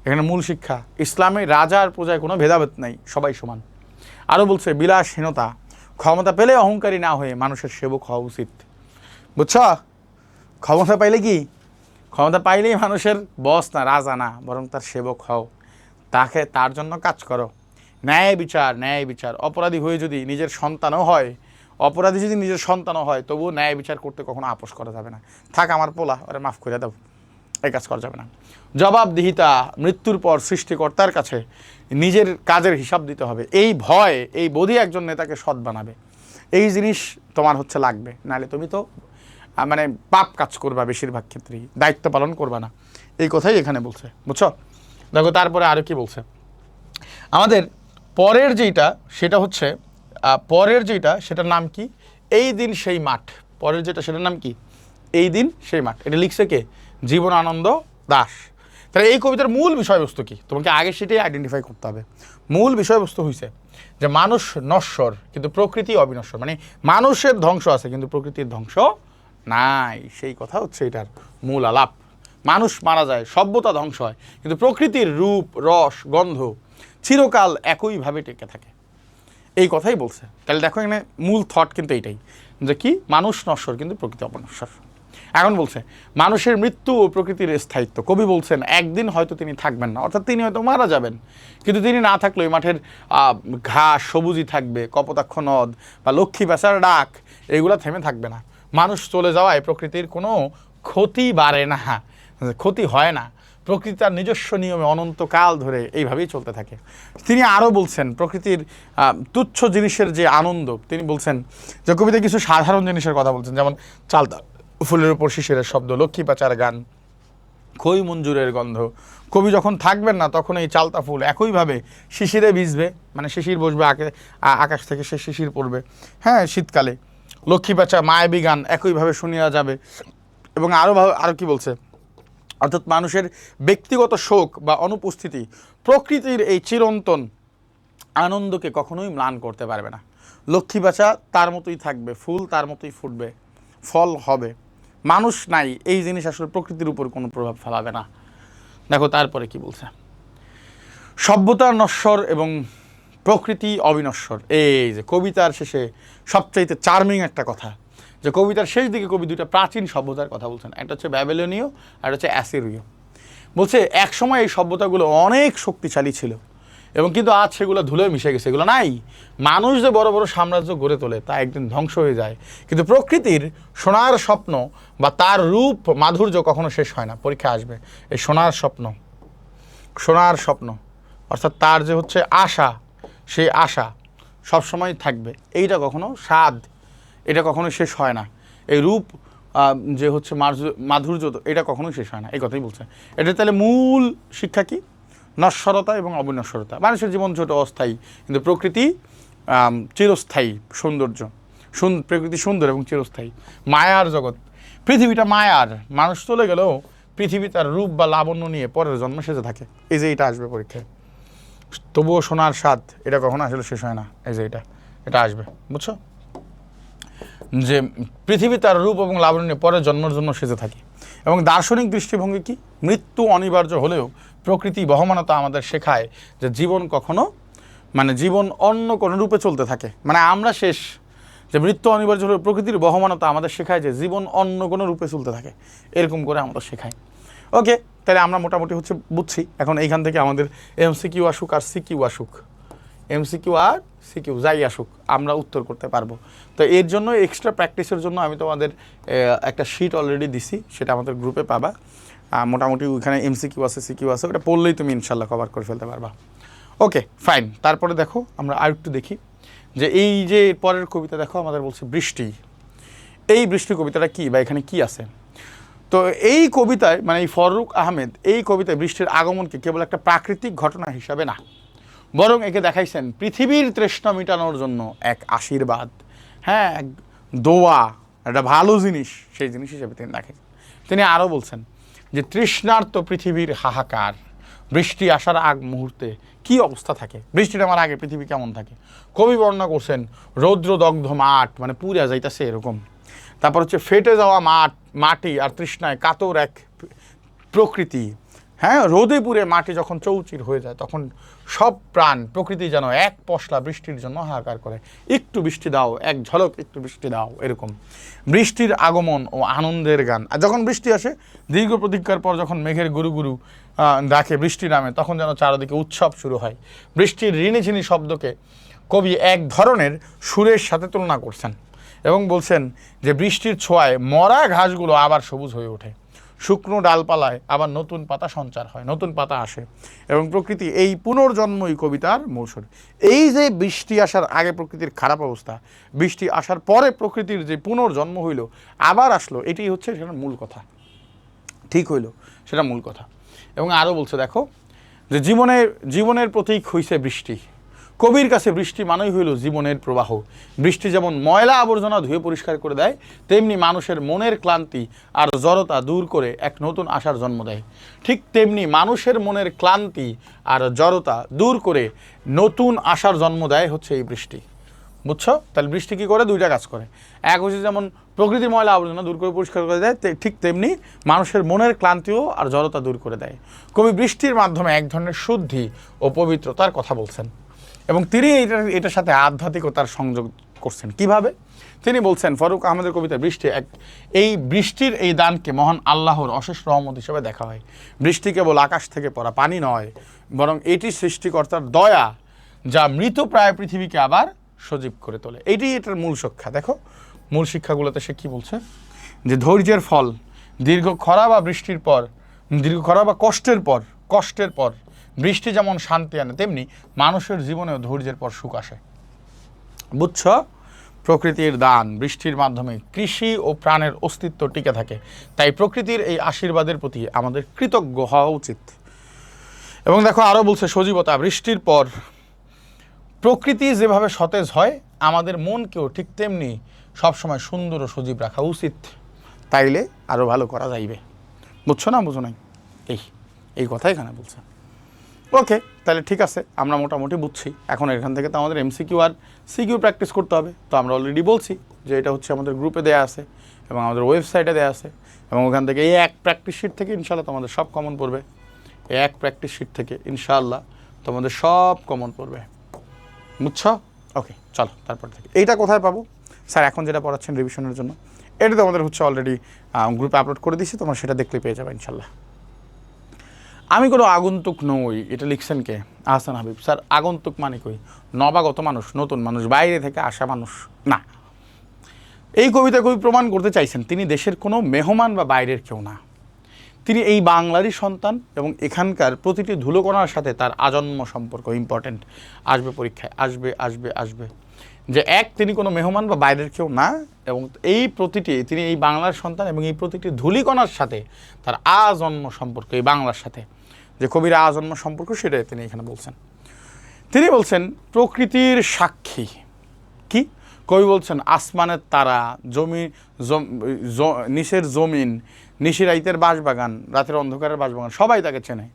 এখানে মূল শিক্ষা ইসলামে রাজা আর প্রজায় কোনো ভেদাভেদ নাই, সবাই সমান। আরও বলছে বিলাসহীনতা, ক্ষমতা পেলে অহংকারী না হয়ে মানুষের সেবক হওয়া উচিত। বুঝছ? ক্ষমতা পাইলেই মানুষের বস না, রাজা না, বরং তার সেবক হও, তার জন্য কাজ করো। ন্যায় বিচার। অপরাধী যদি নিজের সন্তানও হয় তবুও ন্যায় বিচার করতে কখনো আপোষ করা যাবে না। থাক আমার পোলা, ওরে মাফ করে দাও, এই কাজ করা যাবে না। জবাবদিহিতা, মৃত্যুর পর সৃষ্টিকর্তার কাছে নিজের কাজের হিসাব দিতে হবে, এই বোধই একজন নেতাকে সৎ বানাবে। এই জিনিস তোমার হচ্ছে লাগবে, নাহলে তুমি তো মানে পাপ কাজ করবা, বেশিরভাগ ক্ষেত্রেই দায়িত্ব পালন করবা না। এই কথাই এখানে বলছে। বুঝছো? দেখো তারপরে আরও কি বলছে। আমাদের পরের যেটা সেটার নাম কি? এই দিন সেই মাঠ। পরের যেটা সেটার নাম কি? এই দিন সেই মাঠ। এটা লিখছে কে? জীবনানন্দ দাশ। তাহলে এই কবিতার মূল বিষয়বস্তু কি? তোমাকে আগে সেটাই আইডেন্টিফাই করতে হবে। মূল বিষয়বস্তু হয়েছে যে মানুষ নশ্বর কিন্তু প্রকৃতি অবিনশ্বর, মানে মানুষের ধ্বংস আছে কিন্তু প্রকৃতির ধ্বংস নাই। সেই কথা হচ্ছে এটার মূল আলাপ। মানুষ মারা যায়, সভ্যতা ধ্বংস হয়, কিন্তু প্রকৃতির রূপ, রস, গন্ধ চিরকাল একইভাবে টেকে থাকে। এই কথাই বলছে। তাহলে দেখো এখানে মূল থট কিন্তু এইটাই, যে কি মানুষ নশ্বর কিন্তু প্রকৃতি অবিনশ্বর। এখন বলছে মানুষের মৃত্যু ও প্রকৃতির স্থায়িত্ব। কবি বলছেন একদিন হয়তো তিনি থাকবেন না, অর্থাৎ তিনি হয়তো মারা যাবেন, কিন্তু তিনি না থাকলে ওই মাঠের ঘাস সবুজই থাকবে, কপোতাক্ষ নদ বা লক্ষ্মী বেচার ডাক এগুলো থেমে থাকবে না। মানুষ চলে যাওয়ায় প্রকৃতির কোনো ক্ষতি বাড়ে না, ক্ষতি হয় না। প্রকৃতি তার নিজস্ব নিয়মে অনন্তকাল ধরে এইভাবেই চলতে থাকে। তিনি আরও বলছেন প্রকৃতির তুচ্ছ জিনিসের যে আনন্দ, তিনি বলছেন যে কবিতায় কিছু সাধারণ জিনিসের কথা বলছেন, যেমন চালতা ফুলের উপর শিশিরের শব্দ, লক্ষ্মী পাচার গান, খই মঞ্জুরের গন্ধ। কবি যখন থাকবেন না তখন এই চালতা ফুল একইভাবে শিশিরে ভিজবে, মানে শিশির বসবে আকাশ থেকে, সে শিশির পড়বে, হ্যাঁ, শীতকালে। লক্ষ্মী পাচা মায়াবী গান একইভাবে শুনিয়া যাবে। এবং আরও কি বলছে, অর্থাৎ মানুষের ব্যক্তিগত শোক বা অনুপস্থিতি প্রকৃতির এই চিরন্তন আনন্দকে কখনোই ম্লান করতে পারবে না। লক্ষ্মী বাছা তার মতোই থাকবে, ফুল তার মতোই ফুটবে, ফল হবে। মানুষ নাই, এই জিনিস আসলে প্রকৃতির উপর কোনো প্রভাব ফেলাবে না। দেখো তারপরে কি বলছে, সভ্যতা নশ্বর এবং প্রকৃতি অবিনশ্বর। এই যে কবিতার শেষে সবচাইতে চার্মিং একটা কথা, যে কবিতার শেষ দিকে কবি দুইটা প্রাচীন সভ্যতার কথা বলছেন, একটা হচ্ছে ব্যাবিলনীয় আর হচ্ছে অ্যাসিরীয়। বলছে একসময় এই সভ্যতাগুলো অনেক শক্তিশালী ছিল এবং কিন্তু আজ সেগুলো ধুলোয় মিশে গেছে, এগুলো নাই। মানুষ যে বড় বড় সাম্রাজ্য গড়ে তোলে তা একদিন ধ্বংস হয়ে যায়, কিন্তু প্রকৃতির সোনার স্বপ্ন বা তার রূপ মাধুর্য কখনো শেষ হয় না। পরীক্ষা আসবে এই সোনার স্বপ্ন অর্থাৎ তার যে হচ্ছে আশা, সেই আশা সবসময় থাকবে। এইটা কখনো স্বাদ, এটা কখনো শেষ হয় না। এই রূপ যে হচ্ছে মাধুর্য, এটা কখনোই শেষ হয় না, এই কথাই বলছে। এটা তাহলে মূল শিক্ষা কি? নশ্বরতা এবং অবিনশ্বরতা। মানুষের জীবন ছোট, অস্থায়ী, কিন্তু প্রকৃতি চিরস্থায়ী সৌন্দর্য, প্রকৃতি সুন্দর এবং চিরস্থায়ী। মায়ার জগৎ, পৃথিবীটা মায়ার, মানুষ চলে গেলেও পৃথিবী তার রূপ বা লাবণ্য নিয়ে পরের জন্ম সেজে থাকে। এই যে এটা আসবে পরীক্ষায়, তবুও সোনার স্বাদ, এটা কখনো আসলে শেষ হয় না। এই যে এটা আসবে, বুঝছো? যে পৃথিবী তার রূপ এবং লাবণ্য নিয়ে পরের জন্মের জন্য সেজে থাকে। এবং দার্শনিক দৃষ্টিভঙ্গি কি? মৃত্যু অনিবার্য হলেও প্রকৃতি বহমানতা আমাদের শেখায় যে জীবন কখনো, মানে জীবন অন্য কোনো রূপে চলতে থাকে, মানে আমরা শেষ, যে মৃত্যু অনিবার্য হলেও প্রকৃতির বহমানতা আমাদের শেখায় যে জীবন অন্য কোনো রূপে চলতে থাকে, এরকম করে আমাদের শেখায়। ওকে, তাহলে আমরা মোটামুটি হচ্ছে বুঝছি। এখন এইখান থেকে আমাদের এমসিকিউ আসুক আর সিকিউ আসুক, এমসিকিউ আর সিকিউ যাই আসুক, আমরা উত্তর করতে পারবো। তো এর জন্য এক্সট্রা প্র্যাকটিসের জন্য আমি তোমাদের একটা শিট অলরেডি দিছি, সেটা আমাদের গ্রুপে পাবা। মোটামুটি ওইখানে এমসিকিউ আছে, সিকিউ আছে, ওটা পড়লেই তুমি ইনশাল্লাহ কভার করে ফেলতে পারবা। Okay fine. তারপরে দেখো আমরা আরেকটু দেখি যে এই যে পরের কবিতা দেখো, আমাদের বলছে বৃষ্টি। এই বৃষ্টি কবিতাটা কি বা এখানে কি আছে? তো এই কবিতায়, মানে এই ফররুখ আহমেদ এই কবিতায় বৃষ্টির আগমনকে কেবল একটা প্রাকৃতিক ঘটনা হিসাবে না, বরং একে দেখাইছেন পৃথিবীর তৃষ্ণা মেটানোর জন্য এক আশীর্বাদ, হ্যাঁ, এক দোয়া, একটা ভালো জিনিস, সেই জিনিস হিসেবে তিনি দেখাইছেন। তিনি আরও বলছেন যে তৃষ্ণার্ত পৃথিবীর হাহাকার, বৃষ্টি আসার আগ মুহূর্তে কি অবস্থা থাকে, বৃষ্টির আমার আগে পৃথিবী কেমন থাকে। কবি বর্ণনা করছেন রৌদ্রদগ্ধ মাঠ, মানে পুড়ে যাইতেছে এরকম। তারপর হচ্ছে ফেটে যাওয়া মাটি আর তৃষ্ণায় কাতর এক প্রকৃতি, হ্যাঁ, রোদে পুড়ে মাটি যখন চৌচির হয়ে যায়, তখন সব প্রাণ প্রকৃতি যেন এক পশলা বৃষ্টির জন্য হাহাকার করে। একটু বৃষ্টি দাও, এক ঝলক একটু বৃষ্টি দাও, এরকম বৃষ্টির আগমন ও আনন্দের গান। আর যখন বৃষ্টি আসে, দীর্ঘ প্রতীক্ষার পর যখন মেঘের গুরু গুরু ডাকে বৃষ্টি নামে, তখন যেন চারদিকে উৎসব শুরু হয়। বৃষ্টির ঋণিঝিনি শব্দকে কবি এক ধরনের সুরের সাথে তুলনা করছেন এবং বলছেন যে বৃষ্টির ছোঁয়ায় মরা ঘাসগুলো আবার সবুজ হয়ে ওঠে, শুকনো ডালপালায় আবার নতুন পাতা সঞ্চার হয়, নতুন পাতা আসে, এবং প্রকৃতি এই পুনর্জন্মই কবিতার মূল সুর। এই যে বৃষ্টি আসার আগে প্রকৃতির খারাপ অবস্থা, বৃষ্টি আসার পরে প্রকৃতির যে পুনর্জন্ম হইল, আবার আসলো, এটি হচ্ছে সেটার মূল কথা। ঠিক হইল, সেটা মূল কথা। এবং আরও বলছে দেখো যে জীবনের প্রতীক হইছে বৃষ্টি। কবির কাছে বৃষ্টি মানেই হইল জীবনের প্রবাহ। বৃষ্টি যেমন ময়লা আবর্জনা ধুয়ে পরিষ্কার করে দেয়, তেমনি মানুষের মনের ক্লান্তি আর জড়তা দূর করে এক নতুন আশার জন্ম দেয়। ঠিক তেমনি মানুষের মনের ক্লান্তি আর জড়তা দূর করে নতুন আশার জন্ম দেয় হচ্ছে এই বৃষ্টি। বুঝছো? তাহলে বৃষ্টি কী করে? দুইটা কাজ করে। এক হচ্ছে যেমন প্রকৃতির ময়লা আবর্জনা দূর করে পরিষ্কার করে দেয়, ঠিক তেমনি মানুষের মনের ক্লান্তিও আর জড়তা দূর করে দেয়। কবি বৃষ্টির মাধ্যমে এক ধরনের শুদ্ধি ও পবিত্রতার কথা বলছেন, এবং তিনি এটার সাথে আধ্যাত্মিকতার সংযোগ করছেন। কিভাবে? তিনি বলছেন ফররুখ আহমেদের কবিতায় এই বৃষ্টির এই দানকে মহান আল্লাহর অশেষ রহমত হিসেবে দেখা হয়। বৃষ্টি কেবল আকাশ থেকে পড়া পানি নয়, বরং এটি সৃষ্টিকর্তার দয়া, যা মৃতপ্রায় পৃথিবীকে আবার সজীব করে তোলে। এটার মূল শিক্ষা। দেখো মূল শিক্ষাগুলোতে সে কি বলছে, যে ধৈর্যের ফল, দীর্ঘ খরা বা কষ্টের পর বৃষ্টি যেমন শান্তি আনে, তেমনি মানুষের জীবনেও ধৈর্যের পর সুখ আসে। বুঝছ? প্রকৃতির দান, বৃষ্টির মাধ্যমে কৃষি ও প্রাণের অস্তিত্ব টিকে থাকে। তাই প্রকৃতির এই আশীর্বাদের প্রতি আমাদের কৃতজ্ঞ হওয়া উচিত। এবং দেখো আরও বলছে সজীবতা, বৃষ্টির পর প্রকৃতি যেভাবে সতেজ হয়, আমাদের মনকেও ঠিক তেমনি সবসময় সুন্দর ও সজীব রাখা উচিত, তাইলে আরও ভালো করা যাইবে। বুঝছো না? বুঝো নাই? এই কথা এখানে বলছে। ওকে, তাহলে ঠিক আছে, আমরা মোটামুটি বুঝছি। এখন এখান থেকে তো আমাদের এমসিকিউ আর সিকিউ প্র্যাকটিস করতে হবে। তো আমরা অলরেডি বলছি যে এটা হচ্ছে আমাদের গ্রুপে দেওয়া আছে এবং আমাদের ওয়েবসাইটে দেওয়া আছে, এবং ওখান থেকে এই এক প্র্যাকটিস শিট থেকে ইনশাল্লাহ তোমাদের সব কমন পড়বে। এই এক প্র্যাকটিস শিট থেকে ইনশাল্লাহ তোমাদের সব কমন পড়বে। বুঝছো? ওকে, চলো তারপর থেকে এইটা কোথায় পাবো? স্যার এখন যেটা পড়াচ্ছেন রিভিশনের জন্য, এটা তোমাদের হচ্ছে অলরেডি গ্রুপে আপলোড করে দিচ্ছি, তোমরা সেটা দেখলে পেয়ে যাবে ইনশাল্লাহ। আমি কোনো আগন্তুক নই, এটা লিখছেন কে? আহসান হাবিব। স্যার আগন্তুক মানে কই? নবাগত মানুষ, নতুন মানুষ, বাইরে থেকে আসা মানুষ না। এই কবিতা কবি প্রমাণ করতে চাইছেন তিনি দেশের কোনো মেহমান বা বাইরের কেউ না। তিনি এই বাংলারই সন্তান, এবং এখানকার প্রতিটি ধুলোকণার সাথে তার আজন্ম সম্পর্ক ইম্পর্ট্যান্ট। আসবে পরীক্ষায়, আসবে আসবে আসবে। যে এক, তিনি কোনো মেহমান বা বাইরের কেউ না, এবং এই প্রতিটি, তিনি এই বাংলার সন্তান, এবং এই প্রতিটি ধূলিকণার সাথে তার আজন্ম সম্পর্ক, এই বাংলার সাথে যে কবির আজন্ম সম্পর্ক, সেটাই তিনি এখানে বলছেন। তিনি বলছেন প্রকৃতির সাক্ষী। কি কবি বলছেন? আসমানের তারা, নিশের জমিন, নিশিরাইতের বাঁশবাগান, রাতের অন্ধকারের বাঁশবাগান, সবাই তাকে চেনে।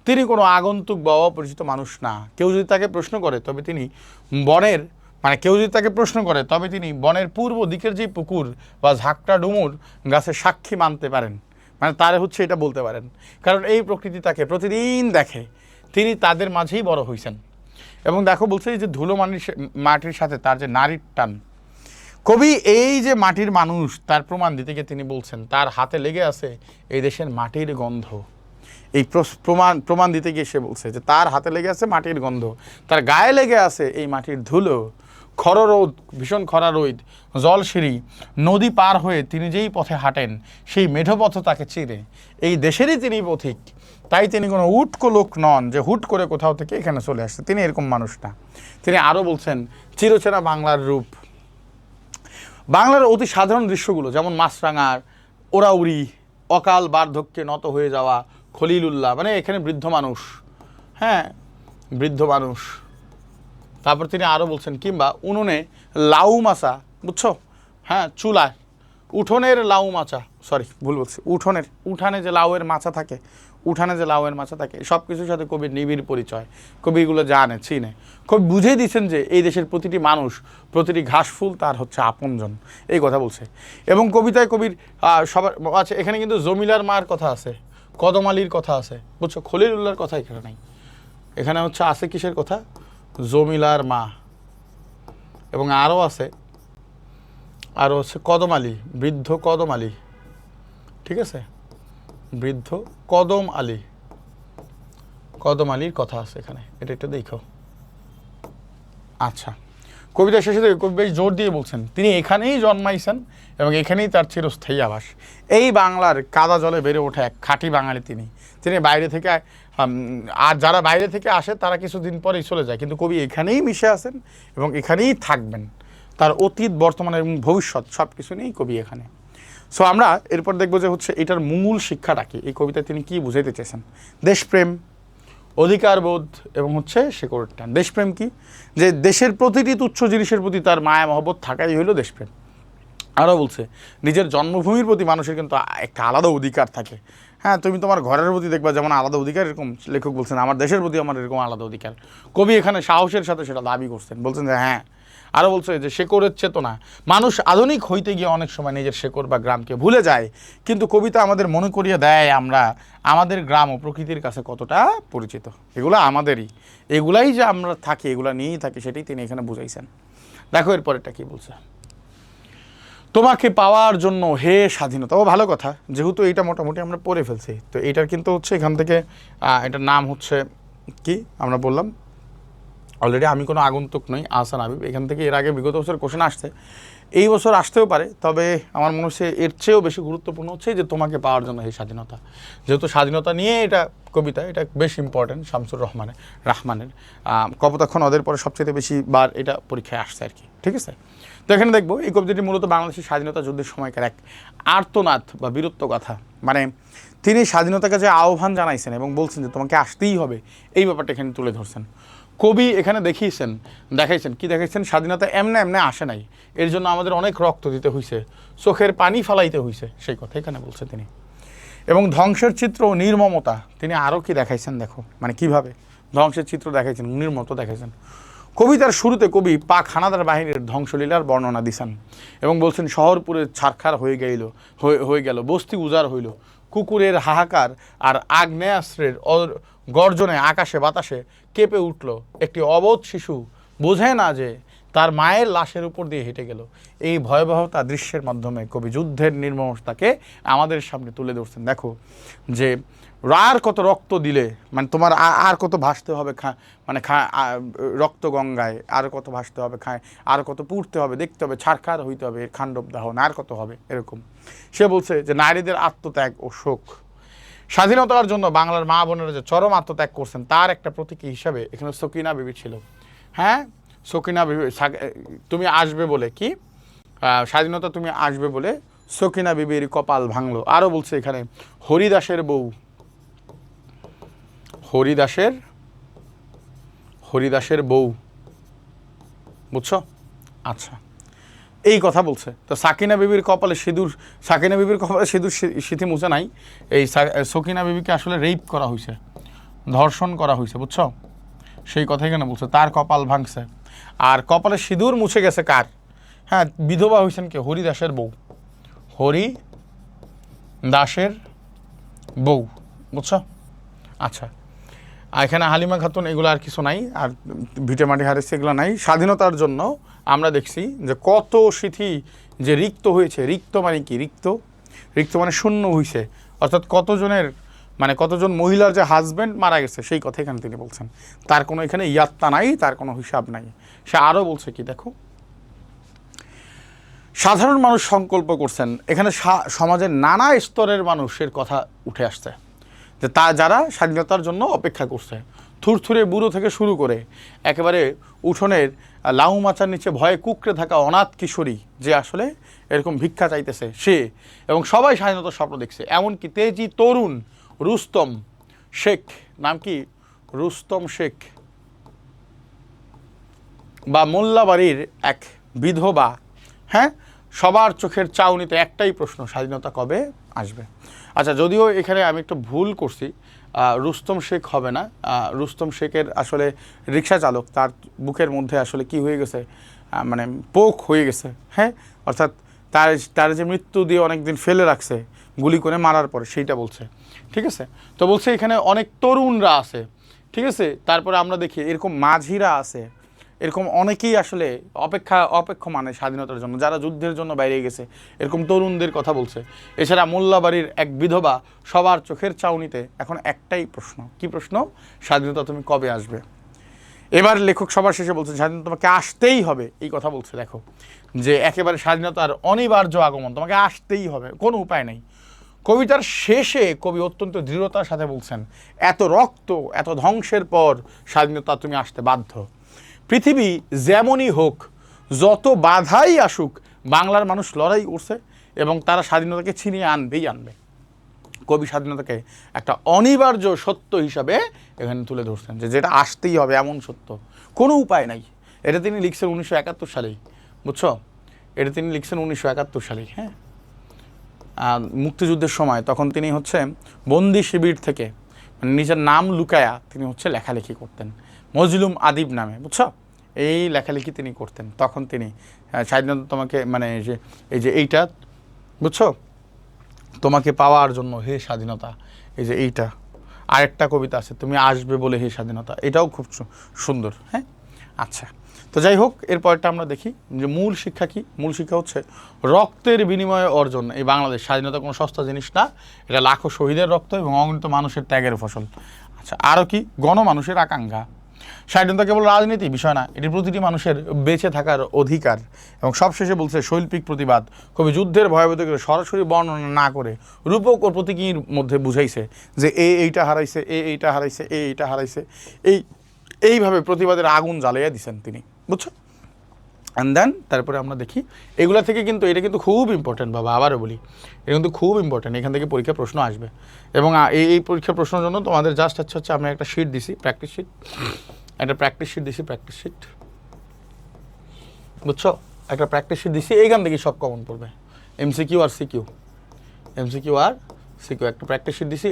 তিনি কোনো আগন্তুক বা অপরিচিত মানুষ না। কেউ যদি তাকে প্রশ্ন করে তবে তিনি বনের, মানে কেউ যদি তাকে প্রশ্ন করে তবে তিনি বনের পূর্ব দিকের যে পুকুর বা ঝাঁকড়া ডুমুর গাছের সাক্ষী মানতে পারেন, মানে তারে হচ্ছে এটা বলতে পারেন, কারণ এই প্রকৃতি তাকে প্রতিদিন দেখে। তিনি তাদের মাঝেই বড় হয়েছেন। এবং দেখো বলছে যে ধুলো মাটির সাথে তার যে নারীর টান, কবি এই যে মাটির মানুষ তার প্রমাণ দিতে গিয়ে তিনি বলছেন তার হাতে লেগে আছে এই দেশের মাটির গন্ধ। এই প্রমাণ দিতে গিয়ে সে বলছে যে তার হাতে লেগে আছে মাটির গন্ধ, তার গায়ে লেগে আছে এই মাটির ধুলো। খররোদ, ভীষণ খরা রোদ, জলসিঁড়ি, নদী পার হয়ে তিনি যেই পথে হাঁটেন সেই মেঠোপথ তাকে চিনে। এই দেশেরই তিনি পথিক, তাই তিনি কোনো উটকো লোক নন যে হুট করে কোথাও থেকে এখানে চলে আসছে। তিনি এরকম মানুষ না। তিনি আরও বলছেন চিরচেনা বাংলার রূপ, বাংলার অতি সাধারণ দৃশ্যগুলো, যেমন মাছরাঙার ওরাউরি, অকাল বার্ধক্যে নত হয়ে যাওয়া খলিলুল্লাহ, মানে এখানে বৃদ্ধ মানুষ, হ্যাঁ বৃদ্ধ মানুষ। তারপর তিনি আরও বলছেন কিংবা উনুনে লাউ মাচা, বুঝছো, হ্যাঁ চুলায় উঠোনের লাউ মাচা, সরি ভুল বলছি, উঠানে যে লাউয়ের মাচা থাকে, উঠানে যে লাউয়ের মাচা থাকে, সব কিছুর সাথে কবির নিবিড় পরিচয়। কবি এগুলো জানে, চিনে। কবি বুঝিয়ে দিচ্ছেন যে এই দেশের প্রতিটি মানুষ, প্রতিটি ঘাসফুল তার হচ্ছে আপনজন, এই কথা বলছে। এবং কবিতায় কবির সবার আছে, এখানে কিন্তু জমিলার মার কথা আছে, কদম আলীর কথা আছে, বুঝছো, খলিলুল্লাহর কথা এখানে নাই। এখানে হচ্ছে আছে কিসের কথা? জমিলার মা। এবং আরও আছে, আরও হচ্ছে কদম আলী, বৃদ্ধ কদম আলী, ঠিক আছে, বৃদ্ধ কদম আলীর কথা আছে এখানে, এটা একটু দেখো। আচ্ছা, কবিতা শেষে থেকে কবি বেশ জোর দিয়ে বলছেন তিনি এখানেই জন্মাইছেন এবং এখানেই তার চিরস্থায়ী আবাস। এই বাংলার কাদা জলে বেড়ে ওঠে এক খাঁটি বাঙালি তিনি। তিনি বাইরে থেকে, আর যারা বাইরে থেকে আসে তারা কিছুদিন পরেই চলে যায়, কিন্তু কবি এখানেই মিশে আছেন এবং এখানেই থাকবেন। তার অতীত, বর্তমান এবং ভবিষ্যৎ সব কিছু নিয়েই কবি এখানে। সো আমরা এরপর দেখবো যে হচ্ছে এটার মূল শিক্ষাটা কি, এই কবিতায় তিনি কি বুঝাইতে চেয়েছেন। দেশপ্রেম, অধিকারবোধ এবং হচ্ছে শেকড়ের টান। দেশপ্রেম কি? যে দেশের প্রতিটি তুচ্ছ জিনিসের প্রতি তার মায়া মহব্বত থাকাই হইল দেশপ্রেম। আরও বলছে নিজের জন্মভূমির প্রতি মানুষের কিন্তু একটা আলাদা অধিকার থাকে। হ্যাঁ, তুমি তোমার ঘরের প্রতি দেখবা যেমন আলাদা অধিকার, এরকম লেখক বলছেন আমার দেশের প্রতি আমার এরকম আলাদা অধিকার। কবি এখানে সাহসের সাথে সেটা দাবি করছেন, বলছেন যে হ্যাঁ। আরও বলছে যে শেকড়ের চেতনা, মানুষ আধুনিক হইতে গিয়ে অনেক সময় নিজের শেকড় বা গ্রামকে ভুলে যায়, কিন্তু কবিতা আমাদের মনে করিয়ে দেয় আমরা আমাদের গ্রাম ও প্রকৃতির কাছে কতটা পরিচিত। এগুলো আমাদেরই, এগুলাই যে আমরা থাকি, এগুলো নিয়েই থাকি, সেটাই তিনি এখানে বুঝাইছেন। দেখো এরপরেরটা কি বলছে। তোমাকে পাওয়ার জন্য হে স্বাধীনতা। ও ভালো কথা, যেহেতু এইটা মোটামুটি আমরা পড়ে ফেলছি, তো এইটার কিন্তু হচ্ছে এখান থেকে এটার নাম হচ্ছে কি আমরা বললাম অলরেডি, আমি কোনো আগন্তুক নই, আহসান হাবিব। এখান থেকে এর আগে বিগত বছর কোশ্চেন আসছে, এই বছর আসতেও পারে, তবে আমার মনে হচ্ছে এর চেয়েও বেশি গুরুত্বপূর্ণ হচ্ছে যে তোমাকে পাওয়ার জন্য এই স্বাধীনতা। যেহেতু স্বাধীনতা নিয়ে এটা কবিতা, এটা বেশ ইম্পর্টেন্ট। শামসুর রাহমানের কপোতাক্ষ নদের পরে সবচেয়ে বেশি বার এটা পরীক্ষায় আসছে আর কি, ঠিক আছে। তো এখানে দেখবো এই কবিতাটি মূলত বাংলাদেশের স্বাধীনতা যুদ্ধের সময়কার এক আর্তনাদ বা বীরত্ব কথা। মানে তিনি স্বাধীনতার কাছে আহ্বান জানাইছেন এবং বলছেন যে তোমাকে আসতেই হবে, এই ব্যাপারটা এখানে তুলে ধরছেন। কবি এখানে দেখাইছেন কি দেখাইছেন, স্বাধীনতা এমনে এমনে আসে নাই, এর জন্য আমাদের অনেক রক্ত দিতে হয়েছে, চোখের পানি ফালাইতে হয়েছে, সেই কথা এখানে বলছে তিনি। এবং ধ্বংসের চিত্র ও নির্মমতা তিনি আরও কি দেখাইছেন, দেখো মানে কিভাবে ধ্বংসের চিত্র দেখাইছেন, নির্মমতা দেখাইছেন। কবিতার শুরুতে কবি পাক হানাদার বাহিনীর ধ্বংসলীলার বর্ণনা দিছেন এবং বলছেন শহরপুরে ছারখার হয়ে গেল, বস্তি উজাড় হইল, কুকুরের হাহাকার আর আগ্নেয়াস্ত্রের গর্জনে আকাশে বাতাসে কেঁপে উঠল একটি অবোধ শিশু, বোঝে না যে তার মায়ের লাশের উপর দিয়ে হেঁটে গেল। এই ভয়াবহতা দৃশ্যের মাধ্যমে কবি যুদ্ধের নির্মমতাকে আমাদের সামনে তুলে ধরছেন। দেখো যে আর কত রক্ত দিলে, মানে তোমার আর কত ভাসতে হবে, রক্ত গঙ্গায় আর কত ভাসতে হবে, আর কত পুড়তে হবে, দেখতে হবে, ছারখার হইতে হবে, খান্ডব দাহন আর কত হবে, এরকম সে বলছে যে নারীদের আত্মত্যাগ ও শোক, স্বাধীনতার জন্য বাংলার মা বোনেরা যে চরম আত্মত্যাগ করছেন তার একটা প্রতীকী হিসাবে এখানে সকিনা বিবি ছিল। হ্যাঁ, সকিনা বিবি তুমি আসবে বলে কি স্বাধীনতা তুমি আসবে বলে সকিনা বিবির কপাল ভাঙলো। আরও বলছে এখানে হরিদাসের বউ, হরিদাসের বউ, বুঝছো? আচ্ছা, এই কথা বলছে। তো সাকিনা বিবির কপালে সিঁদুর সিঁথি মুছে নাই। এই সকিনা বিবিকে আসলে রেপ করা হয়েছে, ধর্ষণ করা হয়েছে, বুঝছো? সেই কথাই কেন বলছে, তার কপাল ভাঙছে। আর কপালে সিঁদুর মুছে গেছে কার? হ্যাঁ, বিধবা হয়েছেন কে? হরিদাসের বউ, হরিদাসের বউ, বুঝছো? আচ্ছা, এখানে হালিমা খাতুন এগুলো আর কিছু নাই, আর ভিটে মাটি হারিয়েছে এগুলো নাই। স্বাধীনতার জন্য আমরা দেখছি যে কত সিঁথি যে রিক্ত হয়েছে। রিক্ত মানে কি? রিক্ত মানে শূন্য হয়েছে, অর্থাৎ কতজন মহিলার যে হাজব্যান্ড মারা গেছে সেই কথা এখানে তিনি বলছেন। তার কোনো এখানে ইয়াত্তা নাই, তার কোনো হিসাব নাই। সে আরও বলছে কি দেখো, সাধারণ মানুষ সংকল্প করছেন। এখানে সমাজের নানা স্তরের মানুষের কথা উঠে আসছে, যে যারা স্বাধীনতার জন্য অপেক্ষা করছে। থুরথুরে বুড়ো থেকে শুরু করে একেবারে উঠোনের লাউ মাচার নিচে ভয়ে কুকড়ে থাকা অনাথ কিশোরী যে আসলে এরকম ভিক্ষা চাইতেছে সে, এবং সবাই স্বাধীনতার স্বপ্ন দেখছে। এমনকি তেজি তরুণ রুস্তম শেখ, নাম কি? রুস্তম শেখ, বা মোল্লাবাড়ির এক বিধবা, হ্যাঁ, সবার চোখের চাউনিতে একটাই প্রশ্ন, স্বাধীনতা কবে আসবে? আচ্ছা, যদিও এখানে আমি একটু ভুল করছি, রুস্তম শেখ হবে না। রুস্তম শেখের আসলে রিক্সা চালক, তার বুকের মধ্যে আসলে কি হয়ে গেছে, মানে পোক হয়ে গেছে, হ্যাঁ, অর্থাৎ তার যে মৃত্যু দিয়ে অনেকদিন ফেলে রাখছে গুলি করে মারার পরে, সেইটা বলছে। ঠিক আছে, তো বলছে এখানে অনেক তরুণরা আছে, ঠিক আছে, তারপরে আমরা দেখি এরকম মাঝিরা আছে, এরকম অনেকেই আসলে অপেক্ষমানে স্বাধীনতার জন্য, যারা যুদ্ধের জন্য বাইরে গেছে, এরকম তরুণদের কথা বলছে। এছাড়া মোল্লাবাড়ির এক বিধবা, সবার চোখের চাউনিতে এখন একটাই প্রশ্ন, কি প্রশ্ন? স্বাধীনতা তুমি কবে আসবে? এবার লেখক সবার শেষে বলছে স্বাধীনতা তোমাকে আসতেই হবে, এই কথা বলছে। দেখো যে একেবারে স্বাধীনতার অনিবার্য আগমন, তোমাকে আসতেই হবে, কোনো উপায় নেই। কবিতার শেষে কবি অত্যন্ত দৃঢ়তার সাথে বলছেন, এত রক্ত, এত ধ্বংসের পর স্বাধীনতা তুমি আসতে বাধ্য। পৃথিবী যেমনই হোক, যত বাধাই আসুক, বাংলার মানুষ লড়াই করছে এবং তারা স্বাধীনতাকে ছিনিয়ে আনবে। কবি স্বাধীনতাকে একটা অনিবার্য সত্য হিসাবে এখানে তুলে ধরছেন, যেটা আসতেই হবে, এমন সত্য, কোনো উপায় নাই। এটা তিনি লিখছেন 1971 সালেই, বুঝছো? এটা তিনি লিখছেন 1971 সালেই, হ্যাঁ, মুক্তিযুদ্ধের সময়। তখন তিনি হচ্ছে বন্দি শিবির থেকে নিজের নাম লুকায়া তিনি হচ্ছে লেখালেখি করতেন, মজলুম আদিব নামে, বুঝছো? এই লেখালেখি তিনি করতেন। তখন তিনি স্বাধীনতা তোমাকে, মানে এই যে এইটা, বুঝছো, তোমাকে পাওয়ার জন্য হে স্বাধীনতা, এই যে এইটা। আরেকটা কবিতা আছে, তুমি আসবে বলে হে স্বাধীনতা, এটাও খুব সুন্দর, হ্যাঁ। আচ্ছা, তো যাই হোক, এরপরটা আমরা দেখি যে মূল শিক্ষা কি। মূল শিক্ষা হচ্ছে রক্তের বিনিময়ে অর্জন এই বাংলাদেশ। স্বাধীনতা কোনো সস্তা জিনিস না, এটা লাখো শহীদের রক্ত এবং অগণিত মানুষের ত্যাগের ফসল। আচ্ছা, আরও কি? গণমানুষের আকাঙ্ক্ষা। স্বাধীনতা কেবল রাজনীতি বিষয় না, এটি প্রতিটি মানুষের বেঁচে থাকার অধিকার। এবং সবশেষে বলছে শৈল্পিক প্রতিবাদ। কবি যুদ্ধের ভয়াবহতাকে সরাসরি বর্ণনা না করে রূপক ও প্রতীকীর মধ্যে বুঝাইছে যে এইটা হারাইছে, এইটা হারাইছে, এইটা হারাইছে, এইভাবে প্রতিবাদের আগুন জ্বালাইয়া দিছেন তিনি, বুঝছো? অ্যান্ড দেন তারপরে আমরা দেখি এগুলা থেকে কিন্তু, এটা কিন্তু খুব ইম্পর্টেন্ট বাবা, আবারও বলি, এটা কিন্তু খুব ইম্পর্টেন্ট। এখান থেকে পরীক্ষা প্রশ্ন আসবে, এবং এই পরীক্ষার প্রশ্নের জন্য তোমাদের জাস্ট হচ্ছে আমরা একটা শিট দিছি, প্র্যাকটিস শিট, একটা প্র্যাকটিস শিট দিছি, প্র্যাকটিস শিট, বুঝছো? একটা প্র্যাকটিস শিট দিছি, এইখান থেকে সব কমন পড়বে, এমসিকিউ আর সিকিউ, এমসিকিউ আর সিকিউ। একটা প্র্যাকটিস শিট দিছি,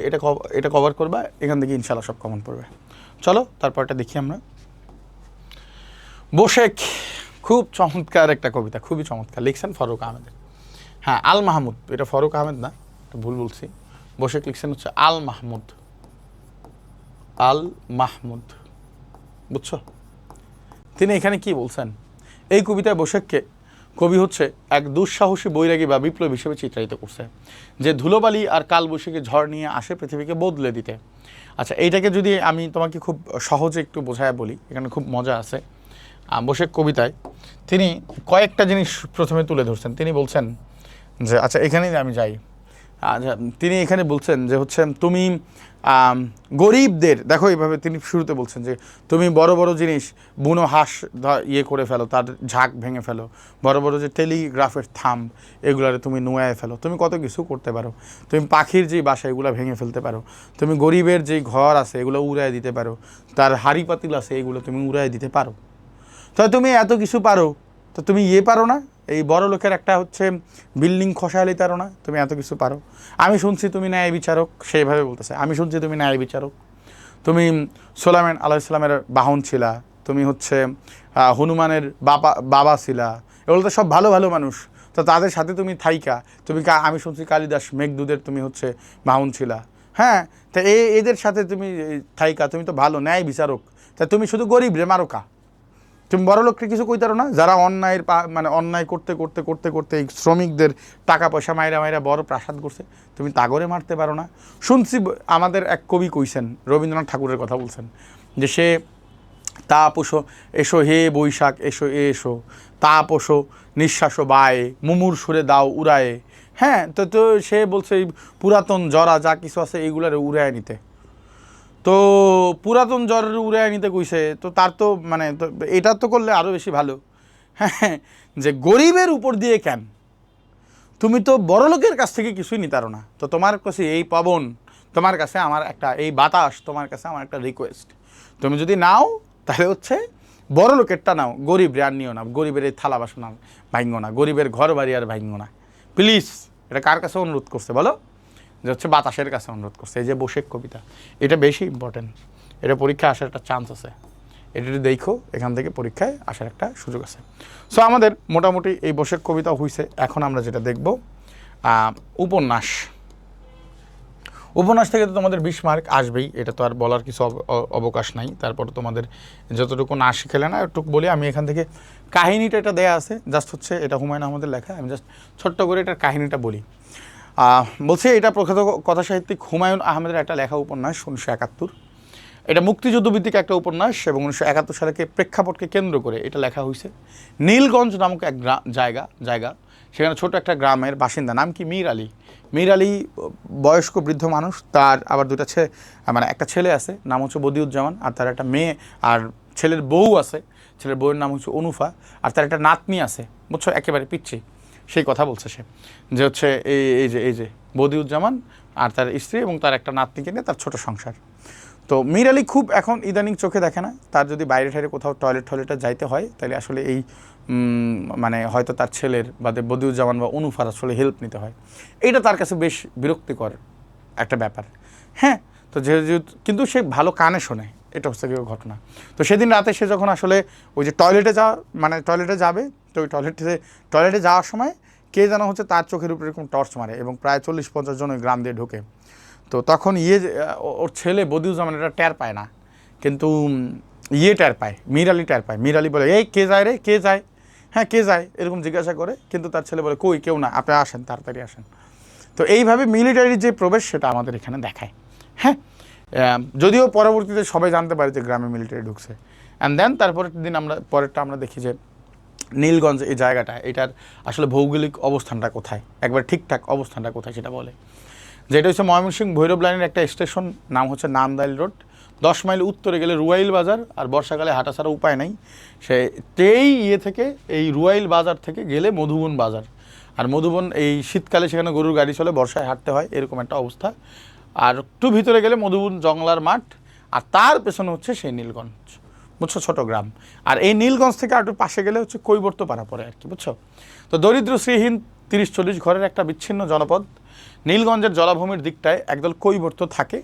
এটা কভার করবা, এখান থেকে ইনশাল্লাহ সব কমন পড়বে। চলো তারপরটা দেখি আমরা। বশেক, খুব চমৎকার একটা কবিতা, খুবই চমৎকার, লিখছেন ফারুক আহমেদের। হ্যাঁ, আল মাহমুদ, এটা ফারুক আহমেদ না, এটা ভুল বলছি। বশেক লিখছেন হচ্ছে আল মাহমুদ, আল মাহমুদ, বুঝছো? তিনি এখানে কি বলছেন? এই কবিতায় বশেককে কবি হচ্ছে এক দুঃসাহসী বৈরাগী বা বিপ্লবী হিসেবে চিত্রায়িত করছে, যে ধুলোবালি আর কালবৈশাখী ঝড় নিয়ে আসে পৃথিবীকে বদলে দিতে। আচ্ছা, এইটাকে যদি আমি তোমাকে খুব সহজে একটু বোঝায় বলি, এখানে খুব মজা আছে। বশেক কবিতায় তিনি কয়েকটা জিনিস প্রথমে তুলে ধরছেন। তিনি বলছেন যে, আচ্ছা এখানেই আমি যাই, তিনি এখানে বলছেন যে হচ্ছে তুমি গরিবদের, দেখো এইভাবে তিনি শুরুতে বলছেন যে তুমি বড় বড় জিনিস বুনো হাঁস ইয়ে করে ফেলো, তার ঝাঁক ভেঙে ফেলো, বড় বড় যে টেলিগ্রাফের থাম্ব এগুলারে তুমি নোয়ায় ফেলো, তুমি কত কিছু করতে পারো, তুমি পাখির যেই বাসা এগুলো ভেঙে ফেলতে পারো, তুমি গরিবের যেই ঘর আছে এগুলো উড়ায় দিতে পারো, তার হাঁড়ি পাতিল আছে এগুলো তুমি উড়ায় দিতে পারো। তাহলে তুমি এত কিছু পারো, তো তুমি ইয়ে পারো না, এই বড় লোকের একটা হচ্ছে বিল্ডিং খসালি পারো না, তুমি এত কিছু পারো। আমি শুনছি তুমি ন্যায় বিচারক, সেইভাবে বলতেছে, আমি শুনছি তুমি ন্যায় বিচারক, তুমি সুলাইমান আলাইহিসসালামের বাহন ছিলা, তুমি হচ্ছে হনুমানের বাবা ছিলা, এগুলো তো সব ভালো ভালো মানুষ, তো তাদের সাথে তুমি থাইকা তুমি আমি শুনছি কালিদাস মেঘদূতের তুমি হচ্ছে বাহন ছিলা, হ্যাঁ, তা এদের সাথে তুমি থাইকা তুমি তো ভালো ন্যায় বিচারক, তা তুমি শুধু গরিব রে মারোকা, তুমি বড় লোককে কিছু কইতে পারো না, যারা অন্যায়ের মানে অন্যায় করতে করতে করতে করতে এই শ্রমিকদের টাকা পয়সা মাইরা মাইরা বড় প্রাসাদ করছে, তুমি তাগরে মারতে পারো না। শুনছি আমাদের এক কবি কইছেন, রবীন্দ্রনাথ ঠাকুরের কথা বলছেন, যে সে তাপ ওসো এসো হে বৈশাখ এসো এসো, তাপ ওসো নিঃশ্বাস বায়ে মুমুর সুরে দাও উড়ায়ে, হ্যাঁ, তো তো সে বলছে এই পুরাতন জরা যা কিছু আছে এইগুলারে উড়ায় নিতে, তো পুরাতন জ্বর উড়ে নিতে কইছে, তো তার তো মানে এটা তো করলে আরও বেশি ভালো, হ্যাঁ, যে গরিবের উপর দিয়ে কেন, তুমি তো বড় লোকের কাছ থেকে কিছুই নিতে পারো না, তো তোমার কাছে এই পবন, তোমার কাছে আমার একটা এই বাতাস, তোমার কাছে আমার একটা রিকোয়েস্ট, তুমি যদি নাও তাহলে হচ্ছে বড় লোকেরটা নাও, গরিব আর নিও না, গরিবের এই থালা বাসন আর ভাঙ্গো না, গরিবের ঘর বাড়ি আর ভাঙ্গো না প্লিজ। এটা কার কাছে অনুরোধ করছে বলো, যে হচ্ছে বাতাসের কাছে অনুরোধ করছে। এই যে বসেক কবিতা, এটা বেশি ইম্পর্টেন্ট, এটা পরীক্ষায় আসার একটা চান্স আছে, এটা যদি দেখো এখান থেকে পরীক্ষায় আসার একটা সুযোগ আছে। সো আমাদের মোটামুটি এই বসেক কবিতা হয়েছে। এখন আমরা যেটা দেখব উপন্যাস। উপন্যাস থেকে তো তোমাদের 20 মার্ক আসবেই, এটা তো আর বলার কিছু অবকাশ নাই। তারপর তোমাদের যতটুকু না শিখেলে না একটু বলি, আমি এখান থেকে কাহিনীটা এটা দেয়া আছে, জাস্ট হচ্ছে এটা হুমায়ুন আহমেদের লেখা, আমি জাস্ট ছোট্ট করে এটার কাহিনীটা বলি। বলছে এটা প্রখ্যাত কথা সাহিত্যিক হুমায়ুন আহমেদের একটা লেখা উপন্যাস 1971। এটা মুক্তিযুদ্ধভিত্তিক একটা উপন্যাস এবং 1971 সালের প্রেক্ষাপটকে কেন্দ্র করে এটা লেখা হয়েছে। নীলগঞ্জ নামক এক জায়গা, সেখানে ছোট একটা গ্রামের বাসিন্দা, নাম কি মীর আলী। মীর আলী বয়স্ক বৃদ্ধ মানুষ, তার আবার দুটা মানে একটা ছেলে আছে নাম হচ্ছে বদিউজ্জামান, আর তার একটা মেয়ে আর ছেলের বউ আছে, ছেলের বউয়ের নাম হচ্ছে অনুফা, আর তার একটা নাতনি আছে, বুঝছো, একেবারে পিচ্ছি। সেই কথা বলছে সে, যে হচ্ছে এই যে বদিউজ্জামান আর তার স্ত্রী এবং তার একটা নাতনিকে নিয়ে তার ছোট সংসার। তো মীর আলী খুব এখন ইদানিং চোখে দেখে না, তার যদি বাইরে ঠাইরে কোথাও টয়লেটে যাইতে হয় তাহলে আসলে এই মানে হয়তো তার ছেলের বা বদিউজ্জামান বা অনুফার আসলে হেল্প নিতে হয়, এটা তার কাছে বেশ বিরক্তিকর একটা ব্যাপার, হ্যাঁ। তো যেহেতু কিন্তু সে ভালো কানে শোনে, এটা হচ্ছে কি ঘটনা। তো সেদিন রাতে সে যখন আসলে ওই যে টয়লেটে যাবে, তো ওই টয়লেটে যাওয়ার সময় কে যেন হচ্ছে তার চোখের উপরে এরকম টর্চ মারে এবং প্রায় 40-50 জন ওই গ্রাম দিয়ে ঢোকে। তো তখন ওর ছেলে বদিউজ্জামান এটা টের পায় না, কিন্তু টের পায়, মীর আলী টের পায়। মীর আলী বলে এই কে যায় রে, কে যায়, হ্যাঁ কে যায়, এরকম জিজ্ঞাসা করে, কিন্তু তার ছেলে বলে কই কেউ না, আপনি আসেন তাড়াতাড়ি আসেন। তো এইভাবে মিলিটারির যে প্রবেশ সেটা আমাদের এখানে দেখায়, হ্যাঁ। যদিও পরবর্তীতে সবাই জানতে পারে যে গ্রামে মিলিটারি ঢুকছে। অ্যান্ড দেন পরেরটা আমরা দেখি যে নীলগঞ্জ এই জায়গাটা, এটার আসলে ভৌগোলিক অবস্থানটা কোথায়, একবার ঠিকঠাক অবস্থানটা কোথায় সেটা বলে। যেটা হচ্ছে ময়মনসিংহ ভৈরব লাইনের একটা স্টেশন, নাম হচ্ছে নান্দাইল রোড। 10 মাইল উত্তরে গেলে রুয়াইল বাজার, আর বর্ষাকালে হাঁটা ছাড়া উপায় নাই। থেকে এই রুয়াইল বাজার থেকে গেলে মধুবন বাজার, আর মধুবন এই শীতকালে সেখানে গরুর গাড়ি চলে, বর্ষায় হাঁটতে হয়, এরকম একটা অবস্থা। আর একটু ভিতরে গেলে মধুবন জংলার মাঠ, আর তার পেছনে হচ্ছে সেই নীলগঞ্জ, বুঝছো, ছোট গ্রাম। আর এই নীলগঞ্জ থেকে আর একটু পাশে গেলে হচ্ছে কৈবর্ত পাড়া পড়ে আর কি, বুঝছো। তো দরিদ্র শ্রীহীন 30-40 ঘরের একটা বিচ্ছিন্ন জনপদ। নীলগঞ্জের জলাভূমির দিকটায় একদল কৈবর্ত থাকে,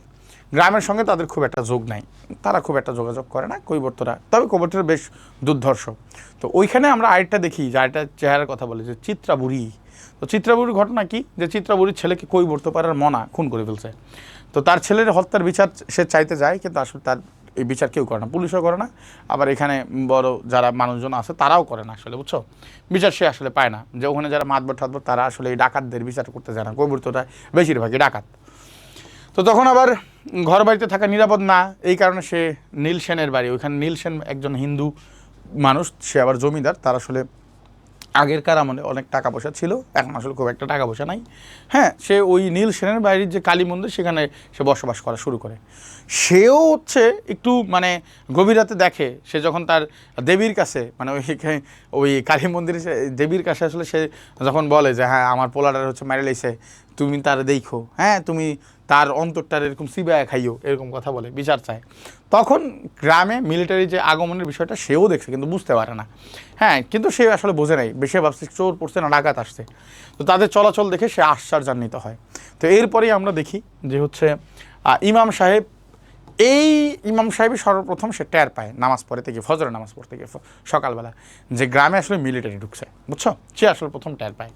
গ্রামের সঙ্গে তাদের খুব একটা যোগ নাই, তারা খুব একটা যোগাযোগ করে না কৈবর্তরা, তবে কৈবর্তরা বেশ দুর্ধর্ষ। তো ওইখানে আমরা আরেকটা দেখি, যে আরেকটা চেহারার কথা বলে, যে চিত্রাবুড়ি। তো চিত্রাবুড়ির ঘটনা কি, যে চিত্রাবুড়ির ছেলেকে কৈবর্ত পাড়ার মনা খুন করে ফেলছে। তো তার ছেলের হত্যার বিচার সে চাইতে যায়, কিন্তু আসলে তার এই বিচার কেউ করে না, পুলিশও করে না, আবার এখানে বড় যারা মানুষজন আছে তারাও করে না আসলে, বুঝছো। বিচার সে আসলে পায় না, যে ওখানে যারা মাতবর ঠাতবর তারা আসলে এই ডাকাতদের বিচার করতে যায় না, কৈবর্তটা বেশিরভাগই ডাকাত। তো তখন আবার ঘর বাড়িতে থাকা নিরাপদ না, এই কারণে সে নীল সেনের বাড়ি, ওইখানে নীল সেন একজন হিন্দু মানুষ, সে আবার জমিদার, তার আসলে আগেরকার আমলে অনেক টাকা পয়সা ছিল, এখন আসলে খুব একটা টাকা পয়সা নাই। হ্যাঁ, সে ওই নীল সেনের বাড়ির যে কালী মন্দির সেখানে সে বসবাস করা শুরু করে। সেও হচ্ছে একটু মানে গভীর রাতে দেখে, সে যখন তার দেবীর কাছে মানে ওই কালী মন্দিরে দেবীর কাছে আসলে সে যখন বলে যে হ্যাঁ আমার পোলাটার হচ্ছে মেরে লাইছে, তুমি তার দেখো, হ্যাঁ তুমি তার অন্তরটার এরকম সিবায় খাইও, এরকম কথা বলে বিচার চায়। তখন গ্রামে মিলিটারি যে আগমনের বিষয়টা সেও দেখছে কিন্তু বুঝতে পারে না। হ্যাঁ, কিন্তু সে আসলে বোঝে নাই, বেশি ভাবছে চোর পড়ছে না ডাকাত আসছে। তো তাদের চলাচল দেখে সে আশ্চর্যান্বিত হয়। তো এরপরেই আমরা দেখি যে হচ্ছে ইমাম সাহেব, এই ইমাম সাহেবই সর্বপ্রথম সে টের পায় নামাজ পড়তে গিয়ে, ফজরের নামাজ পড়তে গিয়ে সকালবেলা, যে গ্রামে আসলে মিলিটারি ঢুকছে, বুঝছো, সে আসলে প্রথম টের পায়।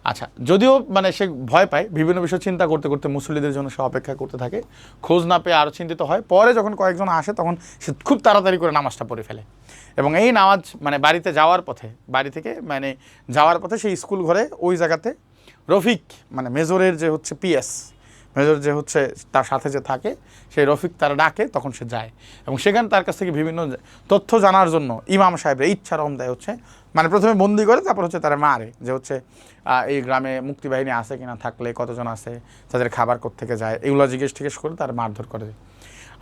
আচ্ছা, যদিও মানে সে ভয় পায়, বিভিন্ন বিষয় চিন্তা করতে করতে মুসল্লিদের জন্য সে অপেক্ষা করতে থাকে, খোঁজ না পেয়ে আরও চিন্তিত হয়। পরে যখন কয়েকজন আসে তখন সে খুব তাড়াতাড়ি করে নামাজটা পড়ে ফেলে। এবং এই নামাজ মানে বাড়িতে যাওয়ার পথে, বাড়ি থেকে মানে যাওয়ার পথে সেই স্কুল ঘরে ওই জায়গাতে রফিক মানে মেজরের যে হচ্ছে পিএস, মেজর যে হচ্ছে তার সাথে যে থাকে সেই রফিক তারা ডাকে, তখন সে যায় এবং সেখানে তার কাছ থেকে বিভিন্ন তথ্য জানার জন্য ইমাম সাহেবের ইচ্ছারম দেয় হচ্ছে, মানে প্রথমে বন্দি করে তারপর হচ্ছে তারা মারে, যে হচ্ছে এই গ্রামে মুক্তিবাহিনী আছে কিনা, থাকলে কতজন আছে, তাদের খাবার কোত্থেকে যায়, এগুলো জিজ্ঞেস করে তার মারধর করে।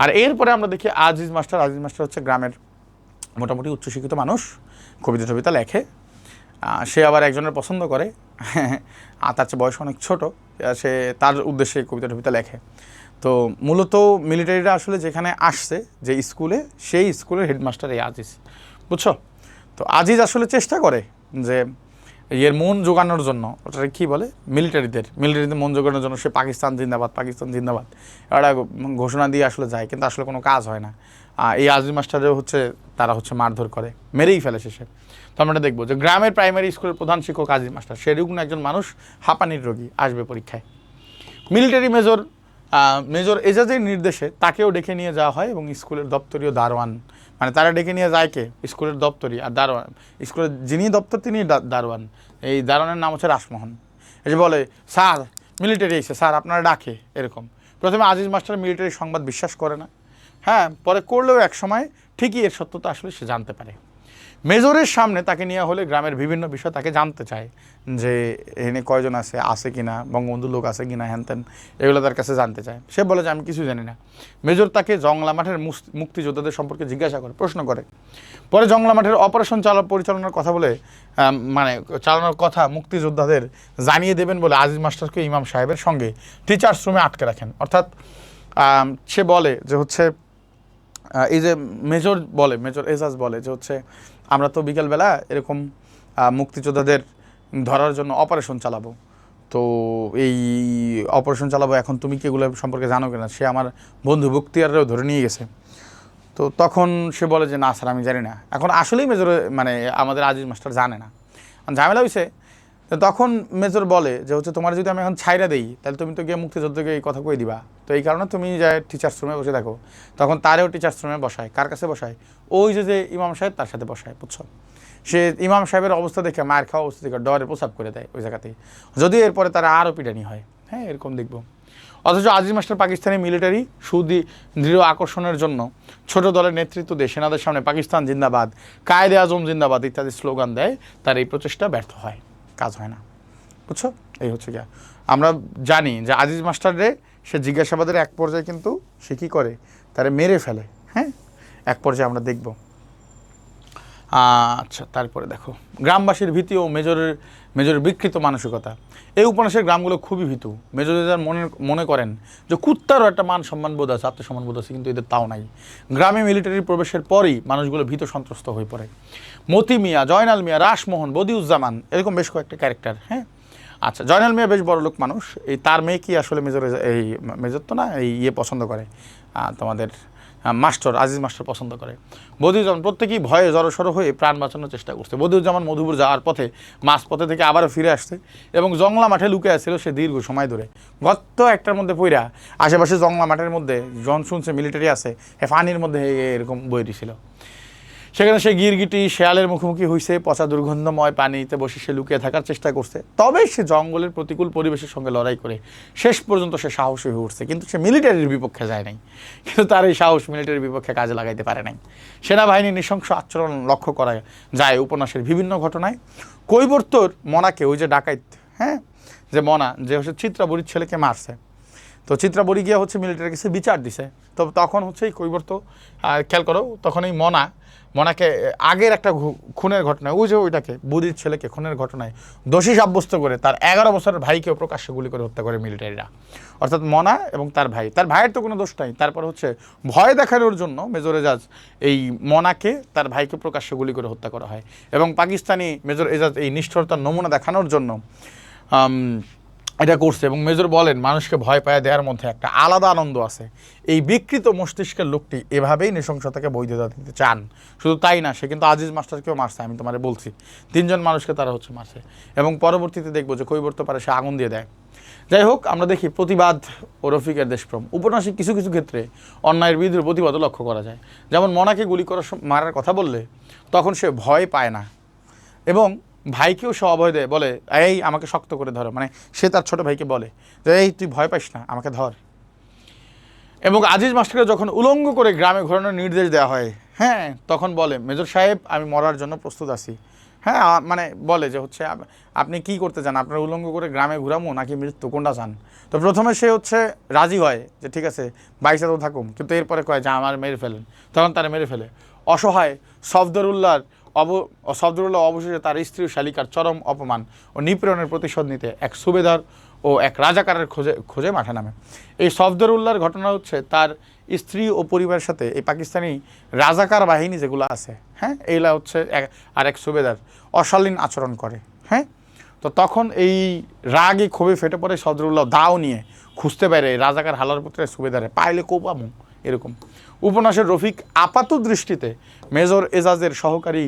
আর এরপরে আমরা দেখি আজিজ মাস্টার হচ্ছে গ্রামের মোটামুটি উচ্চশিক্ষিত মানুষ, কবিতা টবিতা লেখে, সে আবার একজনের পছন্দ করে, আর তার চেয়ে বয়স অনেক ছোটো, সে তার উদ্দেশ্যে কবিতা টবিতা লেখে। তো মূলত মিলিটারিরা আসলে যেখানে আসছে যে স্কুলে, সেই স্কুলের হেডমাস্টার এই আজিজ, বুঝছো। তো আজিজ আসলে চেষ্টা করে যে এর মন জোগানোর জন্য, ওটা কী বলে, মিলিটারিদের মন জোগানোর জন্য সে পাকিস্তান জিন্দাবাদ এটা ঘোষণা দিয়ে আসলে যায়, কিন্তু আসলে কোনো কাজ হয় না। এই আজিজ মাস্টারেও হচ্ছে তারা হচ্ছে মারধর করে, মেরেই ফেলে শেষে। তো আমরা দেখবো যে গ্রামের প্রাইমারি স্কুলের প্রধান শিক্ষক আজিজ মাস্টার, সেরকম একজন মানুষ, হাঁপানির রোগী, আসবে পরীক্ষায়। মিলিটারি মেজর এজাজের নির্দেশে তাকেও ডেকে নিয়ে যাওয়া হয় এবং স্কুলের দপ্তরীয় দারোয়ান, মানে তারা ডেকে নিয়ে যায় কে, স্কুলের দপ্তরি, আর দারোয়ান স্কুলের যিনি দপ্তর তিনি দারোয়ান, এই দারোয়ানের নাম হচ্ছে রাসমোহন। এই যে বলে স্যার মিলিটারি এসে, স্যার আপনারা ডাকে, এরকম। প্রথমে আজিজ মাস্টার মিলিটারি সংবাদ বিশ্বাস করে না, হ্যাঁ, পরে করলেও এক সময় ঠিকই এর সত্যতা আসলে সে জানতে পারে। মেজরের সামনে তাকে নেওয়া হলে গ্রামের বিভিন্ন বিষয় তাকে জানতে চায়, যে এখানে কয়জন আছে কি না, বঙ্গবন্ধু লোক আছে কি না, হ্যান এগুলো তার কাছে জানতে চায়। সে বলে যে আমি কিছু জানি না। মেজর তাকে জংলা মাঠের মুক্তিযোদ্ধাদের সম্পর্কে জিজ্ঞাসা করে, প্রশ্ন করে। পরে জংলা মাঠের অপারেশন পরিচালনার কথা বলে, মানে চালানোর কথা মুক্তিযোদ্ধাদের জানিয়ে দেবেন বলে আজিজ মাস্টারকে ইমাম সাহেবের সঙ্গে টিচার্স রুমে আটকে রাখেন। অর্থাৎ সে বলে যে হচ্ছে এই যে মেজর এজাজ বলে যে হচ্ছে আমরা তো বিকেলবেলা এরকম মুক্তিযোদ্ধাদের ধরার জন্য অপারেশন চালাবো, তো এই অপারেশন চালাবো, এখন তুমি কি এগুলো সম্পর্কে জানো কিনা, সে আমার বন্ধু বক্তিয়াররাও ধরে নিয়ে গেছে। তো তখন সে বলে যে না স্যার আমি জানি না। এখন আসলেই মেজর মানে আমাদের আজিজ মাস্টার জানে না, ঝামেলা হয়েছে। তো তখন মেজর বলে যে হচ্ছে তোমার যদি আমি এখন ছাইরা দেই তাহলে তুমি তো গিয়ে মুক্তিযোদ্ধাকে এই কথা কই দিবা, তো এই কারণে তুমি যায় টিচার্স রুমে বসে থাকো। তখন তারেও টিচার্স রুমে বসায়, কার কাছে বসায়, ওই যে ইমাম সাহেব তার সাথে বসায়, বুঝছো। সে ইমাম সাহেবের অবস্থা দেখে, মায়ের খাওয়া অবস্থা দেখে ডরে প্রসাব করে দেয় ওই জায়গাতেই, যদিও এরপরে তারা আরও পিটানি হয়, হ্যাঁ এরকম দেখবো। অথচ আজিজ মাস্টার পাকিস্তানি মিলিটারি দৃঢ় আকর্ষণের জন্য ছোট দলের নেতৃত্ব দিয়ে সেনাদের সামনে পাকিস্তান জিন্দাবাদ, কায়েদে আজম জিন্দাবাদ ইত্যাদি স্লোগান দেয়। তার এই প্রচেষ্টা ব্যর্থ হয়, কাজ হয় না, বুঝছো। এই হচ্ছে কি, আমরা জানি যে আজিজ মাস্টারে সে জিজ্ঞাসাবাদের এক পর্যায়ে কিন্তু সে কী করে, তারা মেরে ফেলে, হ্যাঁ এক পর্যায়ে আমরা দেখব। আচ্ছা, তারপরে দেখো গ্রামবাসীর ভীতি ও মেজরের বিকৃত মানসিকতা। এই উপন্যাসের গ্রামগুলো খুবই ভীতু। মেজর মনে করেন যে কুত্তারও একটা মান সম্মান বোধ আছে, আত্মসম্মান বোধ আছে, কিন্তু এদের তাও নাই। গ্রামে মিলিটারির প্রবেশের পরই মানুষগুলো ভীত সন্ত্রস্ত হয়ে পড়ে। মতি মিয়া, জয়নাল মিয়া, রাসমোহন, বদিউজ্জামান, এরকম বেশ কয়েকটা ক্যারেক্টার, হ্যাঁ। আচ্ছা, জয়নাল মিয়া বেশ বড় লোক মানুষ, এই তার মেয়ে কি আসলে মেজর তো না, এই পছন্দ করে, তোমাদের আজিজ মাস্টার পছন্দ করে। বদিউজ্জামান প্রত্যেকেই ভয়ে জড়সড় হয়ে প্রাণ বাঁচানোর চেষ্টা করছে। বদিউজ্জামান মধুপুর যাওয়ার পথে মাঝপথে থেকে আবারও ফিরে আসছে এবং জংলা মাঠে লুকে আসছিল সে দীর্ঘ সময় ধরে। গত একটার মধ্যে পইরা আশেপাশে জংলা মাঠের মধ্যে জন শুনছে মিলিটারি আছে, ফানির মধ্যে এরকম বই দিছিল। সেখানে সে গিরগিটি শেয়ালের মুখোমুখি হয়েছে, পচা দুর্গন্ধময় পানিতে বসে সে লুকিয়ে থাকার চেষ্টা করছে। তবে সে জঙ্গলের প্রতিকূল পরিবেশের সঙ্গে লড়াই করে শেষ পর্যন্ত সে সাহসী হয়ে উঠছে, কিন্তু সে মিলিটারির বিপক্ষে যায় নাই। কিন্তু তার এই সাহস মিলিটারির বিপক্ষে কাজে লাগাইতে পারে নাই। সেনাবাহিনীর নৃশংস আচরণ লক্ষ্য করা যায় উপন্যাসের বিভিন্ন ঘটনায়। কৈবর্তর মনাকে, ওই যে ডাকাইত, হ্যাঁ, যে মনা যে হচ্ছে চিত্রাবরীর ছেলেকে মারছে, তো চিত্রাবরী গিয়ে হচ্ছে মিলিটারির কাছে বিচার দিছে। তো তখন হচ্ছে এই কৈবর্ত, খেয়াল করো, তখন এই মনাকে আগের একটা খুনের ঘটনায়, ওই যে ওইটাকে বুদির ছেলেকে খুনের ঘটনায় দোষী সাব্যস্ত করে তার 11 বছরের ভাইকেও প্রকাশ্যে গুলি করে হত্যা করে মিলিটারিরা। অর্থাৎ মনা এবং তার ভাইয়ের তো কোনো দোষ নাই, তারপর হচ্ছে ভয় দেখানোর জন্য মেজর এজাজ এই মনাকে, তার ভাইকে প্রকাশ্যে গুলি করে হত্যা করা হয়। এবং পাকিস্তানি মেজর এজাজ এই নিষ্ঠুরতার নমুনা দেখানোর জন্য এটা করছে। এবং মেজর বলেন, মানুষকে ভয় পায় দেওয়ার মধ্যে একটা আলাদা আনন্দ আছে। এই বিকৃত মস্তিষ্কের লোকটি এভাবেই নৃশংসতাকে বৈধতা দিতে চান। শুধু তাই না, সে কিন্তু আজিজ মাস্টারকেও মারছে, আমি তোমারে বলছি 3 জন মানুষকে তারা হচ্ছে মারছে। এবং পরবর্তীতে দেখবো যে কৈবর্ত পারে সে আগুন দিয়ে দেয়। যাই হোক, আমরা দেখি প্রতিবাদ ও রফিকের দেশপ্রেম। উপন্যাসিক কিছু কিছু ক্ষেত্রে অন্যায়ের বিরুদ্ধে প্রতিবাদও লক্ষ্য করা যায়। যেমন মনাকে গুলি মারার কথা বললে তখন সে ভয় পায় না, এবং ভাইকেও সে অভয় দেয়, বলে এই আমাকে শক্ত করে ধরো, মানে সে তার ছোট ভাইকে বলে যে এই তুই ভয় পাইস না, আমাকে ধর। এবং আজিজ মাস্টারকে যখন উলঙ্গ করে গ্রামে ঘোরানোর নির্দেশ দেওয়া হয়, হ্যাঁ, তখন বলে মেজর সাহেব আমি মরার জন্য প্রস্তুত আছি। হ্যাঁ, মানে বলে যে হচ্ছে আপনি কি করতে চান, আপনার উলঙ্গ করে গ্রামে ঘুরামো নাকি মৃত্যু, কোনটা চান? তো প্রথমে সে হচ্ছে রাজি হয় যে ঠিক আছে বাইসে তো থাকুম, কিন্তু এরপরে কয় যে আমার মেরে ফেলেন, তখন তারা মেরে ফেলে। অসহায় সফদরুল্লাহ অবশেষে তার স্ত্রী ও শালিকার চরম অপমান ও নিপীড়নের প্রতিশোধ নিতে এক সুবেদার ও এক রাজাকারের খোঁজে মাঠে নামে। এই সফদরুল্লাহর ঘটনা হচ্ছে তার স্ত্রী ও পরিবারের সাথে এই পাকিস্তানি রাজাকার বাহিনী যেগুলো আছে, হ্যাঁ, এইগুলা হচ্ছে এক সুবেদার অশালীন আচরণ করে। হ্যাঁ, তো তখন এই রাগে ক্ষোভে ফেটে পড়ে সফদরুল্লাহ দাও নিয়ে খুঁজতে পারে রাজাকার হালার পুত্রের সুবেদারে, পাইলে কোপামু এরকম। উপন্যাসের রফিক আপাত দৃষ্টিতে মেজর এজাজের সহকারী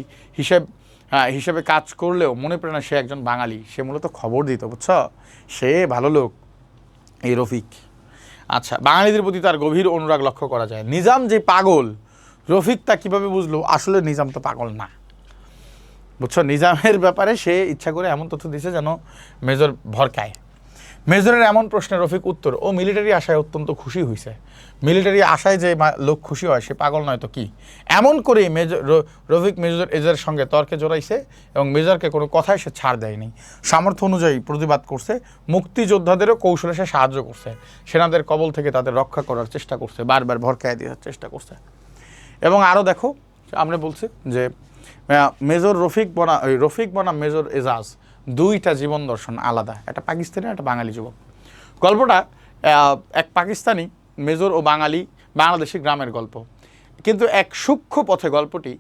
হিসেবে কাজ করলেও মনে পড়ে না সে একজন বাঙালি, সে মূলত খবর দিত, বুঝছ, সে ভালো লোক এই রফিক। আচ্ছা, বাঙালিদের প্রতি তার গভীর অনুরাগ লক্ষ্য করা যায়। নিজাম যে পাগল, রফিক তা কীভাবে বুঝলো? আসলে নিজাম তো পাগল না, বুঝছো, নিজামের ব্যাপারে সে ইচ্ছা করে এমন তথ্য দিছে যেন মেজর ভরকায়। মেজরের এমন প্রশ্নে রফিক উত্তর, ও মিলিটারি আশায় অত্যন্ত খুশি হয়েছে। মিলিটারি আশায় যে লোক খুশি হয় সে পাগল নয় তো কি। এমন করে রফিক মেজর এজাজের সঙ্গে তর্কে জড়াইছে এবং মেজরকে কোনো কথায় সে ছাড় দেয়নি। সামর্থ্য অনুযায়ী প্রতিবাদ করছে, মুক্তিযোদ্ধাদেরও কৌশলে সে সাহায্য করছে, সেনাদের কবল থেকে তাদের রক্ষা করার চেষ্টা করছে, বারবার ভরকায় দেওয়ার চেষ্টা করছে। এবং আরও দেখো, আমরা বলছি যে মেজর রফিক বনাম মেজর এজাজ দুইটা জীবন দর্শন আলাদা, একটা পাকিস্তানি একটা বাঙালি যুবক। গল্পটা এক পাকিস্তানি মেজর ও বাংলাদেশি গ্রামের গল্প, কিন্তু এক সূক্ষ্ম পথে গল্পটি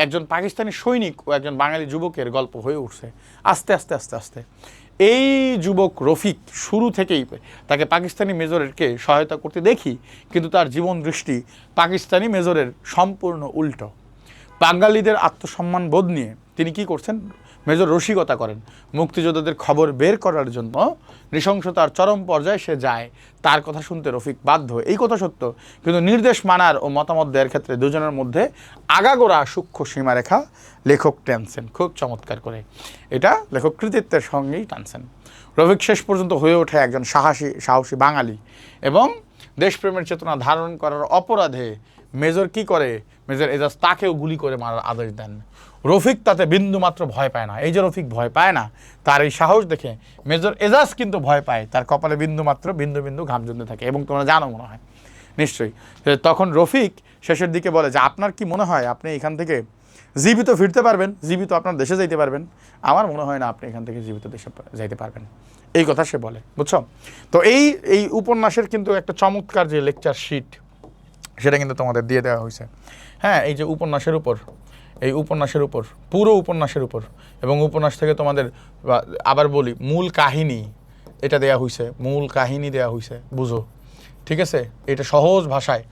একজন পাকিস্তানি সৈনিক ও একজন বাঙালি যুবকের গল্প হয়ে উঠছে আস্তে আস্তে আস্তে আস্তে। এই যুবক রফিক শুরু থেকেই তাকে পাকিস্তানি মেজরকে সহায়তা করতে দেখি, কিন্তু তার জীবন দৃষ্টি পাকিস্তানি মেজরের সম্পূর্ণ উল্টো। বাঙালিদের আত্মসম্মান বোধ নিয়ে তিনি কি করছেন, মেজর রসিকতা করেন। মুক্তিযোদ্ধাদের খবর বের করার জন্য নৃশংসতার চরম পর্যায়ে সে যায়, তার কথা শুনতে রফিক বাধ্য, এই কথা সত্য। কিন্তু নির্দেশ মানার ও মতামত দেওয়ার ক্ষেত্রে দুজনের মধ্যে আগাগোড়া সূক্ষ্ম সীমারেখা লেখক টানছেন খুব চমৎকার করে। এটা লেখক কৃতিত্বের সঙ্গেই টানছেন। রফিক শেষ পর্যন্ত হয়ে ওঠে একজন সাহসী বাঙালি, এবং দেশপ্রেমের চেতনা ধারণ করার অপরাধে মেজর কি করে, মেজর এজাজ তাকেও গুলি করে মারার আদেশ দেন। রফিক তাতে বিন্দুমাত্র ভয় পায় না। এই যে রফিক ভয় পায় না, তার এই সাহস দেখে মেজর এজাজ কিন্তু ভয় পায়, তার কপালে বিন্দু বিন্দু ঘাম জমতে থাকে। এবং তোমরা জানো মনে হয় নিশ্চয়ই, তখন রফিক শেষের দিকে বলে যে আপনার কি মনে হয় আপনি এখান থেকে জীবিত ফিরতে পারবেন, জীবিত আপনার দেশে যাইতে পারবেন? আমার মনে হয় না আপনি এখান থেকে জীবিত দেশে যাইতে পারবেন, এই কথা সে বলে, বুঝছো। তো এই উপন্যাসের কিন্তু একটা চমৎকার যে লেকচার শিট সেটা কিন্তু তোমাদের দিয়ে দেওয়া হয়েছে। হ্যাঁ, এই যে উপন্যাসের উপর, এই উপন্যাসের উপর, পুরো উপন্যাসের উপর, এবং উপন্যাস থেকে তোমাদের আবার বলি মূল কাহিনী এটা দেয়া হয়েছে, মূল কাহিনী দেয়া হয়েছে, বুঝো, ঠিক আছে। এটা সহজ ভাষায়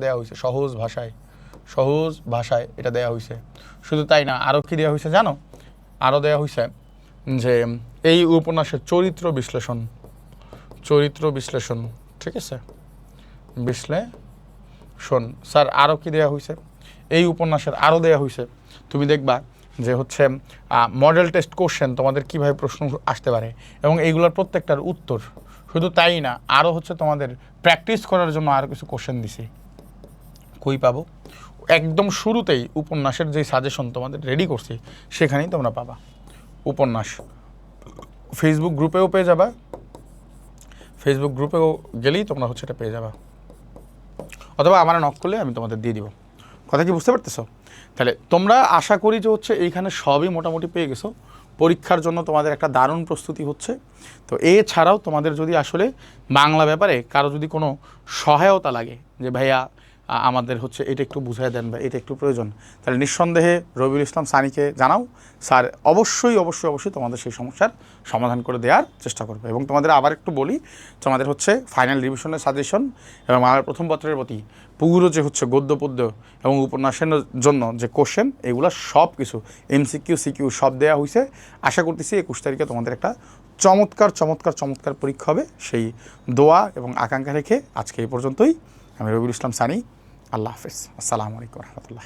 দেওয়া হয়েছে, সহজ ভাষায় এটা দেওয়া হয়েছে। শুধু তাই না, আরও কি দেওয়া হয়েছে জানো? আরও দেওয়া হয়েছে যে এই উপন্যাসের চরিত্র বিশ্লেষণ, ঠিক আছে, বিশ্লেষণ। স্যার আরও কি দেওয়া হয়েছে? এই উপন্যাসের আরও দেয়া হয়েছে। তুমি দেখবা যে হচ্ছে মডেল টেস্ট কোশ্চেন তোমাদের কীভাবে প্রশ্ন আসতে পারে এবং এইগুলোর প্রত্যেকটার উত্তর। শুধু তাই না, আরও হচ্ছে তোমাদের প্র্যাকটিস করার জন্য আরও কিছু কোশ্চেন দিছি। কই পাবো? একদম শুরুতেই উপন্যাসের যেই সাজেশন তোমাদের রেডি করছি সেখানেই তোমরা পাবা। উপন্যাস ফেসবুক গ্রুপেও পেয়ে যাবা, ফেসবুক গ্রুপেও গেলেই তোমরা হচ্ছে এটা পেয়ে যাবা, অথবা আমার নক করলে আমি তোমাদের দিয়ে দিব। কথা কি বুঝতে পারতেছো? তাহলে তোমরা আশা করি যে হচ্ছে এইখানে সবই মোটামুটি পেয়ে গেছো। পরীক্ষার জন্য তোমাদের একটা দারুণ প্রস্তুতি হচ্ছে। তো এছাড়াও তোমাদের যদি আসলে বাংলা ব্যাপারে কারো যদি কোনো সহায়তা লাগে যে ভাইয়া আমাদের হচ্ছে এটা একটু বুঝাই দেন বা এটা একটু প্রয়োজন, তাহলে নিঃসন্দেহে রবিউল ইসলাম সানিকে জানাও। স্যার অবশ্যই অবশ্যই অবশ্যই তোমাদের সেই সমস্যার সমাধান করে দেওয়ার চেষ্টা করবে। এবং তোমাদের আবার একটু বলি, তোমাদের হচ্ছে ফাইনাল রিভিশনের সাজেশন এবং আমার প্রথম পত্রের প্রতি পুরো যে হচ্ছে গদ্য পদ্য এবং উপন্যাসের জন্য যে কোশ্চেন, এগুলো সব কিছু এমসিকিউ সিকিউ সব দেওয়া হয়েছে। আশা করতেছি 21 তারিখে তোমাদের একটা চমৎকার চমৎকার চমৎকার পরীক্ষা হবে। সেই দোয়া এবং আকাঙ্ক্ষা রেখে আজকে এই পর্যন্তই। আমি রবিউল ইসলাম সানি। আল্লাহ হাফেজ। আসসালামু আলাইকুম রহমতুল্লাহ।